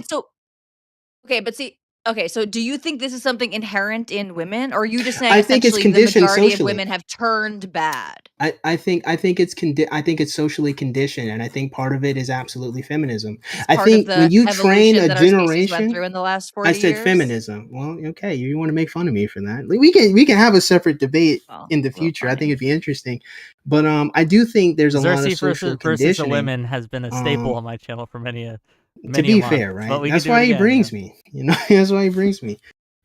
So do you think this is something inherent in women, or are you just saying I think it's conditioned the majority socially. of women have turned bad? I think it's socially conditioned, and I think part of it is absolutely feminism. I think when you train a generation, went through in the last 40 I said years? feminism. Well, okay, you want to make fun of me for that? We can have a separate debate in the future. I think it'd be interesting, but I do think there's a lot of social conditioning. Versus women has been a staple on my channel for many to be fair, right? That's why he brings me. That's why he brings me.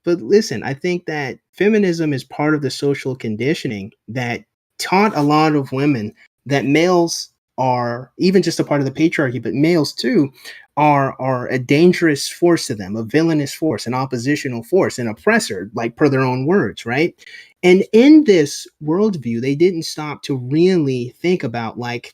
But listen, I think that feminism is part of the social conditioning that taught a lot of women that males are even just a part of the patriarchy, but males too are a dangerous force to them, a villainous force, an oppositional force, an oppressor, like per their own words, right? And in this worldview, they didn't stop to really think about like,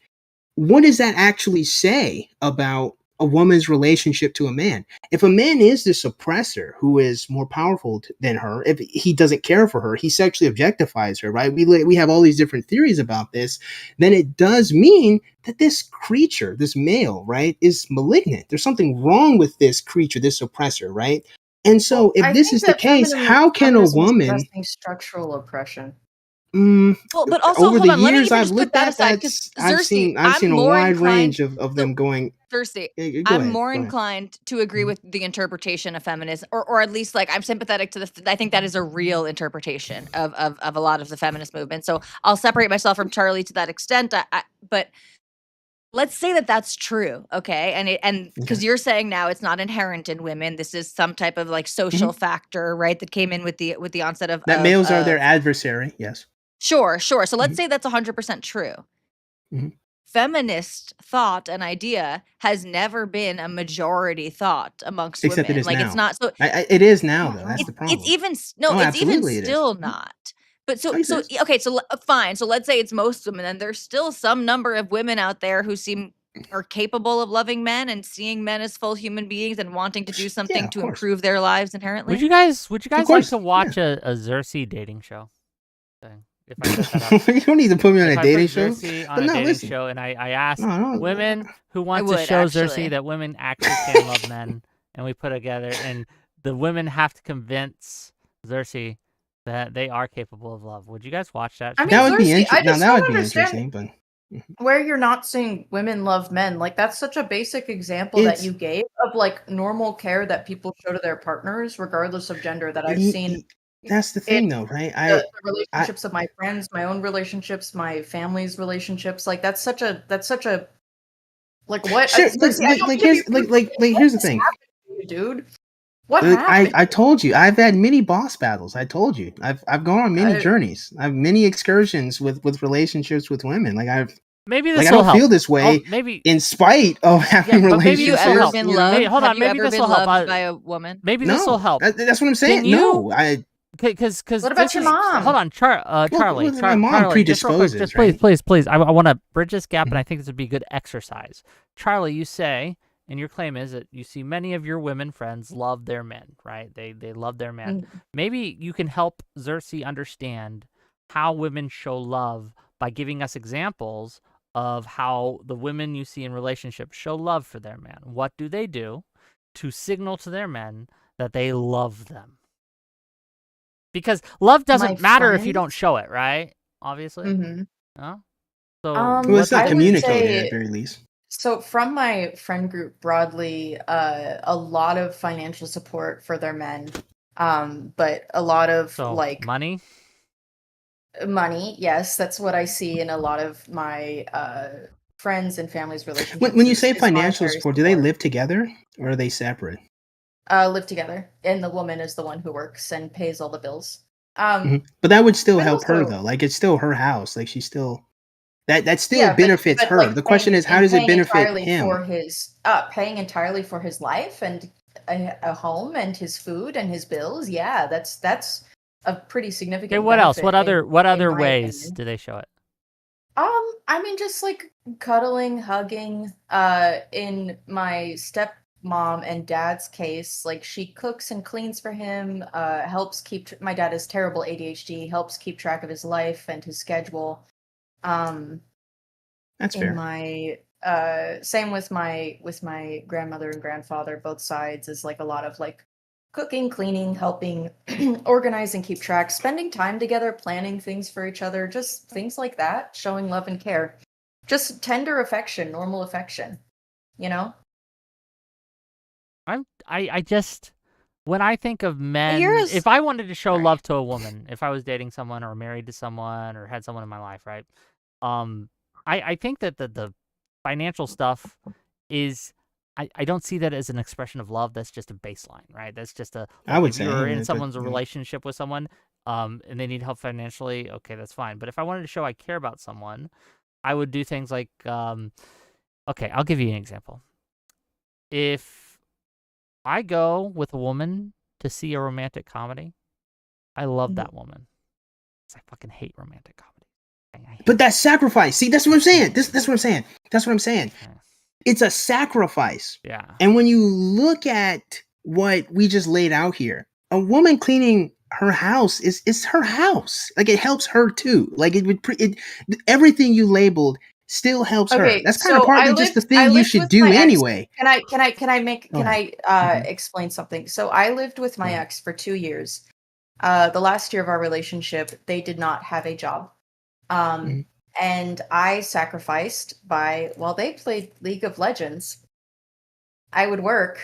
what does that actually say about a woman's relationship to a man? If a man is this oppressor who is more powerful than her, if he doesn't care for her, he sexually objectifies her, right? We have all these different theories about this. Then it does mean that this creature, this male, right, is malignant. There's something wrong with this creature, this oppressor, right? And so, if this is the case, how can a woman structural oppression? Well, but also over hold on, the let me years just I've put looked that at aside, that, 'cause I've seen a wide range of them going. Cersei, Go I'm ahead, more go ahead. inclined to agree with the interpretation of feminism, or at least like I'm sympathetic to I think that is a real interpretation of a lot of the feminist movement. So I'll separate myself from Charlie to that extent. But let's say that that's true, okay? And because you're saying now it's not inherent in women, this is some type of like social factor, right? That came in with the onset of that males are their adversary. Yes. Sure. So let's say that's 100% true. Feminist thought and idea has never been a majority thought amongst Except women. it is like now. it's not. So it is now, though. That's the problem. It's even still not. But okay. So fine. So let's say it's most women, and there's still some number of women out there who are capable of loving men and seeing men as full human beings and wanting to do something to improve their lives inherently. Would you guys like to watch a Zerse dating show? If I set that up. You don't need to put me on a dating show. On a dating show, and I asked women who want to show Zerse that women actually can love men, and we put together, and the women have to convince Zerse that they are capable of love. Would you guys watch that? I mean, that would be interesting. That would be interesting, but where you're not saying women love men, like that's such a basic example that you gave of like normal care that people show to their partners, regardless of gender. That I've seen. That's the thing, though, right? The relationships of my friends, my own relationships, my family's relationships, like that's such a like what? Sure, here's the thing, dude. What Look, happened? I told you I've had many boss battles. I told you I've gone on many journeys. I've many excursions with relationships with women. Maybe I this will don't help. feel this way Maybe in spite of having but maybe Have you this will ever help. relationships. been You know? loved? Hold Have on, you maybe ever this been will help. loved by a woman? Maybe this will No, help. that's what I'm saying. Can you? No, Because What this about your is mom? hold on, Charlie, my mom Charlie, just real quick, predisposes, just right? please, I want to bridge this gap, and Mhm. I think this would be a good exercise. Charlie, you say, and your claim is that you see many of your women friends love their men, right? They love their men. Maybe you can help Zerse understand how women show love by giving us examples of how the women you see in relationships show love for their man. What do they do to signal to their men that they love them? Because love My doesn't matter if you don't friends? show it, right? Obviously. Mm-hmm. No? So Well, what it's do not I they would do? communicated at say, very least. so from my friend group broadly, a lot of financial support for their men, but a lot of So like money? money. Yes, that's what I see in a lot of my friends and families' When relationships you say is financial monetary support, do they support. live together or are they separate? Live together, and the woman is the one who works and pays all the bills. But that would still But help her also, though. Like it's still her house. Like she's still that still yeah, but benefits her. like The question is, how does it benefit him? paying entirely for his life and a home and his food and his bills. Yeah, that's a pretty Okay, significant what else? benefit What in other my ways opinion. do they show it? I mean, just like cuddling, hugging. In my stepmom and dad's case, like she cooks and cleans for him. Helps keep. My dad has terrible ADHD. Helps keep track of his life and his schedule. Um, That's in fair. my same with my grandmother and grandfather, both sides is like a lot of like cooking, cleaning, helping organize and keep track, spending time together, planning things for each other, just things like that, showing love and care. Just tender affection, normal affection, you know? I just when I think of You're men, if I wanted to show sorry. love to a woman, if I was dating someone or married to someone or had someone in my life, right? I think that the financial stuff is I don't see that as an expression of love. That's just a baseline, right? That's just a I like would if you're say, in but someone's relationship with someone, and they need help financially, okay, that's fine. But if I wanted to show I care about someone, I would do things like, okay, I'll give you an example. If I go with a woman to see a romantic comedy, I love that woman. 'Cause I fucking hate romantic comedy. I hate but that's sacrifice. See, that's what I'm saying. That's what I'm saying. That's what I'm saying. it. It's a sacrifice. Yeah. And when you look at what we just laid out here, a woman cleaning her house is her house. Like it helps her too. Like everything you labeled still helps her. Okay, That's kind of so partly just the I thing you lived should with do my ex. anyway. Go Can ahead. I Mhm. explain something? So I lived with Go my ahead. ex for 2 years. The last year of our relationship, they did not have a job. Mhm. And I sacrificed by while they played League of Legends, I would work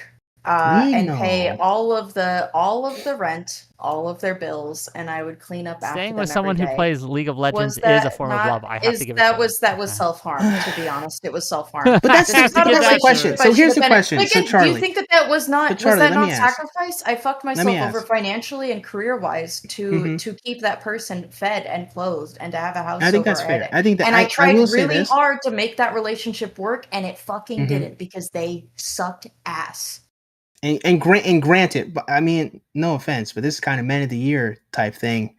League, and pay no. all of the rent, all of their bills, and I would clean up after Staying with them every someone who day. plays League of Legends Was is a that form of not love. I have to is give it to that her. was Okay. self-harm, to be honest. It was self-harm. But I that's This have is to not a give that's the that to question. relationship her. I So should here's have the been in. question. But So again, do you Charlie, think that that was so not was Charlie, that let me not ask. sacrifice? I fucked Let me myself over ask. financially and career-wise to hmm to keep that person fed and clothed and to have a I house think over that's our fair. head. I think that And I I tried will say really this. hard to make that relationship work, and it fucking hmm didn't because they sucked ass. And granted, but I mean, no offense, but this is kind of men of the year type thing.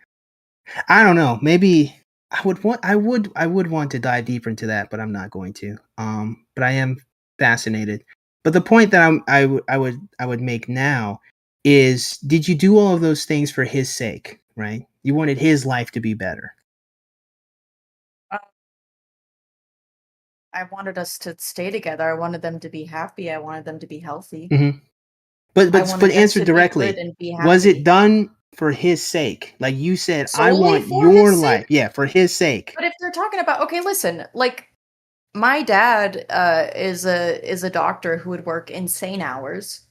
I don't know. Maybe I would want to dive deeper into that, but I'm not going to. But I am fascinated. But the point that I would make now is, did you do all of those things for his sake, right? You wanted his life to be better. Uh, I wanted us to stay together. I wanted them to be happy. I wanted them to be healthy. hmm But I but wanted them answer to be good directly. and be Was it happy. done for his sake? Like you said, I Solely want for your his sake? life. Yeah, for his sake. But if they're talking about, okay, listen, like my dad is a doctor who would work insane hours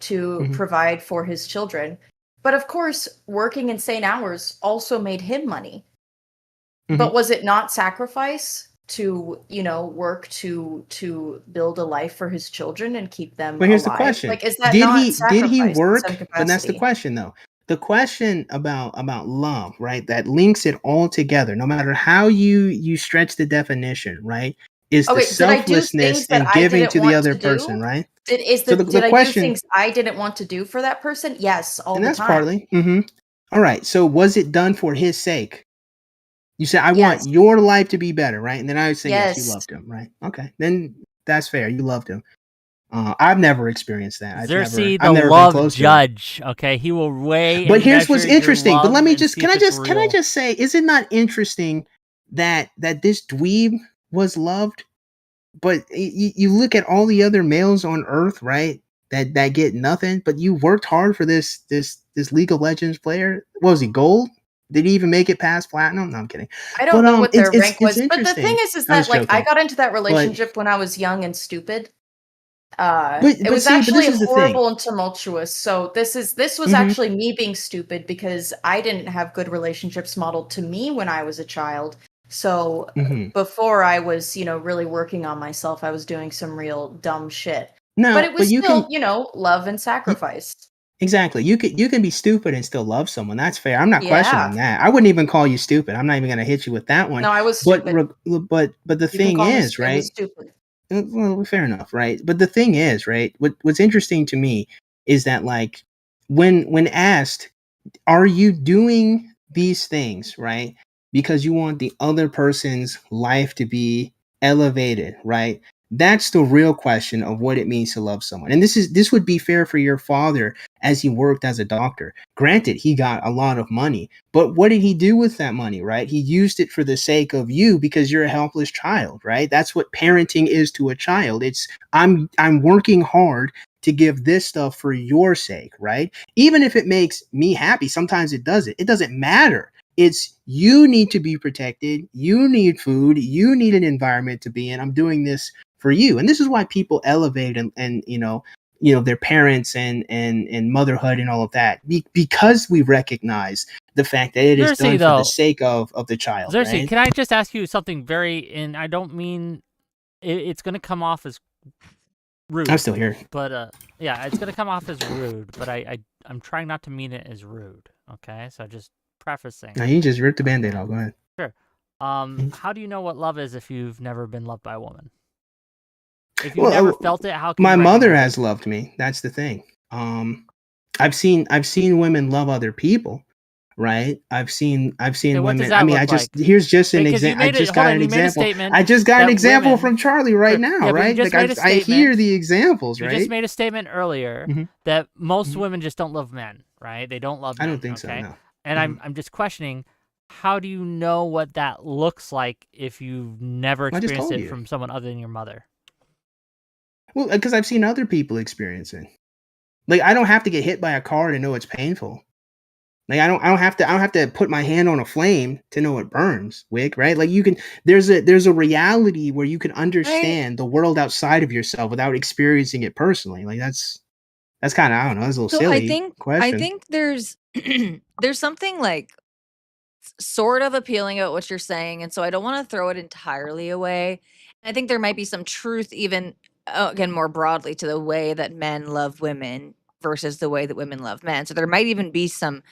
to hmm provide for his children. But of course, working insane hours also made him money. hmm But was it not sacrifice to work to build a life for his children and keep them But here's the alive? question: Like, is that Did not he sacrifice in some work? But that's the capacity? question, though. The question about love, right? That links it all together. No matter how you stretch the definition, right? Is the Okay, did I do selflessness things that and I giving didn't to the want other to person, do? right? Did So the I do question, things I didn't want to do for that person? Yes, all and the that's time. partly. All right. So was it done for his sake? You said, I want Yes. your life to be better, right? And then I would say, yes, you Yes. loved him, right? Okay, then that's fair. You loved him. I've never experienced that. Zerse, I've the never been love close to it. judge. Okay, he will weigh But and here's what's measure your interesting. But let love me and just see if it's can I real. just say, is it not interesting that this dweeb was loved? But you look at all the other males on Earth, right? That get nothing. But you worked hard for this League of Legends player. What was he, gold? Did he even make it past platinum? No, I'm kidding. I But don't know what their rank it's was, but the thing interesting. is I that was like I joking. got into that But relationship when I was young and stupid. It but was see, but actually this is the thing. horrible and tumultuous. So this was hmm actually me being stupid because I didn't have good relationships modeled to me when I was a child. So hmm before I was, really working on myself, I was doing some real dumb shit. But No, it but was you still, can love and y- sacrifice. exactly. You can be stupid and still love someone. That's fair. I'm not Yeah. questioning that. I wouldn't even call you stupid. I'm not even going to hit you with that one. No, I was But stupid. but the You can thing call me is, right? stupid. Well, fair enough, right? But the thing is, right? What's interesting to me is that, like, when asked, are you doing these things, right? Because you want the other person's life to be elevated, right? That's the real question of what it means to love someone. And this would be fair for your father as he worked as a doctor. Granted, he got a lot of money, but what did he do with that money, right? He used it for the sake of you because you're a helpless child, right? That's what parenting is to a child. It's I'm working hard to give this stuff for your sake, right? Even if it makes me happy, sometimes it doesn't. It doesn't matter. It's you need to be protected. You need food. You need an environment to be in. I'm doing this for you. And this is why people elevate and their parents and motherhood and all of that because we recognize the fact that it is Zerse, done for the though, sake of the child, Zerse, right? can I just ask you something and I don't mean it's going to come off as I'm rude, still here. but yeah, it's going to come off as rude, but I'm trying not to mean it as rude. Okay, so just prefacing. Now you just ripped the band-aid Okay. off. Go ahead. Sure. How do you know what love is if you've never been loved by a woman? If you've never Well, felt it, how can my you mother recognize it? has loved me. That's the thing. I've seen women love other people, right? I've Okay, seen what does women. I that mean, look like? here's just an Because you example. I made it. just Hold got on, an you made a example. statement I just got an that example women. from Charlie right Sure. now, Yeah, but you right? just Like made a I hear statement. the examples, You just right? made a statement earlier hmm that most hmm women just don't love men, right? They don't love I don't men, think so. okay? No. And hmm I'm just questioning, how do you know what that looks like if you've never I just experienced told it you. from someone other than your mother? Well, because I've seen other people experience it. Like I don't have to get hit by a car to know it's painful. Like I don't have to put my hand on a flame to know it burns, Wick, right? Like you can there's a reality where you can Right. understand the world outside of yourself without experiencing it personally. Like that's kind of I don't know, that's a little So I silly think I question. think there's there's something like sort of appealing about what you're saying, and so I don't want to throw it entirely away. I think there might be some truth even again more broadly to the way that men love women versus the way that women love men. So there might even be some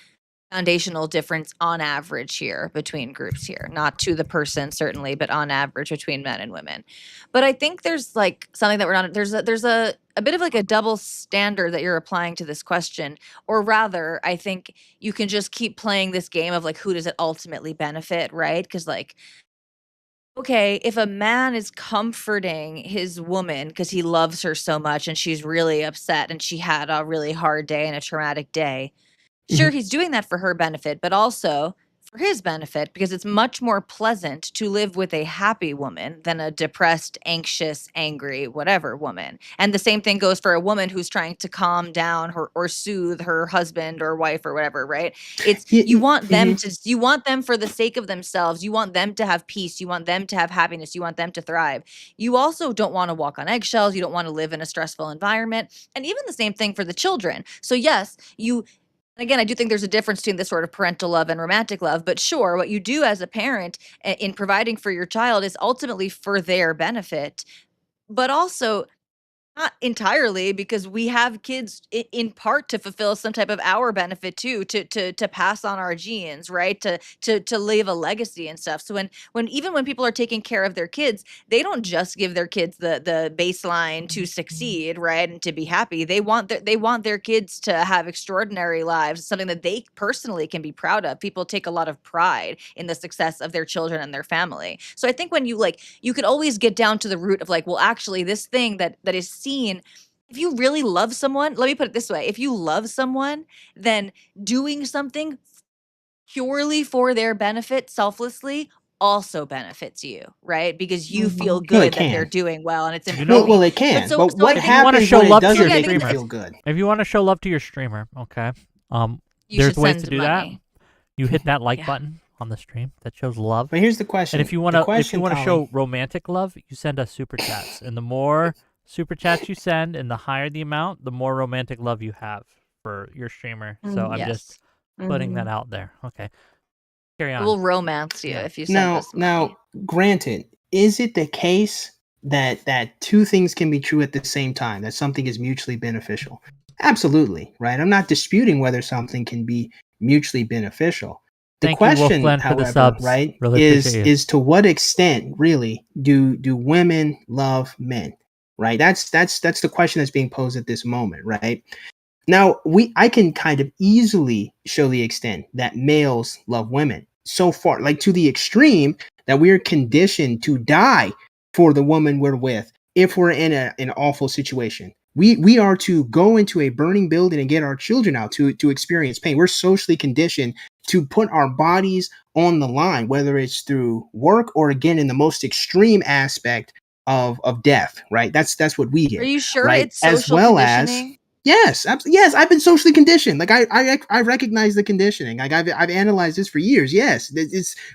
foundational difference on average here between groups here, not to the person certainly, but on average between men and women. But I think there's like something that we're not there's a bit of like a double standard that you're applying to this question, or rather I think you can just keep playing this game of like who does it ultimately benefit, right? Because like okay, if a man is comforting his woman because he loves her so much and she's really upset and she had a really hard day and a traumatic day, sure, Mhm. he's doing that for her benefit, but also for his benefit because it's much more pleasant to live with a happy woman than a depressed, anxious, angry, whatever woman. And the same thing goes for a woman who's trying to calm down her or soothe her husband or wife or whatever, right? It's Mhm. you want them for the sake of themselves. You want them to have peace. You want them to have happiness. You want them to thrive. You also don't want to walk on eggshells. You don't want to live in a stressful environment. And even the same thing for the children. So yes, you Again, I do think there's a difference between this sort of parental love and romantic love, but sure, what you do as a parent in providing for your child is ultimately for their benefit, but also not entirely, because we have kids in part to fulfill some type of our benefit too, to pass on our genes, right? To leave a legacy and stuff. So when people are taking care of their kids, they don't just give their kids the baseline to succeed, right, and to be happy. They want their kids to have extraordinary lives, something that they personally can be proud of. People take a lot of pride in the success of their children and their family. So I think when you could always get down to the root of well, actually, this thing that is seen, if you really love someone, let me put it this way, if you love someone, then doing something purely for their benefit selflessly also benefits you, right? Because you feel Well, it good that they're can. doing well and it's You know- improving. Well, it can. so But what I If you wanna happens show when it love to your doesn't make you streamer, feel good? If you want to show love to your streamer, okay, you there's should ways send to do money. that. You hit that like Yeah. button on the stream that shows love. But here's the question. And if you want to show romantic love, you send us super chats. And the more super chats you send and the higher the amount, the more romantic love you have for your streamer. So I'm just putting that out there. Okay. Carry on. We'll romance you Yeah. if you send us money. Now, granted, is it the case that two things can be true at the same time, that something is mutually beneficial? Absolutely, right? I'm not disputing whether something can be mutually beneficial. The Thank you, question, Wolfland, for the however, subs. right, Really appreciate you. is to what extent really do women love men? Right? That's the question that's being posed at this moment, right? Now, I can kind of easily show the extent that males love women so far, like to the extreme that we're conditioned to die for the woman we're with if we're in an awful situation. We are to go into a burning building and get our children out to experience pain. We're socially conditioned to put our bodies on the line, whether it's through work or, again, in the most extreme aspect of death, right? That's what we Are get, you sure right? it's As social well as conditioning? yes, yes, I've been socially conditioned. Like I recognize the conditioning. Like I've analyzed this for years. Yes,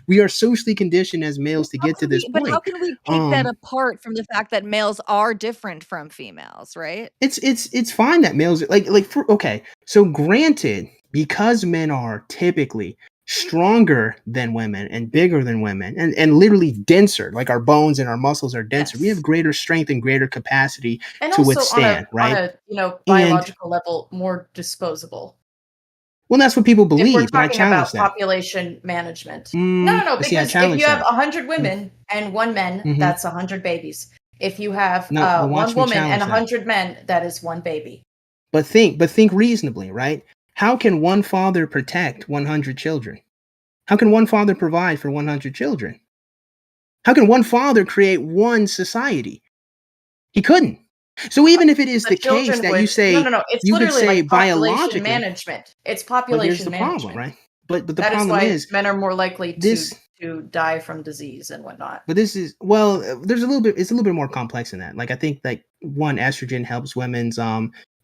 we are socially conditioned as males to get to this But how point. can we take that apart from the fact that males are different from females, right? It's fine that males okay. So granted, because men are typically stronger than women and bigger than women and literally denser, like our bones and our muscles are denser. We have Yes. greater strength and greater capacity And to also withstand, right? on a And biological level, more disposable. well, that's what people If we're believe, and I talking challenge about that. population management. No, But see, I because if challenge you have that. 100 women and 1 man, Mhm. that's 100 babies. If you have No, but 1 watch me woman and challenge that. 100 men, that is 1 baby. But think reasonably, right? How can one father protect 100 children? How can one father provide for 100 children? How can one father create one society? He couldn't. So even if it is The the case children that would no, it's you could literally say like population biologically, management. It's but here's population the problem, management. right? But the That is problem why is men are more likely this. to die from disease and whatnot. But this is well, there's a little bit. It's a little bit more complex than that. Like I think like one, estrogen helps women's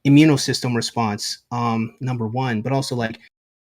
immune system response. Number one, but also like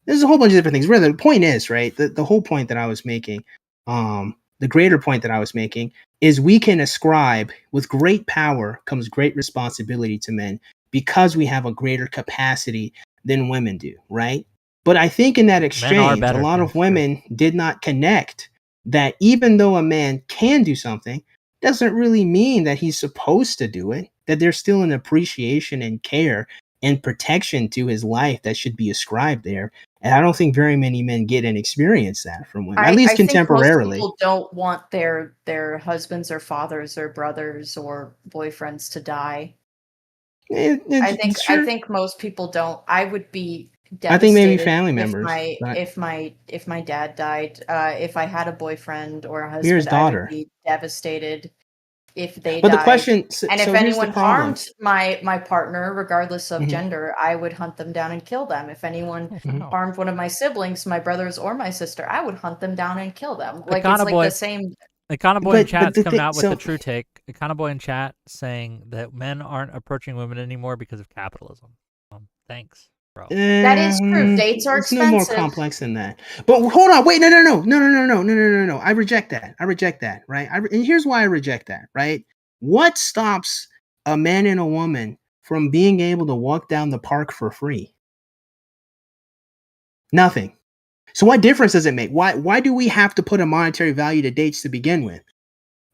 there's a whole bunch of different things. Really, the point is right. The whole point that I was making, the greater point that I was making is we can ascribe with great power comes great responsibility to men because we have a greater capacity than women do, right? But I think in that Men are exchange, a better. lot Yeah, of sure. women did not connect that even though a man can do something, doesn't really mean that he's supposed to do it, that there's still an appreciation and care and protection to his life that should be ascribed there. And I don't think very many men get and experience that from women, at least I think most contemporarily. people don't want their husbands or fathers or brothers or boyfriends to die. I think most people don't. I would be I think maybe devastated family if members. if my dad died. If I had a boyfriend or a Here's husband, I would daughter. be devastated if they But the died. question, And if so here's the anyone problem. harmed my partner, regardless of Mhm. gender, I would hunt them down and kill them. If anyone Oh, harmed one of my siblings, my brothers or my sister, I would hunt them down and kill them. Like Econo it's like Boy- the same. Econo Boy in But chat's the coming thing, out with the so true take. Econo Boy in chat saying that men aren't approaching women anymore because of capitalism. Thanks, bro. That is true. Dates are it's no more expensive. complex than that. But hold on, wait, no. I reject that, right? And here's why I reject that, right? What stops a man and a woman from being able to walk down the park for free? Nothing. So what difference does it make? Why do we have to put a monetary value to dates to begin with?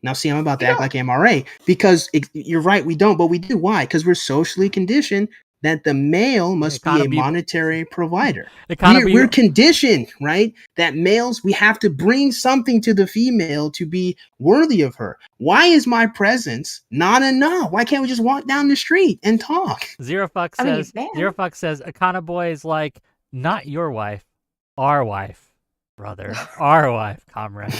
Now, see, I'm about to act like MRA because you're right. We don't, but we do. Why? Because we're socially conditioned that the male must be a monetary provider. We're conditioned, right? That males, we have to bring something to the female to be worthy of her. Why is my presence not enough? Why can't we just walk down the street and talk? Zero Fuck says, Akana Boy is like, not your wife, our wife, brother, our wife, comrade.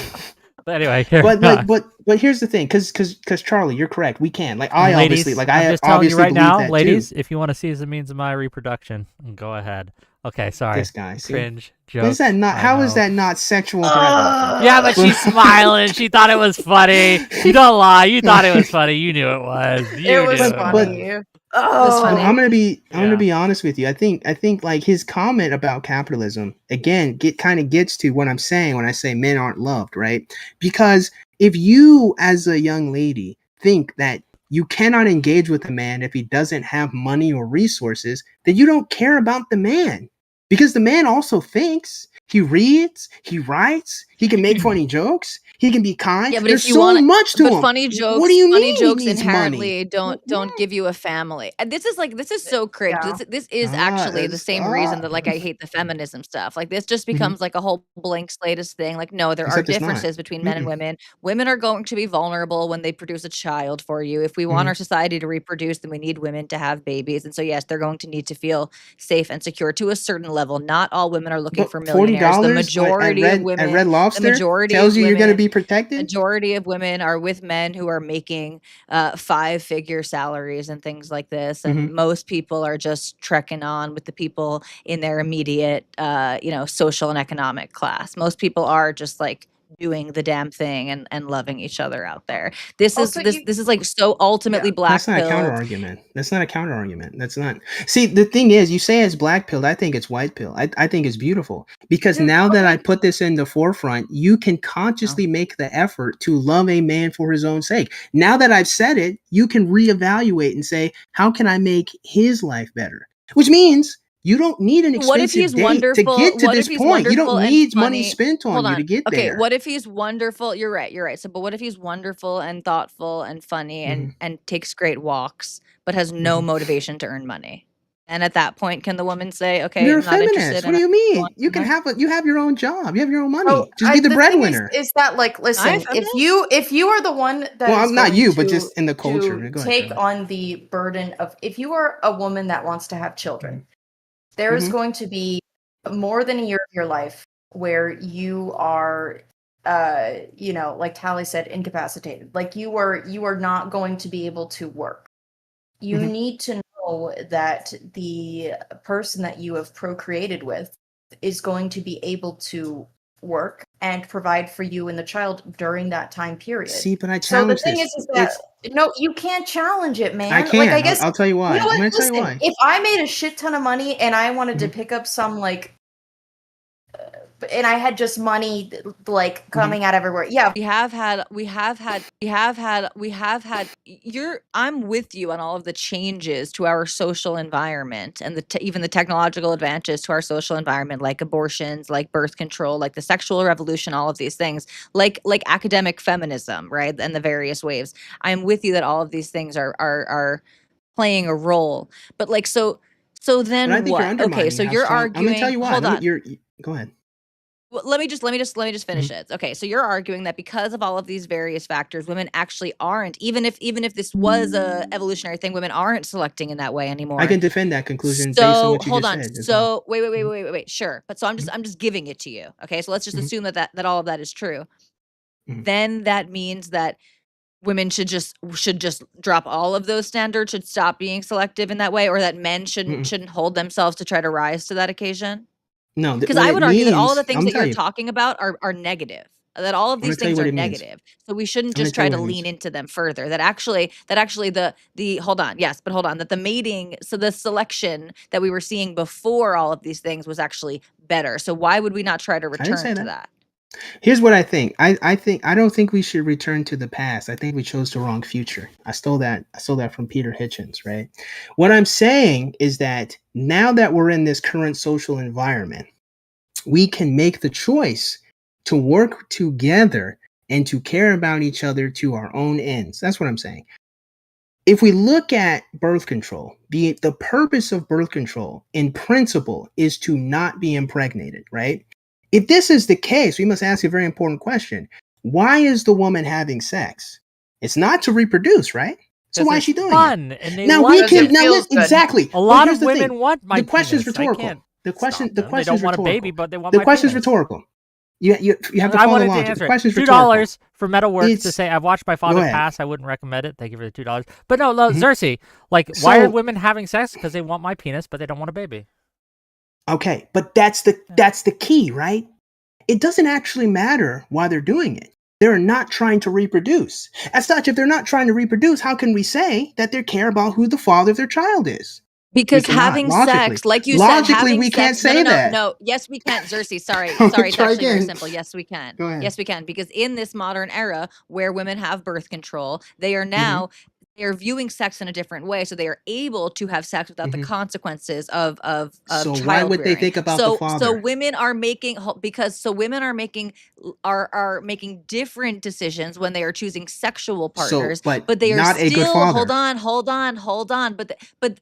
But anyway, but here's the thing, because Charlie, you're correct. We can, like, I ladies, obviously, like, I'm just telling you right believe now, that ladies, too. if you want to see as a means of my reproduction, go ahead. Okay, sorry. This guy, cringe joke. Is that not? How is that not sexual harassment? Yeah, but she's smiling. She thought it was funny. You don't lie. You thought it was funny. You knew it was. It was funny. I'm gonna be honest with you. I think like his comment about capitalism again gets to what I'm saying when I say men aren't loved, right? Because if you as a young lady think that you cannot engage with a man if he doesn't have money or resources, then you don't care about the man. Because the man also thinks, he reads, he writes, he can make funny jokes, he can be kind. Yeah, but there's if you so want, much to him. Funny jokes, what do you funny mean jokes he needs inherently money? don't give you a family. And this is so cringe. Yeah. This is actually the same reason that, like, I hate the feminism stuff. Like, this just becomes like a whole blank slateist thing. Like, no, there are Except it's not. differences between men and women. Women are going to be vulnerable when they produce a child for you. If we want our society to reproduce, then we need women to have babies. And so, yes, they're going to need to feel safe and secure to a certain level. Not all women are looking for millionaires. The majority of women, at Red Lobster, the majority tells of you women, you're going to be protected. Majority of women are with men who are making 5-figure salaries and things like this, and most people are just trekking on with the people in their immediate social and economic class. Most people are just like doing the damn thing and loving each other out there. This is like so ultimately black That's not a pilled. counter argument. That's not a counter argument. That's not. See, the thing is, you say it's black pilled. I think it's white pill. I think it's beautiful because now that I put this in the forefront, you can consciously make the effort to love a man for his own sake. Now that I've said it, you can reevaluate and say, how can I make his life better? Which means you don't need an expensive date to get to this point. You don't need money spent on you to get there. Okay, what if he's wonderful? You're right. So, but what if he's wonderful and thoughtful and funny and takes great walks, but has no motivation to earn money? And at that point, can the woman say, "Okay, you're I'm a not feminist. interested"? What do you mean? You can have you have your own job. You have your own money. Oh, Just be the breadwinner. Is that, like, listen, if you are the one that well, is I'm not you, to, but just in the culture. to take on the burden of, if you are a woman that wants to have children, there is going to be more than a year of your life where you are like Tali said, incapacitated. Like, you are not going to be able to work. You need to know that the person that you have procreated with is going to be able to work and provide for you and the child during that time period. See, but I challenge this. So the thing is that no, you can't challenge it, man. I can't. Like, I guess I'll tell you why. You know what? I'm going to tell you Listen, why. if I made a shit ton of money and I wanted to pick up some, like, and I had just money like coming out everywhere. Yeah, we have had I'm with you on all of the changes to our social environment and even the technological advances to our social environment, like abortions, like birth control, like the sexual revolution, all of these things, like academic feminism, right? And the various waves. I'm with you that all of these things are playing a role. But like, so then what? Okay, so you're arguing. I'm gonna tell you why. Hold on. Go ahead. Well, let me just finish it. Okay, so you're arguing that because of all of these various factors, women actually aren't, even if this was a evolutionary thing, women aren't selecting in that way anymore. I can defend that conclusion based on what you just said. So wait, sure. But so I'm just giving it to you. Okay, so let's just assume that all of that is true. Then that means that women should just drop all of those standards, should stop being selective in that way, or that men shouldn't hold themselves to try to rise to that occasion. No, because I would argue that all of the things that you're talking about are negative. That all of these things are negative. So we shouldn't just try to lean into them further. That actually the hold on, that the mating, so the selection that we were seeing before all of these things was actually better. So why would we not try to return to that? Here's what I think. I don't think we should return to the past. I think we chose the wrong future. I stole that from Peter Hitchens, right? What I'm saying is that now that we're in this current social environment, we can make the choice to work together and to care about each other to our own ends. That's what I'm saying. If we look at birth control, the purpose of birth control in principle is to not be impregnated, right? If this is the case, we must ask a very important question. Why is the woman having sex? It's not to reproduce, right? So why is she doing fun, it? and they Now like we it. can now feels listen, good. exactly. A lot here's of the women thing. want my The question's penis. I rhetorical. can't The question stop them. They question's don't want a rhetorical. baby, but they want The my question's penis. rhetorical. You have to I follow wanted to logic. answer The it. question's rhetorical. $2 for metal work to It's- say I've watched my father ahead. pass. I wouldn't recommend it. Thank you for the $2. But no, Mhm. Zerse, like, why are So- women having sex? Because they want my penis, but they don't want a baby. Okay, but that's the key, right? It doesn't actually matter why they're doing it. They're not trying to reproduce. As such, if they're not trying to reproduce, how can we say that they care about who the father of their child is? Because cannot, having logically. sex, like you Logically, said, having we sex, can't say that. No, yes, we can. Zerse, sorry. Okay, Sorry, it's try actually very again. simple. Yes, we can. Go ahead. Yes, we can. Because in this modern era where women have birth control, they are now they're viewing sex in a different way. So they are able to have sex without the consequences of So childbearing. why would they think about the So father? women are making women are making making different decisions when they are choosing sexual partners, but they are not still a good father. hold on. But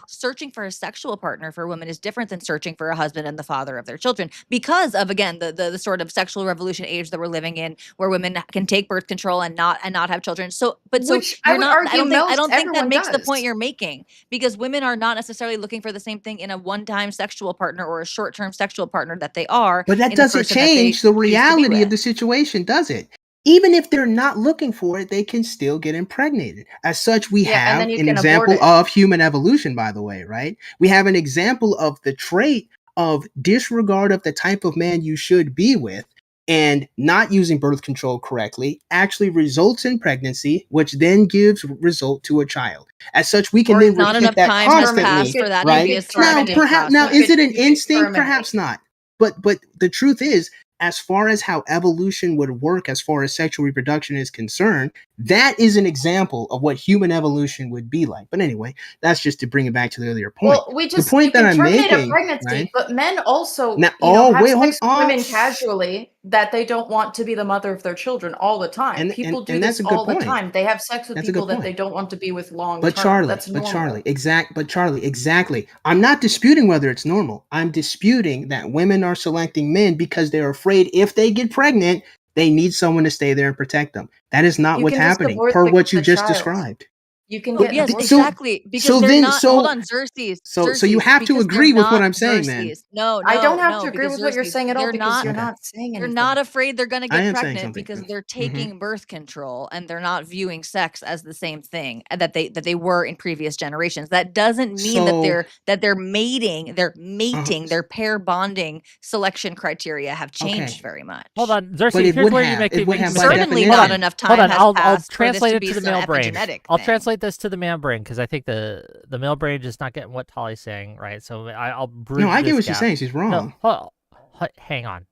searching for a sexual partner for women is different than searching for a husband and the father of their children, because of, again, the sort of sexual revolution age that we're living in, where women can take birth control and not have children. So, but so Which I you're would not. argue I don't think that everyone makes the does. point you're making, because women are not necessarily looking for the same thing in a one-time sexual partner or a short-term sexual partner that they are. But that in the doesn't person that they change the choose to be reality of with. the situation, does it? Even if they're not looking for it, they can still get impregnated. As such, we Yeah, and have then you an can abort example it. of human evolution, by the way, right? We have an example of the trait of disregard of the type of man you should be with, and not using birth control correctly actually results in pregnancy, which then gives result to a child. As such, we can Or then Not repeat enough that time has constantly, passed for that to right? be a Now, selecting perhaps now, process. is it an You could instinct? terminate. Perhaps not. But the truth is, as far as how evolution would work as far as sexual reproduction is concerned, that is an example of what human evolution would be like. But anyway, that's just to bring it back to the earlier point. Well, you The point that can I'm terminate a making, pregnancy, right? but men also, Now, have hold sex with on. women casually that they don't want to be the mother of their children all the time. People do and this that's a good all the point. time. They have sex with That's a good people that point. they don't want to be with long But term. That's normal. Charlie, exactly. I'm not disputing whether it's normal. I'm disputing that women are selecting men because they're afraid if they get pregnant, they need someone to stay there and protect them. That is not You what's can just happening, abort per what you the just child. described. You can get an Yes, abortion. exactly. Because they're not. Hold on, Xerxes. So you have to because they're agree with what not I'm saying, then. Xerxes. No, I don't have no, to agree because with what you're Xerxes, saying at all, they're because not. you're Okay. not saying You're anything. not afraid they're going to I get am saying pregnant something. because they're taking birth control, and they're not viewing sex as the same thing that they were in previous generations. That doesn't mean So- that they're mating, their pair bonding selection criteria have changed very much. Hold on, Zerse, But it here's would where have. you make It the would have by Certainly definition. not enough time Hold on, has I'll passed for this translate to it be to the some male brain. epigenetic I'll thing. translate this to the male brain because I think the male brain is not getting what Tali's saying, right? So I'll bridge No, I get this what you're gap. saying. She's wrong. No, hang on.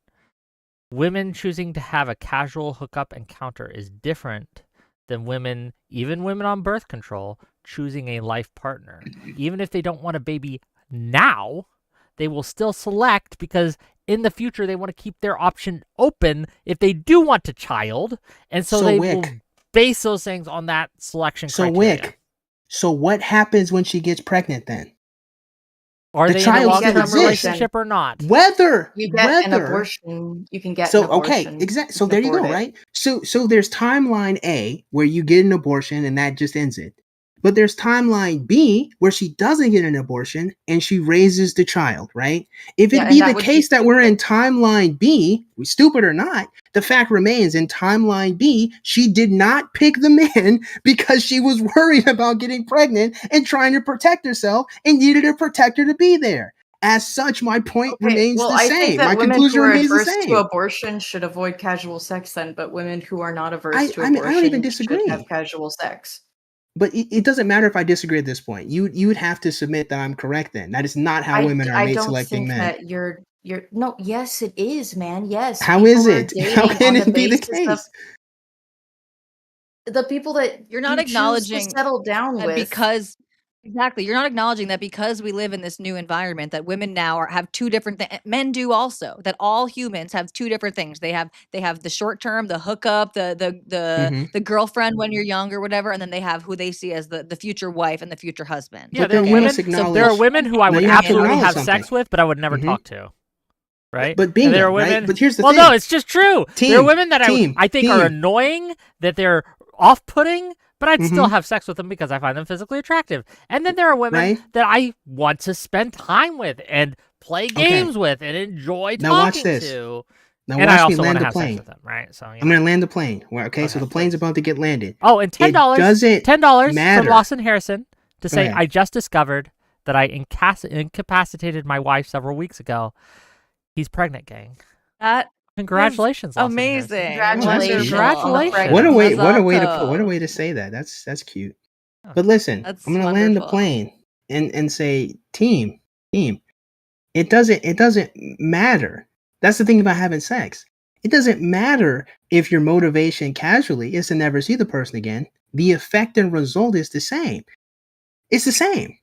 Women choosing to have a casual hookup encounter is different than even women on birth control, choosing a life partner. Even if they don't want a baby now, they will still select because in the future they want to keep their option open if they do want a child, and so they will base those things on that selection criteria. So what happens when she gets pregnant then? Are The they in a child still long-term exists. relationship or not? Whether you get an abortion, you can get an abortion. Okay, exactly. So there you go, right? So there's timeline A where you get an abortion and that just ends it. But there's timeline B where she doesn't get an abortion and she raises the child, right? If it be the case that we're in timeline B, stupid or not, the fact remains in timeline B, she did not pick the man because she was worried about getting pregnant and trying to protect herself and needed a protector to be there. As such, my point remains the same. I think that my women conclusion who are remains the adverse same. to abortion should avoid casual sex then, but women who are not averse to abortion I don't even disagree. should have casual sex. But it doesn't matter if I disagree at this point. You would have to submit that I'm correct then. That is not how women are mate selecting men. I don't think that you're no, yes it is, man. Yes. How is it? How can it be the case? The people that You're not you choose to acknowledging settle down with. because Exactly. You're not acknowledging that because we live in this new environment that women now have two different things. Men do also. That all humans have two different things. They have the short term, the hookup, the girlfriend when you're young or whatever, and then they have who they see as the future wife and the future husband. Yeah, But then we must there are acknowledge. women who I Now would you have to absolutely acknowledge have something. sex with, but I would never talk to. Right? But And bingo, there are women, right? But here's the well, thing. no, it's just true. There are women that I think are team. annoying, that they're off-putting, but I'd still have sex with them because I find them physically attractive. And then there are women that I want to spend time with and play games with and enjoy talking Now watch this. to. Now and I watch me also want land to the have sex plane. with them, right? So I'm going to land the plane. Okay, so the plane's about to get landed. Oh, and $10 from Lawson Harrison to say, I just discovered that I incapacitated my wife several weeks ago. He's pregnant, gang. Congratulations, Lawson amazing. Harrison. Congratulations. What a way to say that. That's cute. But listen, I'm going to land the plane and say, team. It doesn't matter. That's the thing about having sex. It doesn't matter if your motivation casually is to never see the person again. The effect and result is the same. It's the same.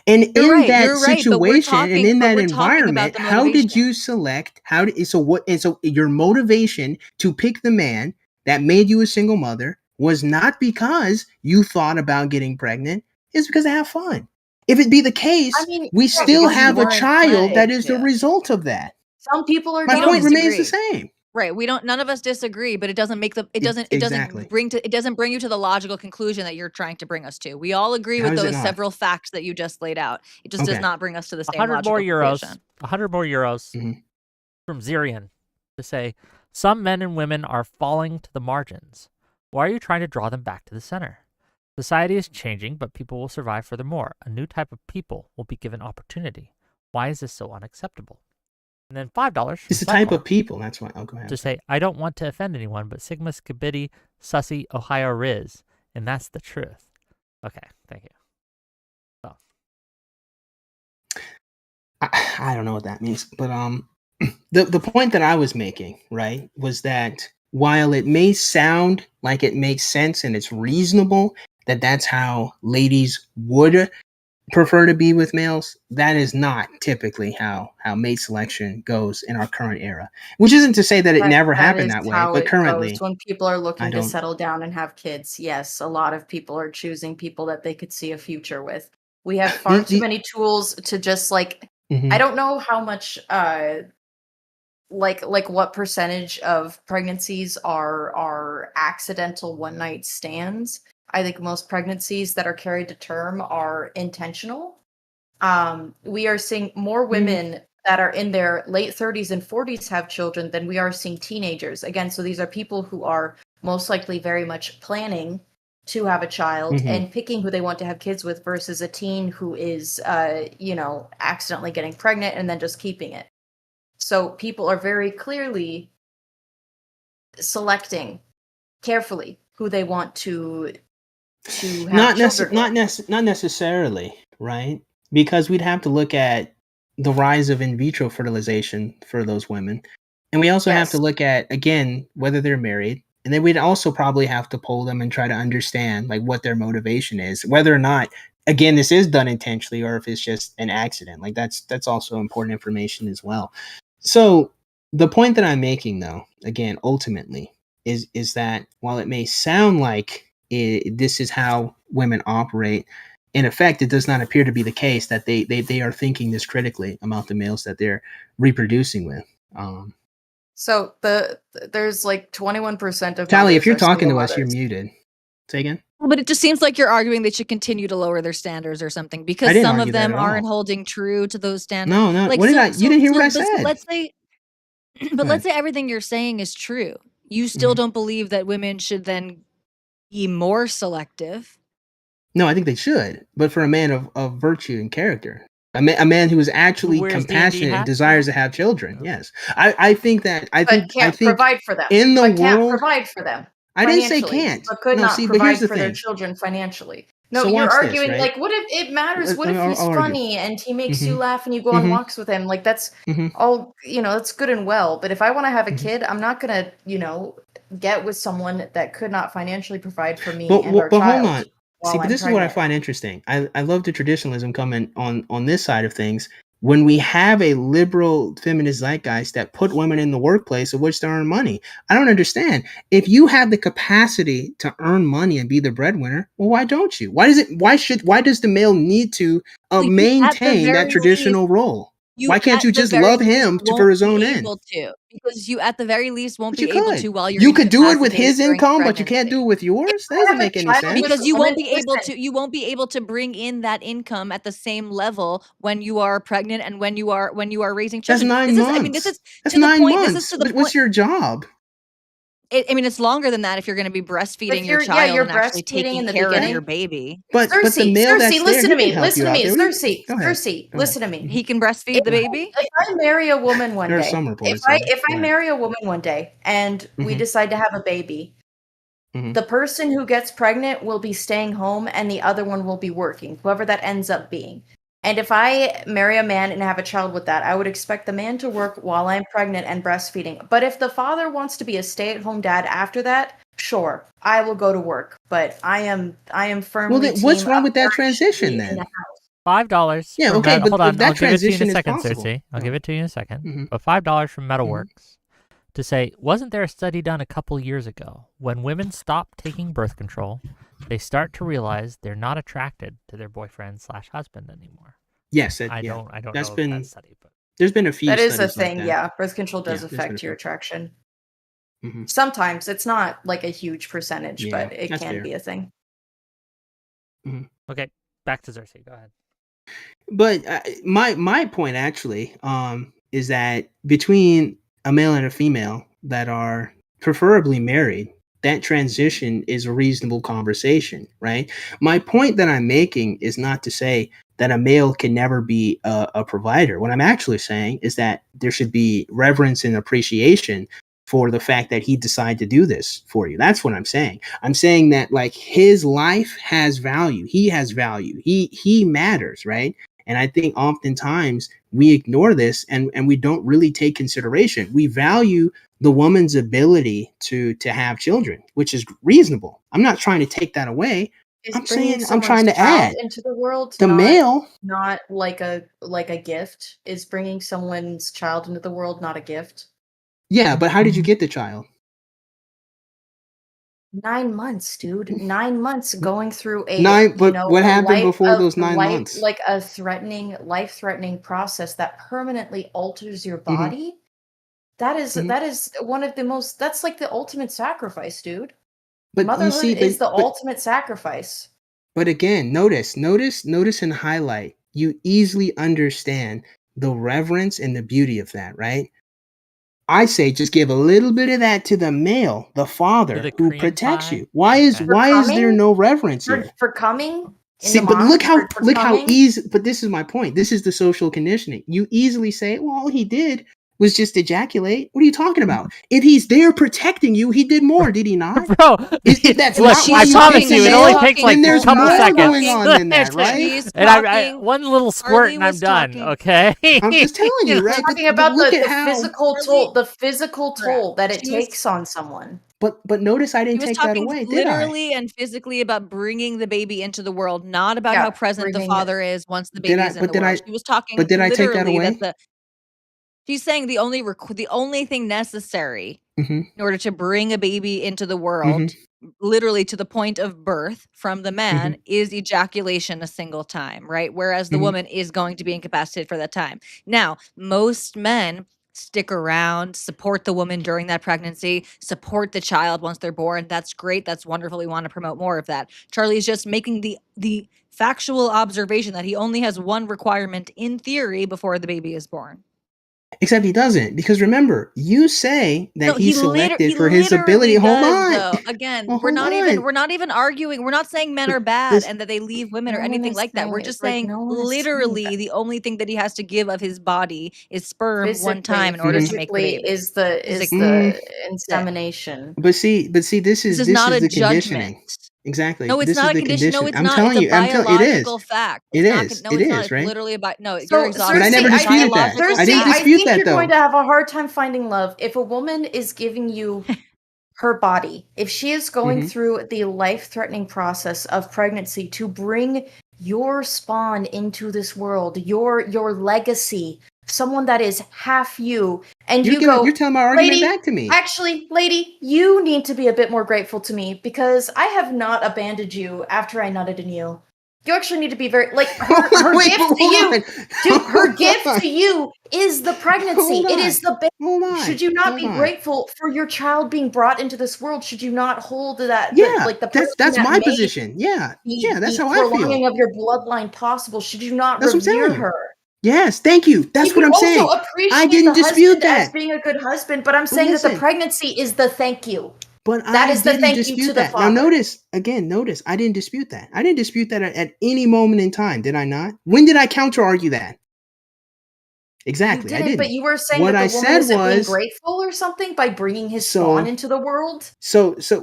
And in that situation and in that environment, how did you select? So your motivation to pick the man that made you a single mother was not because you thought about getting pregnant. It's because they have fun. If it be the case, we still have a child that is the result of that. Some people are. My point remains the same. Right. None of us disagree, but it doesn't make it doesn't bring you to the logical conclusion that you're trying to bring us to. We all agree with those several facts that you just laid out. It just does not bring us to the same logical conclusion. 100 more euros from Zerian to say, some men and women are falling to the margins. Why are you trying to draw them back to the center? Society is changing, but people will survive furthermore. A new type of people will be given opportunity. Why is this so unacceptable? And then $5. It's the type of people. That's why. I'll go ahead. To say, I don't want to offend anyone, but Sigma Skibidi Sussy Ohio Riz, and that's the truth. Okay, thank you. So. I don't know what that means, but the point that I was making, right, was that while it may sound like it makes sense and it's reasonable that that's how ladies would prefer to be with males, that is not typically how mate selection goes in our current era. Which isn't to say that it never happened that way, but currently, when people are looking to settle down and have kids, yes, a lot of people are choosing people that they could see a future with. We have far too many tools to just I don't know how much what percentage of pregnancies are accidental one night stands. I think most pregnancies that are carried to term are intentional. We are seeing more women that are in their late 30s and 40s have children than we are seeing teenagers. Again, so these are people who are most likely very much planning to have a child and picking who they want to have kids with versus a teen who is, accidentally getting pregnant and then just keeping it. So people are very clearly selecting carefully who they want to have not necessarily, right? Because we'd have to look at the rise of in vitro fertilization for those women, and we also have to look at, again, whether they're married, and then we'd also probably have to poll them and try to understand like what their motivation is, whether or not, again, this is done intentionally or if it's just an accident. Like that's also important information as well. So the point that I'm making, though, again, ultimately, is that while it may sound like this is how women operate, in effect, it does not appear to be the case that they are thinking this critically about the males that they're reproducing with. So there's like 21% of Tali, if you're talking to us, you're muted. Say again. Well, but it just seems like you're arguing they should continue to lower their standards or something because some of them aren't holding true to those standards. No. Like, you didn't hear what I said. Let's say everything you're saying is true. You still don't believe that women should then be more selective. No, I think they should, but for a man of virtue and character, a man who is actually compassionate and desires to have children. Yes, I think that I think provide for them in the world. Can't provide for them. I didn't say can't. But could not provide for their children financially. No, you're arguing like, what if it matters? What if he's funny and he makes you laugh and you go on walks with him? Like that's all, that's good and well. But if I want to have a kid, I'm not gonna, get with someone that could not financially provide for me and our child. while See, but I'm this is what I pregnant. find interesting. I love the traditionalism coming on this side of things. When we have a liberal feminist zeitgeist that put women in the workplace of which to earn money, I don't understand. If you have the capacity to earn money and be the breadwinner, well, why don't you? Why does the male need to Well, you at the maintain that very least traditional role? you Why can't at you the just very love least him won't for his own be end? able to, because you at the very least won't But you be able could. to while you're You could do it with incapacitated his during income, but you can't do pregnancy. it with yours. That I doesn't have a make any child with sense. Because you women, won't be able to bring in that income at the same level when you are pregnant and when you are raising That's children. 9 This months. is That's to the 9 point. This is months. to the What's point. your job? I mean, it's longer than that if you're going to be breastfeeding your child you're and actually breastfeeding taking in the care of beginning. your baby. But the Zerse, male Zerse, that's there, listen he to can me. help you Listen to out me. there. Zerse, Go ahead. Zerse, Go ahead. listen to me. He can breastfeed If the baby. I marry a woman one There are day, some if reports. I Yeah. if Go I ahead. marry a woman one day and we Mhm. decide to have a baby, Mhm. the person who gets pregnant will be staying home and the other one will be working, whoever that ends up being. And if I marry a man and have a child with that, I would expect the man to work while I'm pregnant and breastfeeding. But if the father wants to be a stay-at-home dad after that, sure, I will go to work. But I am Well, firmly then what's team wrong a with that parent should be transition in the then? $5 Yeah, from okay, but hold if on, I'll that give it to you in a transition is second, possible. Cersei. I'll give it to you in a second. Mhm. But $5 from Mhm. MetaWorks to say, wasn't there a study done a couple years ago when women stop taking birth control, they start to realize they're not attracted to their boyfriend/husband anymore. Yes, I yeah. don't That's know of that been study, but there's been a few That is a studies like thing, that. yeah. Birth control does Yeah, there's been a affect your few. attraction. Mhm. Sometimes it's not like a huge percentage, Yeah, but it that's can fair. be a thing. Mhm. okay, back to Cersei. Go ahead. But my point actually is that between a male and a female that are preferably married, that transition is a reasonable conversation, right? My point that I'm making is not to say that a male can never be a provider. What I'm actually saying is that there should be reverence and appreciation for the fact that he decided to do this for you. That's what I'm saying. I'm saying that like his life has value. He has value. He matters, right? And I think oftentimes we ignore this and we don't really take consideration. We value the woman's ability to have children, which is reasonable. I'm not trying to take that away. Is I'm bringing saying I'm someone's trying to child add into the world the male. not like a gift? Is bringing someone's child into the world not a gift? Yeah, but how did you get the child? 9 months, dude. 9 months going through Nine, but what happened before those 9 months? like a life-threatening process that permanently alters your Mhm, body. mhm. That is one of the most that's like the ultimate sacrifice, dude. But you Motherhood see, is the ultimate sacrifice. but again, notice and highlight. You easily understand the reverence and the beauty of that, right? I say just give a little bit of that to the male, the To father the who cream protects pie. you. Why Okay. is there coming no reverence here? for coming in See, the but mom for look how coming. easy. But this is my point. This is the social conditioning. You easily say, "Well, all he did was just ejaculate." What are you talking about? If he's there protecting you, he did more, did he not? Bro, If that's look, not why I you promise pick the you, it she's only male, takes talking like then a there's couple full more seconds. going on than that, right? She's And talking one little squirt Harley and I'm was done. talking Okay. I'm just telling You you, know? right? Talking But about look at the how. physical Harley toll, the physical correct. toll that it She was takes on someone. But notice I She didn't was take that talking away, did I? literally and physically about bringing the baby into the world, not about how Yeah, present the bringing father is once the Did baby I? is in But the did world. I? She was talking But did I take that literally that away? she's saying the only thing necessary Mm-hmm. in order to bring a baby into the Mm-hmm. world, literally to the point of birth from the Mm-hmm. man, is ejaculation a single time, right? Whereas the Mm-hmm. woman is going to be incapacitated for that time. Now, most men stick around, support the woman during that pregnancy, support the child once they're born. That's great. That's wonderful. We want to promote more of that. Charlie is just making the factual observation that he only has one requirement in theory before the baby is born. Except he doesn't, because remember, you say that No, he's selected he for his ability. literally Hold does on. though. Again, Well, hold on. we're not even arguing. We're not saying men But are bad this, and that they leave women or No one anything is like that. We're saying just like saying no one is saying literally that. the only thing that he has to give of his body is sperm one time in order to make the Physically baby. is mm, the That's it. insemination. but see, this This is is not a the judgment. conditioning. Exactly. No, it's This is not a the condition. No, condition. it's I'm not. It's telling a you. It is. biological fact. It It's not. is. No, It it's not. is. It's Right. literally about. No, you're So But I exhausting. never It's a Cersei, disputed that. biological I didn't I fact. dispute think that you're going though. to have a hard time finding love if a woman is giving you her body, if she is going Mhm. through the life-threatening process of pregnancy to bring your spawn into this world, your legacy, someone that is half you, and you You're go, telling my argument lady, back to me. actually, lady, you need to be a bit more grateful to me because I have not abandoned you after I nutted in you. You actually need to be very like her Wait, gift but to hold you. on. Dude, her Hold gift on. to you is the pregnancy. Hold It on. is the baby. Hold on. Should you not Hold be on. grateful for your child being brought into this world? Should you not hold that Yeah, the person that's that my made position. Yeah, that's the how I feel. prolonging of your bloodline possible? Should you not That's what I'm revere telling you. her? Yes, thank you. You That's what could I'm also saying. I appreciate didn't the dispute husband as that. being a good husband, but I'm But saying that the listen, pregnancy is the thank you. but That I is the didn't thank you to dispute the that. Now father. notice, I didn't dispute that. I didn't dispute that at any moment in time, did I not? When did I counter argue that? You Exactly, I didn't, but didn't. you were saying What that I the woman said isn't being was, grateful or something by bringing his spawn so into the world.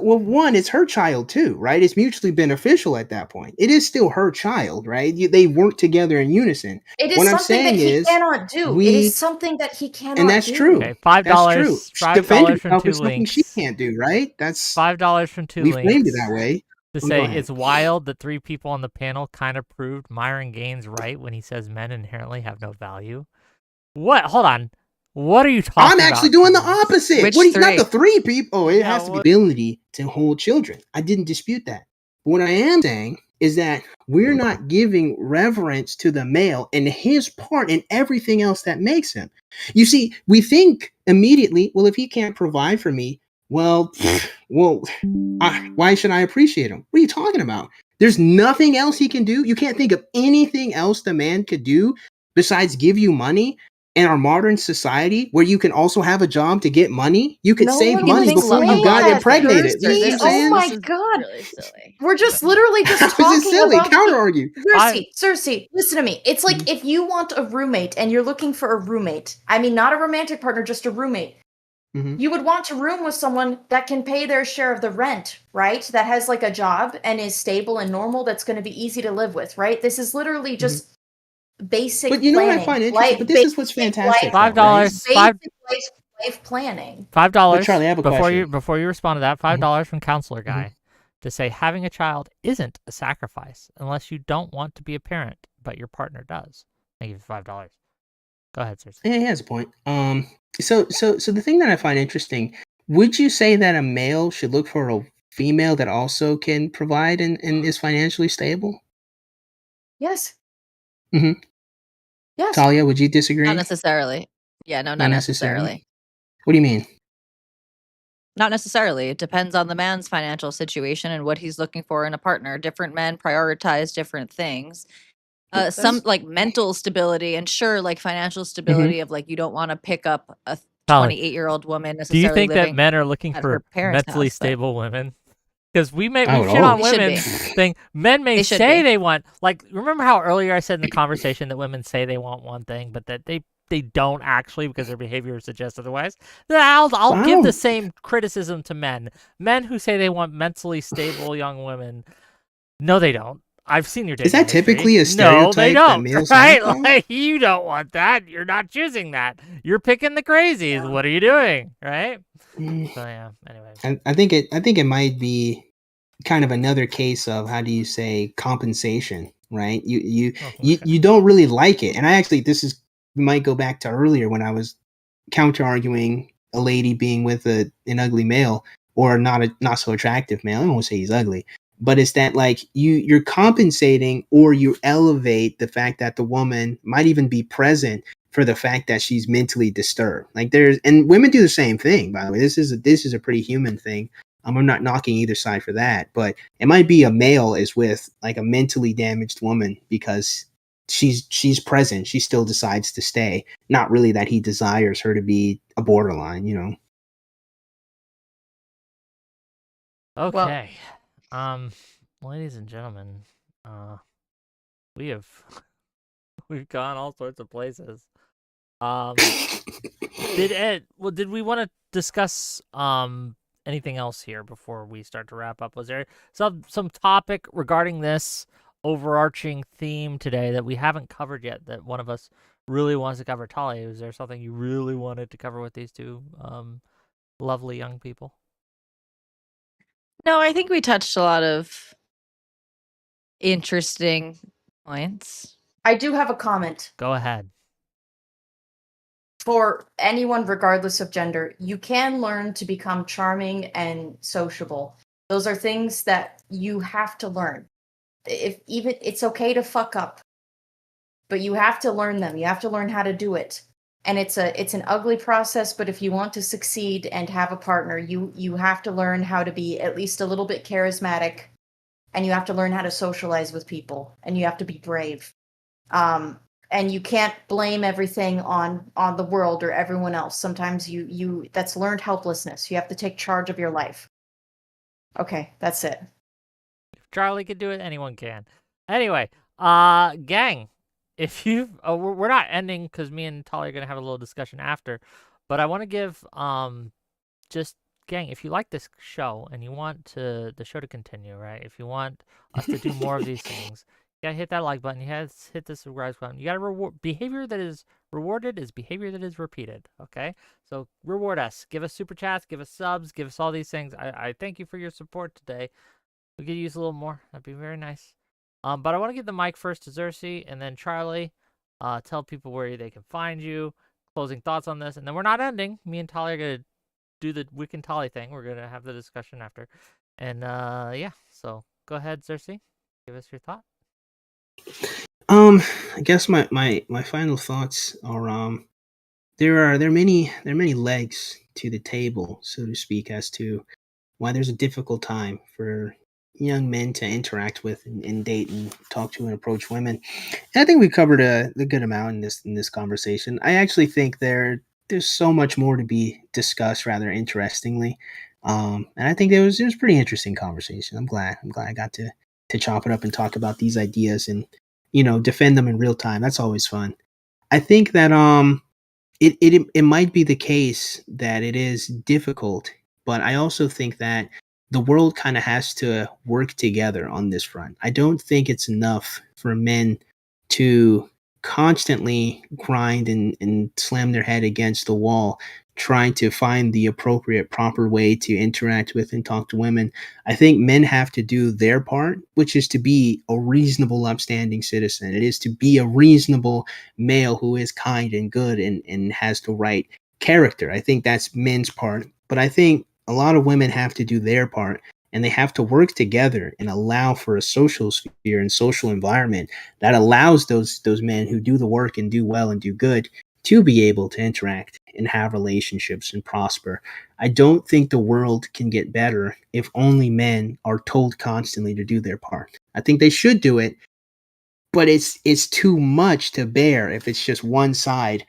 well, one, it's her child too, right? It's mutually beneficial at that point. It is still her child, right? They work together in unison. It What is I'm something that saying he is, cannot do. It is we something that he and cannot that's do. true. Okay, $5, That's true. Defend $5 from yourself two is something she links. can't do, right? That's $5 from two we framed it links that way. to Well, go say ahead. it's wild that 3 people on the panel kind of proved Myron Gaines right when he says men inherently have no value. What? Hold on. What are you I'm talking actually about? doing the Two links? opposite. Which Not the three? three people? Oh, it Yeah. has to be ability to hold children. I didn't dispute that. But what I am saying is that we're not giving reverence to the male and his part in everything else that makes him. You see, we think immediately, well, if he can't provide for me, well, well, why should I appreciate him? What are you talking about? There's nothing else he can do. You can't think of anything else the man could do besides give you money in our modern society where you can also have a job to get money. You could No save one will money think before a you lot got of say that, impregnated. things. You see Cersei. what I'm Oh saying? This my is god. really silly. We're just literally just How is it talking silly? about Counter argue. Cersei, listen to me. It's like Mhm, if you want a roommate and you're looking for a roommate. I mean, not a romantic partner, just a roommate. mhm, You would want to room with someone that can pay their share of the rent, right? That has like a job and is stable and normal, that's going to be easy to live with, right? This is literally mhm. just basic But you know what I planning. find interesting? Like But this is what's basic life, fantastic, $5, though, right? five basic life planning. But $5 Charlie, I have a question. before you respond to that. Mhm, $5 from counselor mhm. guy to say having a child isn't a sacrifice unless you don't want to be a parent, but your partner does. Thank you for $5. Go ahead, Cersei. Yeah, he has a point. So the thing that I find interesting, would you say that a male should look for a female that also can provide and is financially stable? Yes. Hmm. Yes. Talia, would you Not disagree? necessarily. Yeah, no, Not not necessarily. necessarily. What do you mean? Not necessarily. It depends on the man's financial situation and what he's looking for in a partner. Different men prioritize different things. Some That's like mental stability and sure, like financial hmm. stability of like you don't want to pick up a Tali, 28-year-old woman do you necessarily think that living men are looking at her for parents' mentally house, but stable women? Because I we've would shit on hope. they should women be. saying men may They should say be. they want, like, remember how earlier I said in the conversation that women say they want one thing but that they don't actually because their behavior suggests otherwise. Then I'll But I give the don't. same criticism to men who say they want mentally stable young women. No, they don't. I've seen your Is dating that history. typically a No, they stereotype that don't. males have, Right? though? Like, you don't want that. You're not choosing that. You're picking the crazies. Yeah. What are you doing? Right? Mm, So yeah. Anyway. I think it might be kind of another case of, how do you say, compensation, right? Oh, okay. You don't really like it, and I actually, this is might go back to earlier when I was counter arguing a lady being with an ugly male, or not so attractive male. I won't say he's ugly, but it's that, like, you're compensating, or you elevate the fact that the woman might even be present for the fact that she's mentally disturbed. Like, and women do the same thing, by the way. This is a pretty human thing. I'm not knocking either side for that, but it might be a male is with like a mentally damaged woman because she's present. She still decides to stay. Not really that he desires her to be a borderline, you know. Well, Okay. Um, ladies and gentlemen, we have we've gone all sorts of places. Did we want to discuss anything else here before we start to wrap up? Was there some topic regarding this overarching theme today that we haven't covered yet that one of us really wants to cover? Tali, is there something you really wanted to cover with these two lovely young people? No, I think we touched a lot of interesting points. I do have a comment. Go ahead. For anyone, regardless of gender, you can learn to become charming and sociable. Those are things that you have to learn. If even it's okay to fuck up, but you have to learn them. You have to learn how to do it. And it's an ugly process, but if you want to succeed and have a partner, you have to learn how to be at least a little bit charismatic, and you have to learn how to socialize with people, and you have to be brave. And you can't blame everything on the world or everyone else. Sometimes you that's learned helplessness. You have to take charge of your life. Okay, that's it. If Charlie can do it, anyone can. Anyway, gang, if you we're not ending because me and Tali are gonna have a little discussion after, but I want to give just gang, if you like this show and you want the show to continue, right? If you want us to do more of these things, you gotta hit that like button. You gotta hit the subscribe button. You gotta reward behavior that is rewarded is behavior that is repeated. Okay, so reward us. Give us super chats. Give us subs. Give us all these things. I thank you for your support today. We could use a little more. That'd be very nice. But I want to give the mic first to Zerse and then Charlie. Tell people where they can find you. Closing thoughts on this, and then we're not ending. Me and Tali are gonna do the Whick and Tali thing. We're gonna have the discussion after, and yeah. So go ahead, Zerse. Give us your thought. I guess my final thoughts are there are many legs to the table, so to speak, as to why there's a difficult time for young men to interact with and date and talk to and approach women. And I think we covered the good amount in this conversation. I actually think there's so much more to be discussed, rather interestingly. And I think it was pretty interesting conversation. I'm glad I got to chop it up and talk about these ideas and defend them in real time. That's always fun. I think that it might be the case that it is difficult, but I also think that the world kind of has to work together on this front. I don't think it's enough for men to constantly grind and slam their head against the wall trying to find the appropriate proper way to interact with and talk to women. I think men have to do their part, which is to be a reasonable upstanding citizen. It is to be a reasonable male who is kind and good and has the right character. I think that's men's part. But I think a lot of women have to do their part, and they have to work together and allow for a social sphere and social environment that allows those men who do the work and do well and do good to be able to interact and have relationships and prosper. I don't think the world can get better if only men are told constantly to do their part. I think they should do it, but it's too much to bear if it's just one side.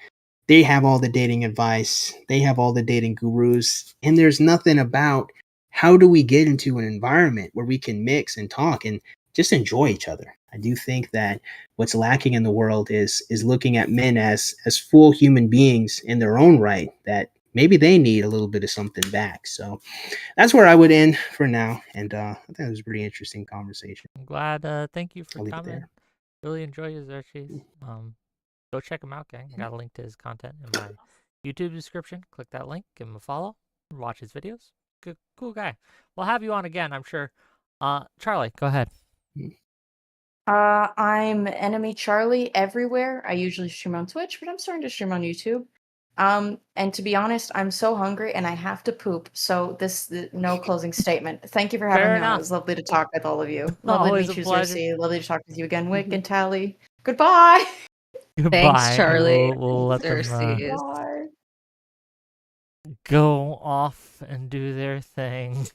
They have all the dating advice, they have all the dating gurus, and there's nothing about how do we get into an environment where we can mix and talk and just enjoy each other. I do think that what's lacking in the world is looking at men as full human beings in their own right, that maybe they need a little bit of something back. So that's where I would end for now, and I think it was a pretty interesting conversation. I'm glad. Thank you for I'll leave it coming. there. Really enjoy his Zerse. Go check him out, gang. I got a link to his content in my YouTube description. Click that link, give him a follow, watch his videos. Good, cool guy. We'll have you on again, I'm sure. Charlie, go ahead. I'm Enemy Charlie everywhere. I usually stream on Twitch, but I'm starting to stream on YouTube. And to be honest, I'm so hungry and I have to poop. So no closing statement. Thank you for having Fair me on. It enough. was lovely to talk with all of you. Lovely to Always meet a you, pleasure. Zerse. Lovely to talk with you again, Wick and Tali. Goodbye. Goodbye. Thanks, and Charlie. we'll let them Zerse. Bye. go off and do their thing.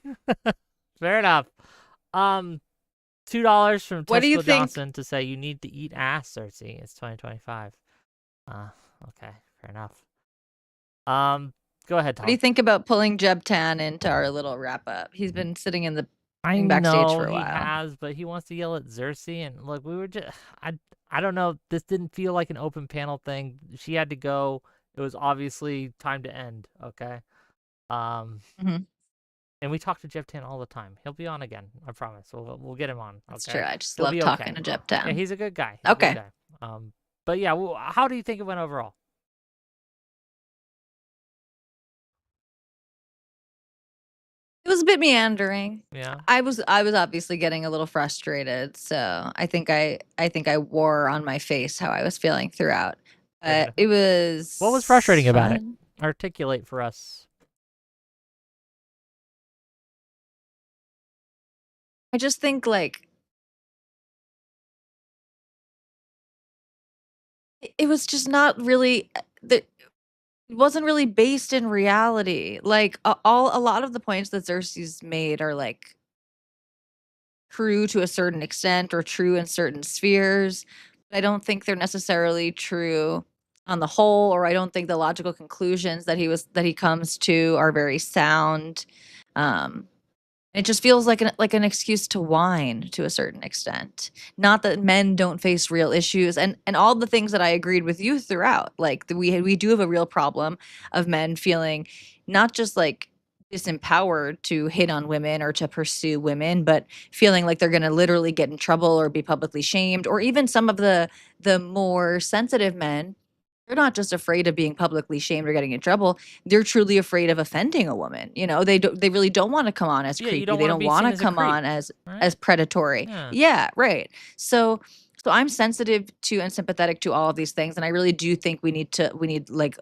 Fair enough. $2 from What do you Tesco think? Johnson to say you need to eat ass, Cersei. It's 2025. Okay, fair enough. Go ahead, Tom. What do you think about pulling Jeb Tan into our little wrap up? He's been sitting in the I backstage know for a he while. has, but he wants to yell at Cersei, and look, we were just I don't know. This didn't feel like an open panel thing. She had to go. It was obviously time to end. Okay. Mhm. And we talk to Jeff Tan all the time. He'll be on again. I promise. We'll get him on. That's Okay. true. I just He'll love be talking okay. to Jeb Yeah, Tan. he's a good guy. He's Okay. a good guy. But yeah, well, how do you think it went overall? It was a bit meandering. Yeah. I was obviously getting a little frustrated, so I think I wore on my face how I was feeling throughout. Fair It was What was frustrating about it? fun. Articulate for us. I just think like it was just not really it wasn't really based in reality. Like a lot of the points that Xerxes made are like true to a certain extent or true in certain spheres. I don't think they're necessarily true on the whole, or I don't think the logical conclusions that he comes to are very sound. Um, it just feels like an excuse to whine to a certain extent. Not that men don't face real issues, and all the things that I agreed with you throughout. Like we do have a real problem of men feeling not just like disempowered to hit on women or to pursue women, but feeling like they're going to literally get in trouble or be publicly shamed, or even some of the more sensitive men. They're not just afraid of being publicly shamed or getting in trouble. They're truly afraid of offending a woman. You know, they really don't want to come on as Yeah, you creepy. don't They want to don't be want seen to as a come creep, on as right? predatory. Yeah. Yeah, right. So I'm sensitive to and sympathetic to all of these things, and I really do think we need like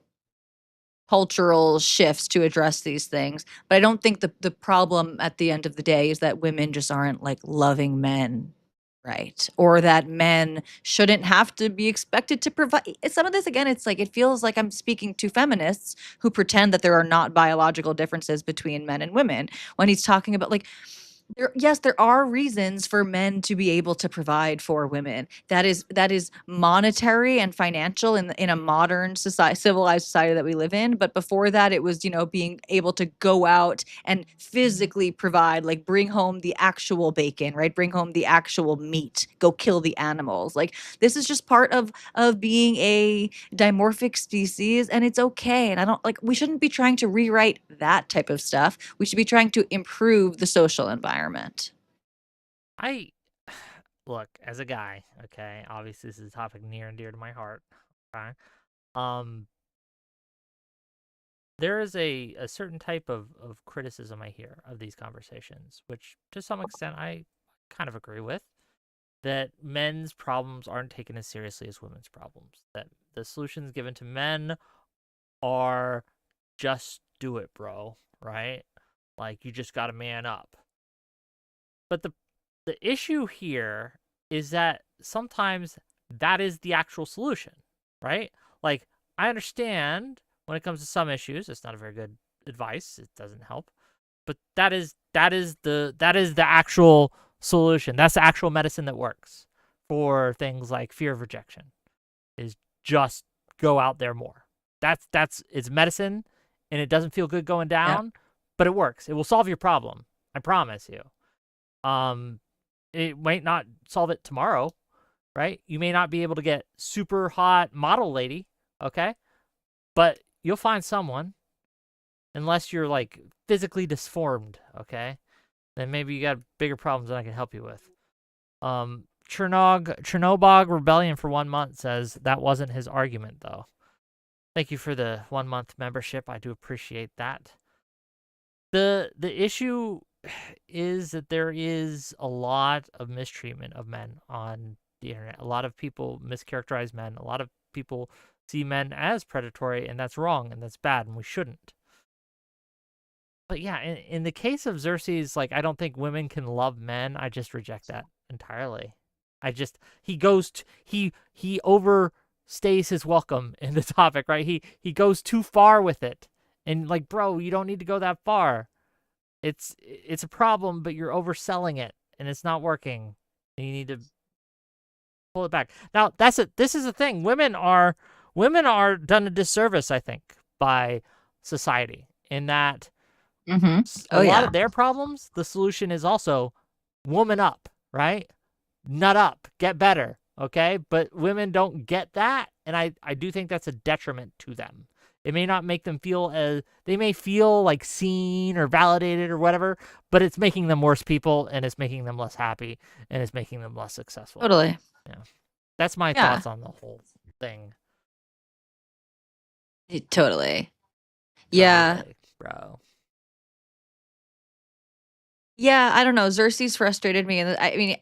cultural shifts to address these things. But I don't think the problem at the end of the day is that women just aren't like loving men, right? Or that men shouldn't have to be expected to provide. Some of this again, it's like it feels like I'm speaking to feminists who pretend that there are not biological differences between men and women when he's talking about like yes, there are reasons for men to be able to provide for women. That is monetary and financial in a modern society, civilized society that we live in. But before that, it was, you know, being able to go out and physically provide, like bring home the actual bacon, right? Bring home the actual meat, go kill the animals. Like this is just part of being a dimorphic species, and it's okay. And I don't like we shouldn't be trying to rewrite that type of stuff. We should be trying to improve the social environment. I look, as a guy, okay, obviously this is a topic near and dear to my heart. Okay. Um there is a certain type of criticism I hear of these conversations, which to some extent I kind of agree with. That men's problems aren't taken as seriously as women's problems. That the solutions given to men are just do it, bro, right? Like you just got to man up. But the issue here is that sometimes that is the actual solution, right? Like I understand when it comes to some issues, it's not a very good advice. It doesn't help. But that is the actual solution. That's the actual medicine that works for things like fear of rejection. Is just go out there more. That's it's medicine, and it doesn't feel good going Yeah. down, but it works. It will solve your problem. I promise you. Um, it might not solve it tomorrow, right? You may not be able to get super hot model lady, okay? But you'll find someone, unless you're like physically disformed, okay? Then maybe you got bigger problems than I can help you with. Chernobog Rebellion for 1 month says that wasn't his argument though. Thank you for the 1 month membership. I do appreciate that. The issue is that there is a lot of mistreatment of men on the internet. A lot of people mischaracterize men. A lot of people see men as predatory, and that's wrong and that's bad, and we shouldn't. But yeah, in the case of Xerxes, like I don't think women can love men. I just reject that entirely. I just he overstays his welcome in the topic, right? He goes too far with it. And like, bro, you don't need to go that far. It's a problem, but you're overselling it and it's not working. And you need to pull it back. Now, this is the thing. Women are done a disservice, I think, by society in that Mm-hmm. a Oh lot yeah. of their problems, the solution is also woman up, right? Nut up, get better, okay? But women don't get that, and I do think that's a detriment to them. It may not make them feel as they may feel like seen or validated or whatever, but it's making them worse people and it's making them less happy and it's making them less successful. Totally. Yeah. That's my Yeah. thoughts on the whole thing. Totally. Yeah. Totally, bro. Yeah, I don't know. Xerxes frustrated me, and I mean,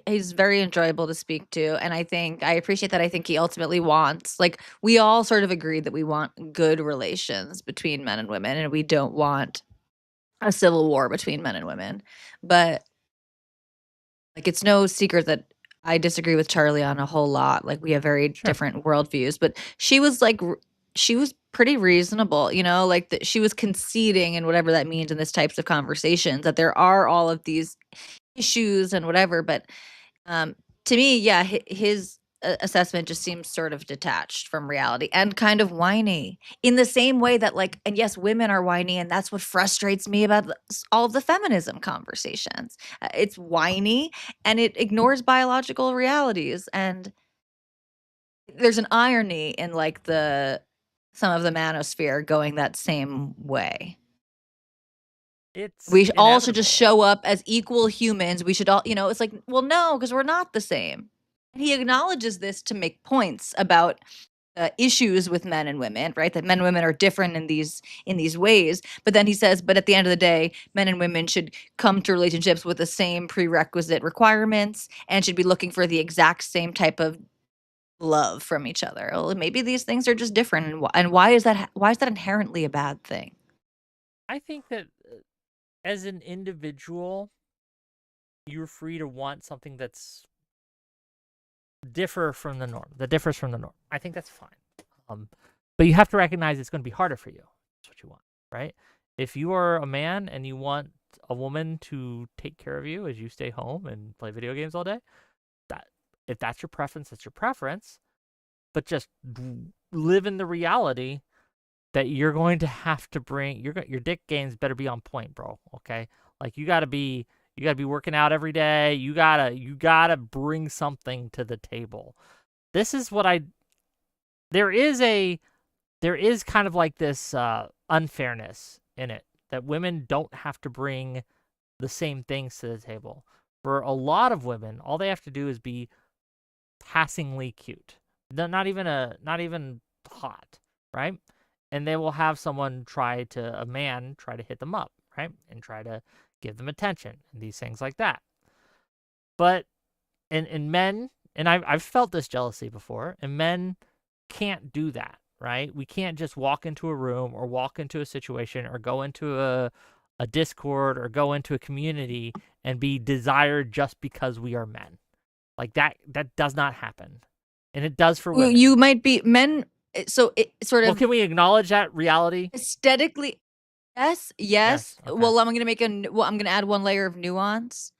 he's very enjoyable to speak to, and I think I appreciate that. I think he ultimately wants, like, we all sort of agreed that we want good relations between men and women, and we don't want a civil war between men and women. But like, it's no secret that I disagree with Charlie on a whole lot. Like, we have very Sure. different worldviews, but she was like, she was pretty reasonable, you know, like that she was conceding and whatever that means in this types of conversations that there are all of these issues and whatever. But um, to me, yeah, his assessment just seems sort of detached from reality and kind of whiny in the same way that, like, and yes, women are whiny, and that's what frustrates me about all of the feminism conversations. It's whiny and it ignores biological realities, and there's an irony in like the some of the manosphere going that same way. It's We all should just inevitable. show up as equal humans. We should all, you know, it's like, well, no, because we're not the same. And he acknowledges this to make points about issues with men and women, right? That men and women are different in these ways. But then he says, but at the end of the day, men and women should come to relationships with the same prerequisite requirements and should be looking for the exact same type of love from each other. Well, maybe these things are just different, and, why is that? Why is that inherently a bad thing? I think that as an individual, you're free to want something that's differs from the norm. I think that's fine. But you have to recognize it's going to be harder for you. That's what you want, right? If you are a man and you want a woman to take care of you as you stay home and play video games all day, that if that's your preference, that's your preference. But just live in the reality that you're going to have to bring your dick games better be on point, bro. Okay, like you gotta be working out every day. You gotta bring something to the table. This is what I there is kind of like this unfairness in it that women don't have to bring the same things to the table. For a lot of women, all they have to do is be passingly cute. Not even hot, right? And they will have a man try to hit them up, right? And try to give them attention and these things like that. But in men, and I've felt this jealousy before, and men can't do that, right? We can't just walk into a room or walk into a situation or go into a Discord or go into a community and be desired just because we are men. Like that does not happen. And it does for women. You might be men. So it sort Well, of can we acknowledge that reality? aesthetically, yes, yes. Yes. Okay. Well, I'm gonna add one layer of nuance.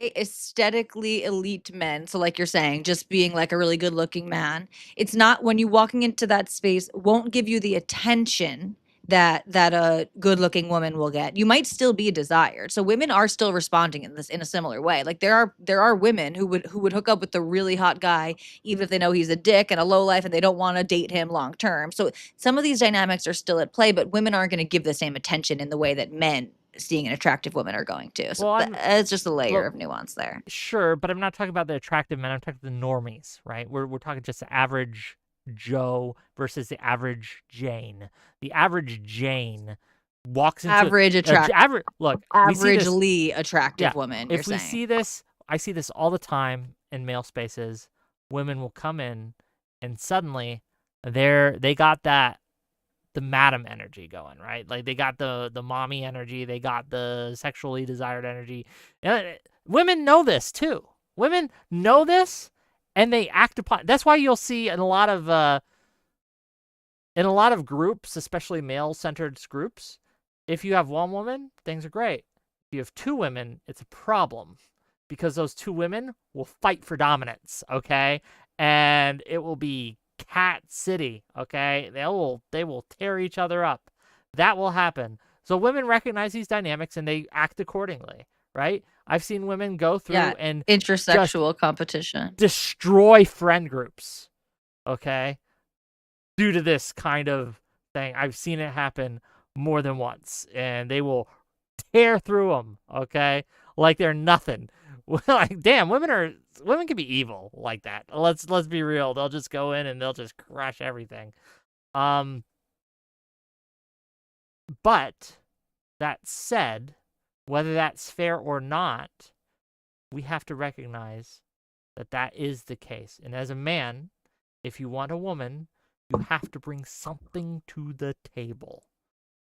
Aesthetically elite men, so like you're saying, just being like a really good looking man, it's not, when you walking into that space won't give you the attention that a good looking woman will get. You might still be desired, so women are still responding in this in a similar way. Like there are women who would hook up with the really hot guy even if they know he's a dick and a low life and they don't want to date him long term. So some of these dynamics are still at play, but women aren't going to give the same attention in the way that men seeing an attractive woman are going to. So Well, it's just a layer but of nuance there. sure, but I'm not talking about the attractive men. I'm talking the normies, right? We're talking just the average Joe versus the average Jane. The average Jane walks into look. We see this. Averagely attractive Yeah. woman, you're If we saying. see this, I see this all the time in male spaces. Women will come in, and suddenly they got the madam energy going, right? Like they got the mommy energy, they got the sexually desired energy. Women know this too. Women know this, and they act upon. That's why you'll see in a lot of groups, especially male-centered groups, if you have one woman, things are great. If you have two women, it's a problem because those two women will fight for dominance, okay? And it will be cat city, okay? They will tear each other up. That will happen. So women recognize these dynamics and they act accordingly, right? I've seen women go through Yeah, and just intersexual competition. destroy friend groups, okay? Due to this kind of thing. I've seen it happen more than once, and they will tear through them, okay? Like they're nothing. Like, damn, women can be evil like that. Let's be real. They'll just go in and they'll just crush everything. But that said, Whether that's fair or not, we have to recognize that that is the case. And as a man, if you want a woman, you have to bring something to the table.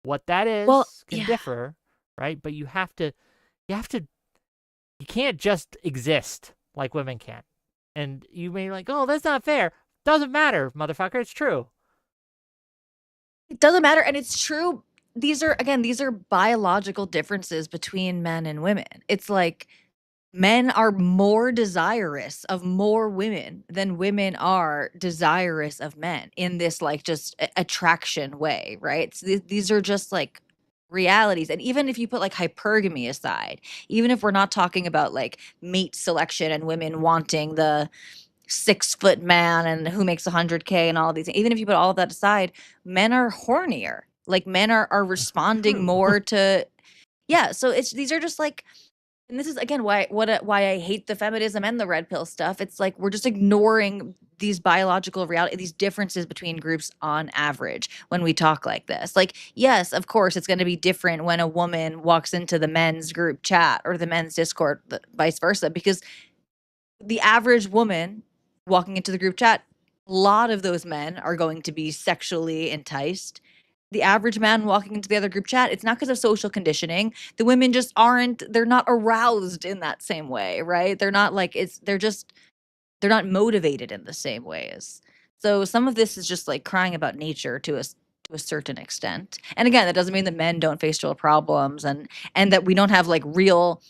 What that is can differ, right? But you can't just exist like women can. And you may be like, oh, that's not fair. Doesn't matter, motherfucker. It's true. It doesn't matter. And it's true. These are biological differences between men and women. It's like men are more desirous of more women than women are desirous of men in this like just attraction way, right? So these are just like realities. And even if you put like hypergamy aside, even if we're not talking about like mate selection and women wanting the 6-foot man and who makes 100K and all these, even if you put all of that aside, men are hornier. Like men are responding more to, yeah. So these are just like, and this is again why I hate the feminism and the red pill stuff. It's like we're just ignoring these biological reality, these differences between groups on average when we talk like this. Like, yes, of course, it's going to be different when a woman walks into the men's group chat or the men's Discord, vice versa, because the average woman walking into the group chat, a lot of those men are going to be sexually enticed. The average man walking into the other group chat, it's not because of social conditioning. The women just aren't, they're not aroused in that same way, right? They're not like, they're not motivated in the same ways. So some of this is just like crying about nature to a certain extent. And again, that doesn't mean that men don't face real problems and that we don't have like real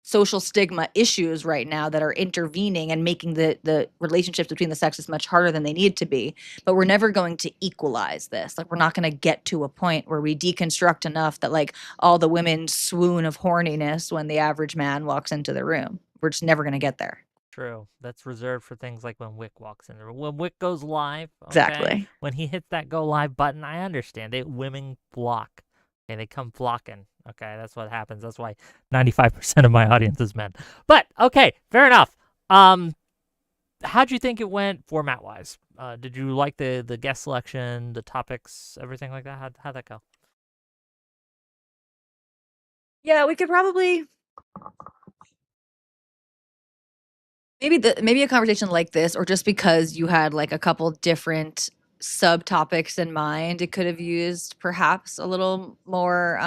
social stigma issues right now that are intervening and making the relationships between the sexes much harder than they need to be. But we're never going to equalize this. Like we're not going to get to a point where we deconstruct enough that like all the women swoon of horniness when the average man walks into the room. We're just never going to get there. True. That's reserved for things like when Wick walks in. When Wick goes live, okay? Exactly. When he hits that go live button, I understand. Women flock. Okay, they come flocking. Okay, that's what happens. That's why 95% of my audience is men. But okay, fair enough. How'd you think it went format wise? Did you like the guest selection, the topics, everything like that? How'd that go? Yeah, we could probably maybe a conversation like this, or just because you had like a couple different subtopics in mind, it could have used perhaps a little more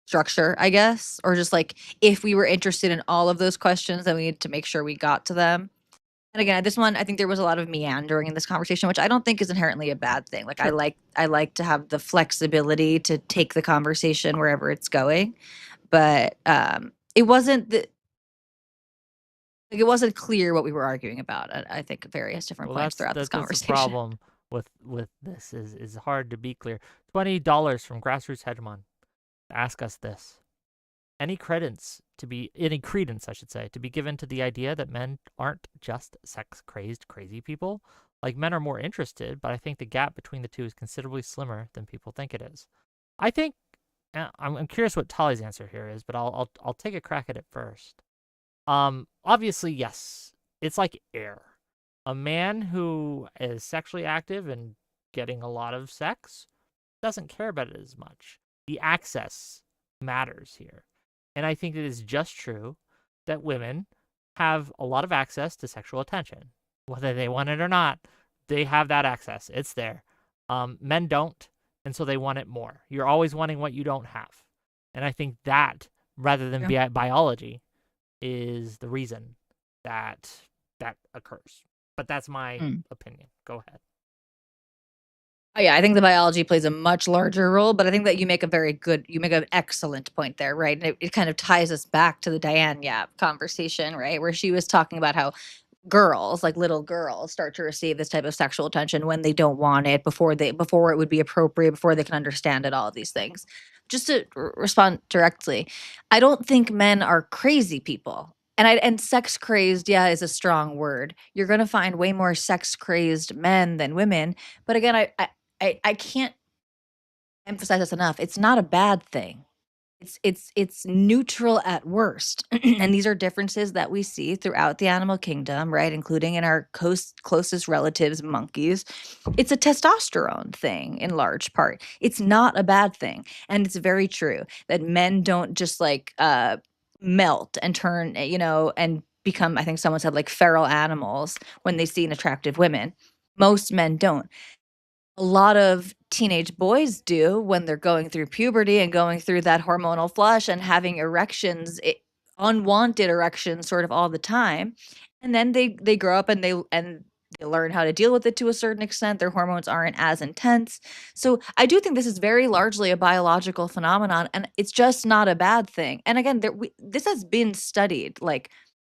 structure, I guess, or just like if we were interested in all of those questions, then we need to make sure we got to them. And again, this one, I think there was a lot of meandering in this conversation, which I don't think is inherently a bad thing. Like Sure. I like to have the flexibility to take the conversation wherever it's going, but it wasn't it wasn't clear what we were arguing about at, I think, various different points throughout this That's the conversation. problem with this is hard to be clear. $20 from Grassroots Hegemon. Ask us this. Any credence, I should say, to be given to the idea that men aren't just sex-crazed, crazy people? Like, men are more interested, but I think the gap between the two is considerably slimmer than people think it is. I think, I'm curious what Tali's answer here is, but I'll take a crack at it first. Obviously, yes, it's like air. A man who is sexually active and getting a lot of sex doesn't care about it as much. The access matters here. And I think it is just true that women have a lot of access to sexual attention. Whether they want it or not, they have that access. It's there. Men don't, and so they want it more. You're always wanting what you don't have. And I think that, rather than biology, is the reason that occurs. But that's my opinion. Go ahead. Oh, yeah, I think the biology plays a much larger role, but I think that you make an excellent point there, right? And it kind of ties us back to the Diane Yap conversation, right? Where she was talking about how girls, like little girls, start to receive this type of sexual attention when they don't want it, before it would be appropriate, before they can understand it, all of these things. Just to respond directly, I don't think men are crazy people. And sex crazed, yeah, is a strong word. You're going to find way more sex crazed men than women. But again, I can't emphasize this enough. It's not a bad thing. it's neutral at worst. And these are differences that we see throughout the animal kingdom, right? Including in our closest relatives, monkeys. It's a testosterone thing in large part. It's not a bad thing. And it's very true that men don't just like melt and turn, and become, I think someone said, like feral animals when they see an attractive women. Most men don't. A lot of teenage boys do when they're going through puberty and going through that hormonal flush and having erections, unwanted erections sort of all the time. And then they grow up and they learn how to deal with it to a certain extent. Their hormones aren't as intense. So I do think this is very largely a biological phenomenon, and it's just not a bad thing. And again, this has been studied, like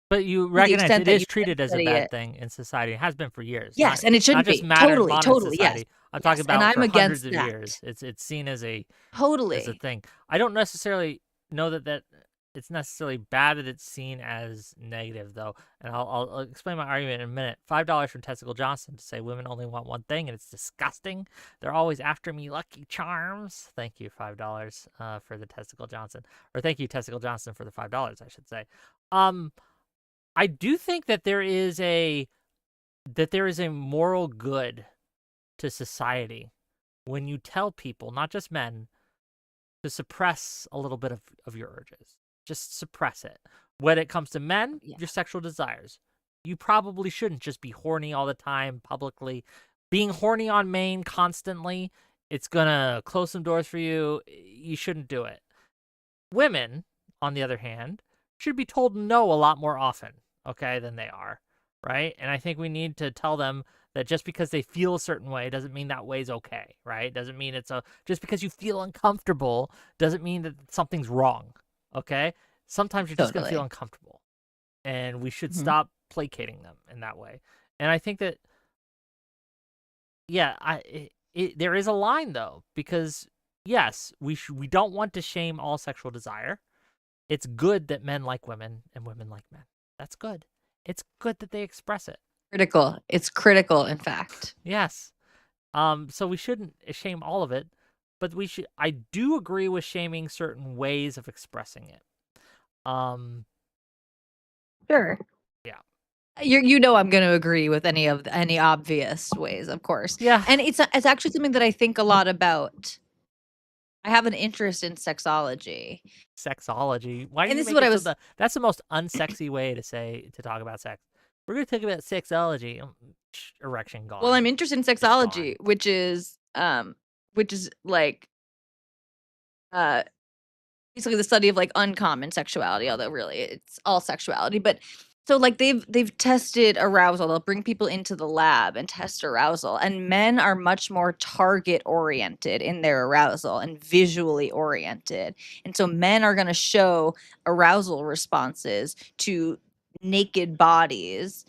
But you to the recognize extent it that is you can treated as a study bad it. thing in society. It has been for years. Yes, and it Not shouldn't just be. modern Totally, yes. society. I'm talking Yes, and about I'm for hundreds against of that. years. It's seen as a Totally. thing. I don't necessarily know that it's necessarily bad that it's seen as negative, though. And I'll explain my argument in a minute. $5 from Testicle Johnson to say women only want one thing, and it's disgusting. They're always after me, Lucky Charms. Thank you, $5 for the Testicle Johnson. Or thank you, Testicle Johnson, for the $5, I should say. I do think that there is a moral good to society when you tell people, not just men, to suppress a little bit of your urges. Just suppress it. When it comes to men, Yeah. your sexual desires, you probably shouldn't just be horny all the time publicly. Being horny on main constantly, it's gonna close some doors for you. You shouldn't do it. Women, on the other hand, should be told no a lot more often, okay, than they are, right? And I think we need to tell them that just because they feel a certain way doesn't mean that way's okay, right? Doesn't mean just because you feel uncomfortable doesn't mean that something's wrong, okay? Sometimes you're just going to feel Totally. uncomfortable, and we should Mhm. stop placating them in that way. And I think that, yeah, there is a line, though, because, yes, we don't want to shame all sexual desire. It's good that men like women and women like men. That's good. It's good that they express it. Critical. It's critical, in fact. Yes. So we shouldn't shame all of it, but I do agree with shaming certain ways of expressing it. Sure. Yeah. I'm going to agree with any obvious ways, of course. Yeah. And it's actually something that I think a lot about. I have an interest in sexology. Sexology. Why do And you this is make what it I so was that's the most unsexy way to talk about sex. We're going to talk about sexology. Erection gone. Well, I'm interested in It's sexology, gone. which is like basically the study of like uncommon sexuality, although really it's all sexuality. But so like they've tested arousal. They'll bring people into the lab and test arousal, and men are much more target oriented in their arousal and visually oriented. And so men are going to show arousal responses to naked bodies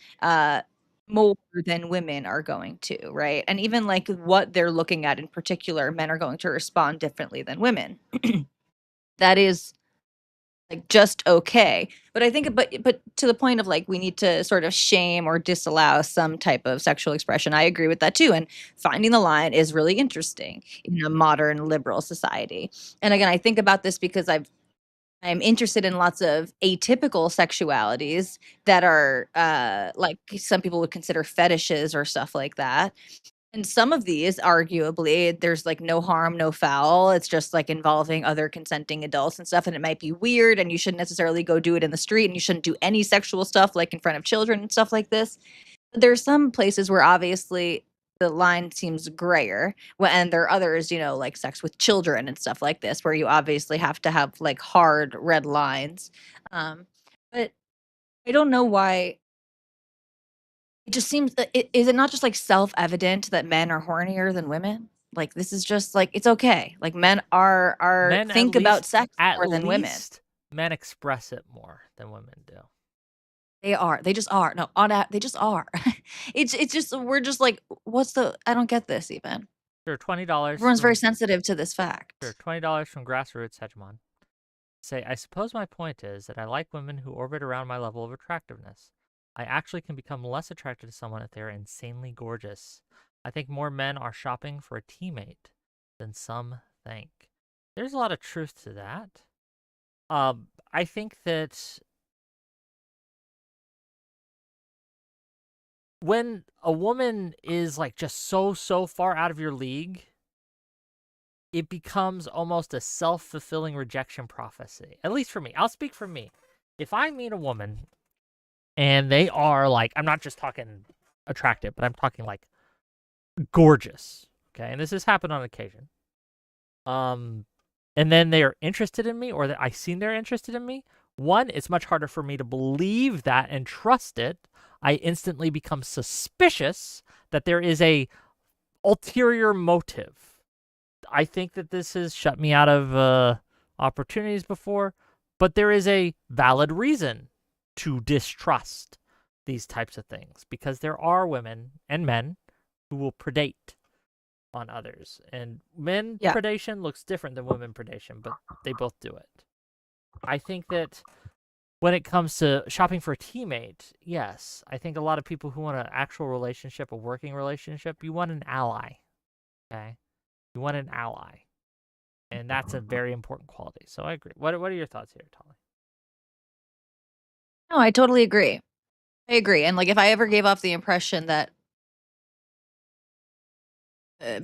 more than women are going to, right? And even like what they're looking at in particular, men are going to respond differently than women. That is like just okay. But I think but to the point of like we need to sort of shame or disallow some type of sexual expression. I agree with that too. And finding the line is really interesting in a modern liberal society. And again, I think about this because I'm interested in lots of atypical sexualities that are like some people would consider fetishes or stuff like that. And some of these, arguably, there's like no harm, no foul. It's just like involving other consenting adults and stuff. And it might be weird, and you shouldn't necessarily go do it in the street, and you shouldn't do any sexual stuff like in front of children and stuff like this. But there's some places where obviously the line seems grayer. And there are others, like sex with children and stuff like this, where you obviously have to have like hard red lines. But I don't know why it just seems that is it not just like self-evident that men are hornier than women? Like this is just like it's okay. Like men are Men think about sex at more than women. least men express it more than women do. They are. They just are. No, they just are. It's just we're just like I don't get this even. Sure, $20 Everyone's very from sensitive to this sure, fact. $20 from Grassroots Hegemon. Say, I suppose my point is that I like women who orbit around my level of attractiveness. I actually can become less attracted to someone if they're insanely gorgeous. I think more men are shopping for a teammate than some think. There's a lot of truth to that. I think that when a woman is like just so far out of your league, it becomes almost a self-fulfilling rejection prophecy. At least for me. I'll speak for me. If I meet a woman and they are like, I'm not just talking attractive, but I'm talking like gorgeous. Okay. And this has happened on occasion. And then they are interested in me, or that I seen they're interested in me. One, it's much harder for me to believe that and trust it. I instantly become suspicious that there is a ulterior motive. I think that this has shut me out of opportunities before, but there is a valid reason to distrust these types of things, because there are women and men who will predate on others. And men predation looks different than women predation, but they both do it. I think that when it comes to shopping for a teammate, yes, I think a lot of people who want an actual relationship, a working relationship, you want an ally. Okay? You want an ally. And that's a very important quality. So I agree. What are your thoughts here, Tali? No, I totally agree. I agree. And like, if I ever gave off the impression that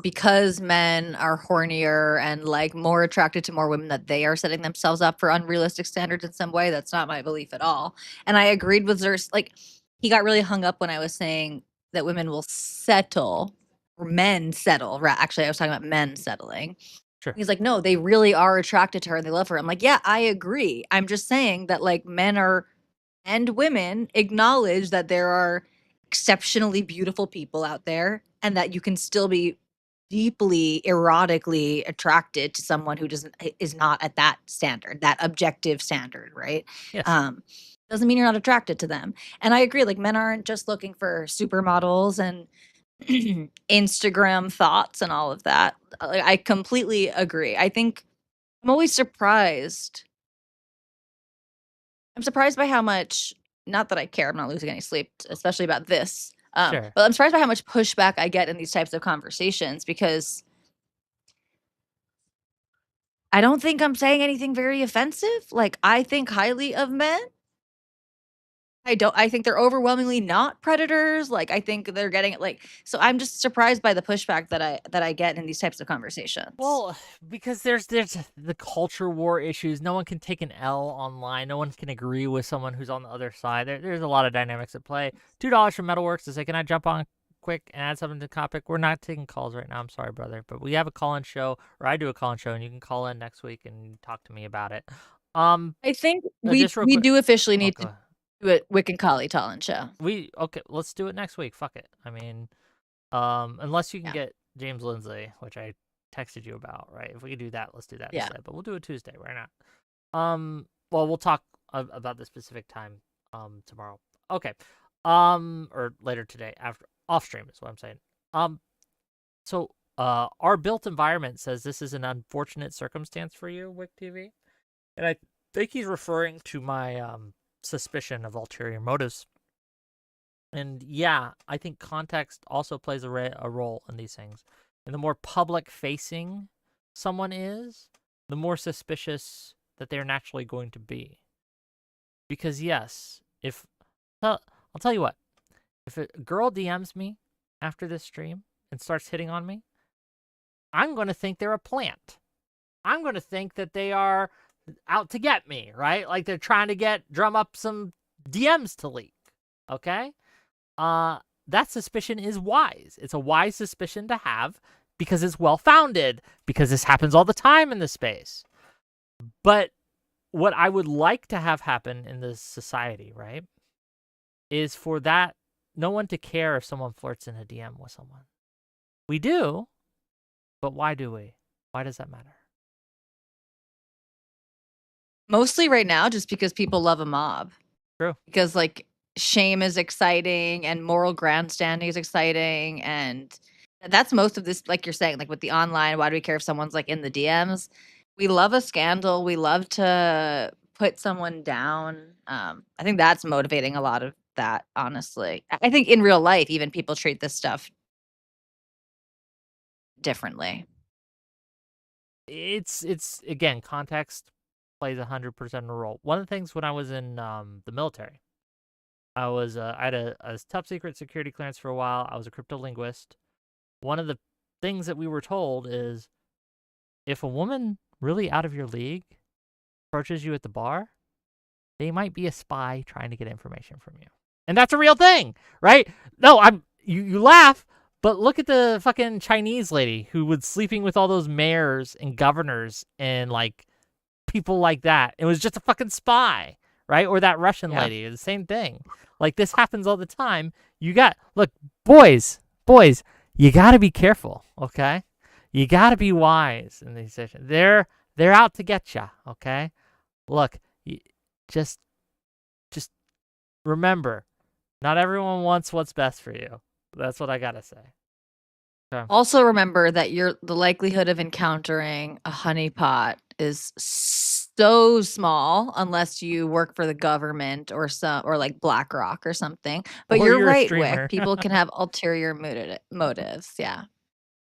because men are hornier and like more attracted to more women, that they are setting themselves up for unrealistic standards in some way, that's not my belief at all. And I agreed with Zerse. Like, he got really hung up when I was saying that women will settle, or men settle. Actually, I was talking about men settling. Sure. He's like, no, they really are attracted to her and they love her. I'm like, yeah, I agree. I'm just saying that like men are, and women acknowledge that there are exceptionally beautiful people out there, and that you can still be deeply erotically attracted to someone who is not at that standard, that objective standard, right? Yes. Doesn't mean you're not attracted to them. And I agree, like, men aren't just looking for supermodels and Instagram thoughts and all of that. I completely agree. I think I'm always surprised. I'm surprised by how much, not that I care, I'm not losing any sleep, especially about this. Sure. But I'm surprised by how much pushback I get in these types of conversations, because I don't think I'm saying anything very offensive. Like, I think highly of men. I think they're overwhelmingly not predators. Like, I think they're getting it, like, so I'm just surprised by the pushback that I get in these types of conversations. Well, because there's the culture war issues. No one can take an L online. No one can agree with someone who's on the other side. There's a lot of dynamics at play. $2 from Metalworks to say, can I jump on quick and add something to the topic? We're not taking calls right now. I'm sorry, brother. But we have a call-in show, or I do a call-in show, and you can call in next week and talk to me about it. I think we just real quick. do officially need go to ahead. do a Whick and Tali talent show. Okay, let's do it next week. Fuck it. I mean, unless you can get James Lindsay, which I texted you about, right? If we could do that, let's do that instead. But we'll do it Tuesday. Why not? Well, we'll talk about the specific time tomorrow. Okay. Or later today, after off stream is what I'm saying. So our built environment says this is an unfortunate circumstance for you, Wick TV, and I think he's referring to my suspicion of ulterior motives. And yeah, I think context also plays a role in these things. And the more public facing someone is, the more suspicious that they're naturally going to be. Because yes, I'll tell you what, if a girl DMs me after this stream and starts hitting on me, I'm going to think they're a plant. I'm going to think that they are out to get me, right? Like they're trying to drum up some DMs to leak. Okay? That suspicion is wise. It's a wise suspicion to have because it's well-founded, because this happens all the time in this space. But what I would like to have happen in this society, right, is for that no one to care if someone flirts in a DM with someone. We do, but why do we? Why does that matter? Mostly right now, just because people love a mob. True. Because like shame is exciting and moral grandstanding is exciting, and that's most of this. Like you're saying, like with the online, why do we care if someone's like in the DMs? We love a scandal. We love to put someone down. I think that's motivating a lot of that, honestly. I think in real life, even people treat this stuff differently. It's again, context plays 100% a role. One of the things when I was in the military, I had a top secret security clearance for a while. I was a cryptolinguist. One of the things that we were told is if a woman really out of your league approaches you at the bar, they might be a spy trying to get information from you. And that's a real thing, right? No, you laugh, but look at the fucking Chinese lady who was sleeping with all those mayors and governors and like people like that. It was just a fucking spy, right? Or that Russian lady, the same thing. Like this happens all the time. Look, boys, you got to be careful, okay? You got to be wise in these situations. They're out to get you, okay? Look, just remember, not everyone wants what's best for you. That's what I got to say. Okay. Also remember that the likelihood of encountering a honeypot is so small unless you work for the government or like BlackRock or something. But Or you're you're a right, streamer. Wick. People can have ulterior motives. Yeah.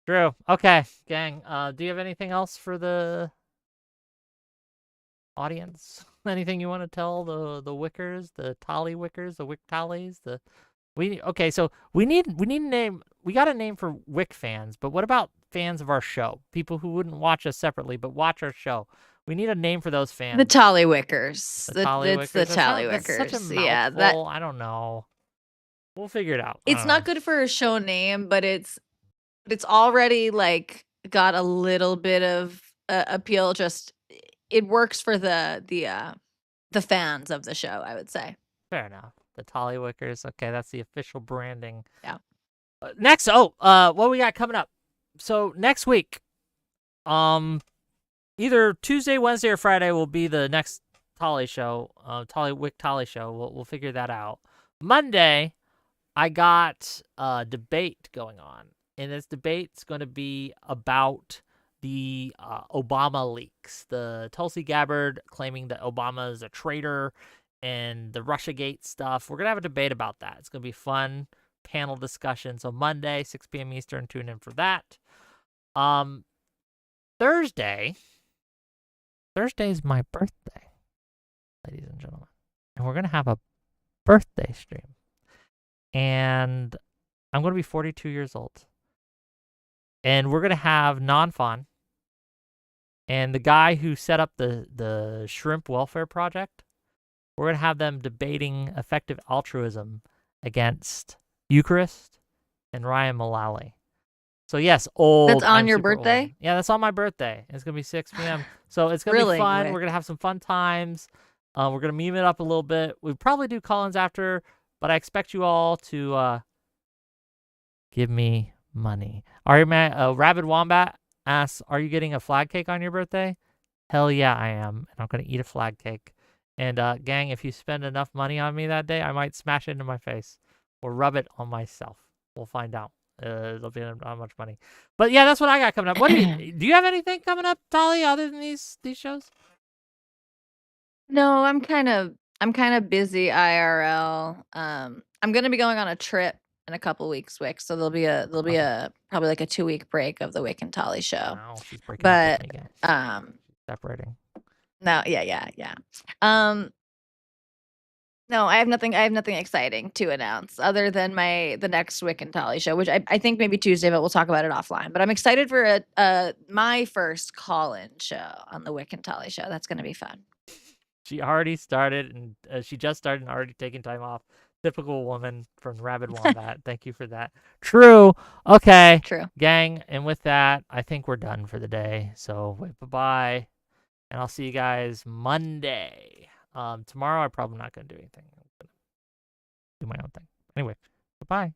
True. Okay, gang. Do you have anything else for the audience? Anything you want to tell the Wickers, the Tali Wickers, the Wick Tallies, so we need a name. We got a name for Wick fans, but what about fans of our show? People who wouldn't watch us separately but watch our show. We need a name for those fans. The Tali Wickers. The Tali It's the Wickers. Tali That's Wickers. such a mouthful. Yeah, I don't know. We'll figure it out. It's not good for a show name, but it's already like got a little bit of appeal. Just it works for the fans of the show, I would say. Fair enough. The Tali Wickers. Okay, that's the official branding. Yeah. Next, what we got coming up? So next week, either Tuesday, Wednesday, or Friday will be the next Tali show. Wick Tali show. We'll figure that out. Monday, I got a debate going on, and this debate's going to be about the Obama leaks. The Tulsi Gabbard claiming that Obama is a traitor and the Russiagate stuff. We're going to have a debate about that. It's going to be fun panel discussion. So Monday, 6 p.m. Eastern, tune in for that. Thursday's my birthday, ladies and gentlemen. And we're going to have a birthday stream. And I'm going to be 42 years old. And we're going to have non-fun. And the guy who set up the Shrimp Welfare Project, we're going to have them debating effective altruism against Eucharist and Ryan Mullally. So yes, old. That's on I'm your super birthday? old. Yeah, that's on my birthday. It's going to be 6 p.m. So it's going to be fun. Wick? We're going to have some fun times. We're going to meme it up a little bit. We'll probably do call-ins after, but I expect you all to give me money. Rabid Wombat asks, are you getting a flag cake on your birthday? Hell yeah, I am. And I'm going to eat a flag cake. And gang, if you spend enough money on me that day, I might smash it into my face or rub it on myself. We'll find out. It'll be not much money. But yeah, that's what I got coming up. What do you have anything coming up, Tali, other than these shows? No, I'm kind of busy IRL. I'm going to be going on a trip in a couple weeks, Wick. So there'll be a probably like a 2-week break of the Wick and Tali show. Wow, she's breaking up with me, guys. She's separating. No, yeah. No, I have nothing exciting to announce other than the next Wick and Tali show, which I think maybe Tuesday, but we'll talk about it offline. But I'm excited for my first call-in show on the Wick and Tali show. That's going to be fun. She already started, and she just started and already taking time off. Typical woman from Rabid Wombat. Thank you for that. True. Okay. True. Gang, and with that, I think we're done for the day. So bye-bye, and I'll see you guys Monday. Tomorrow, I'm probably not going to do anything. I'm going to do my own thing. Anyway, bye-bye.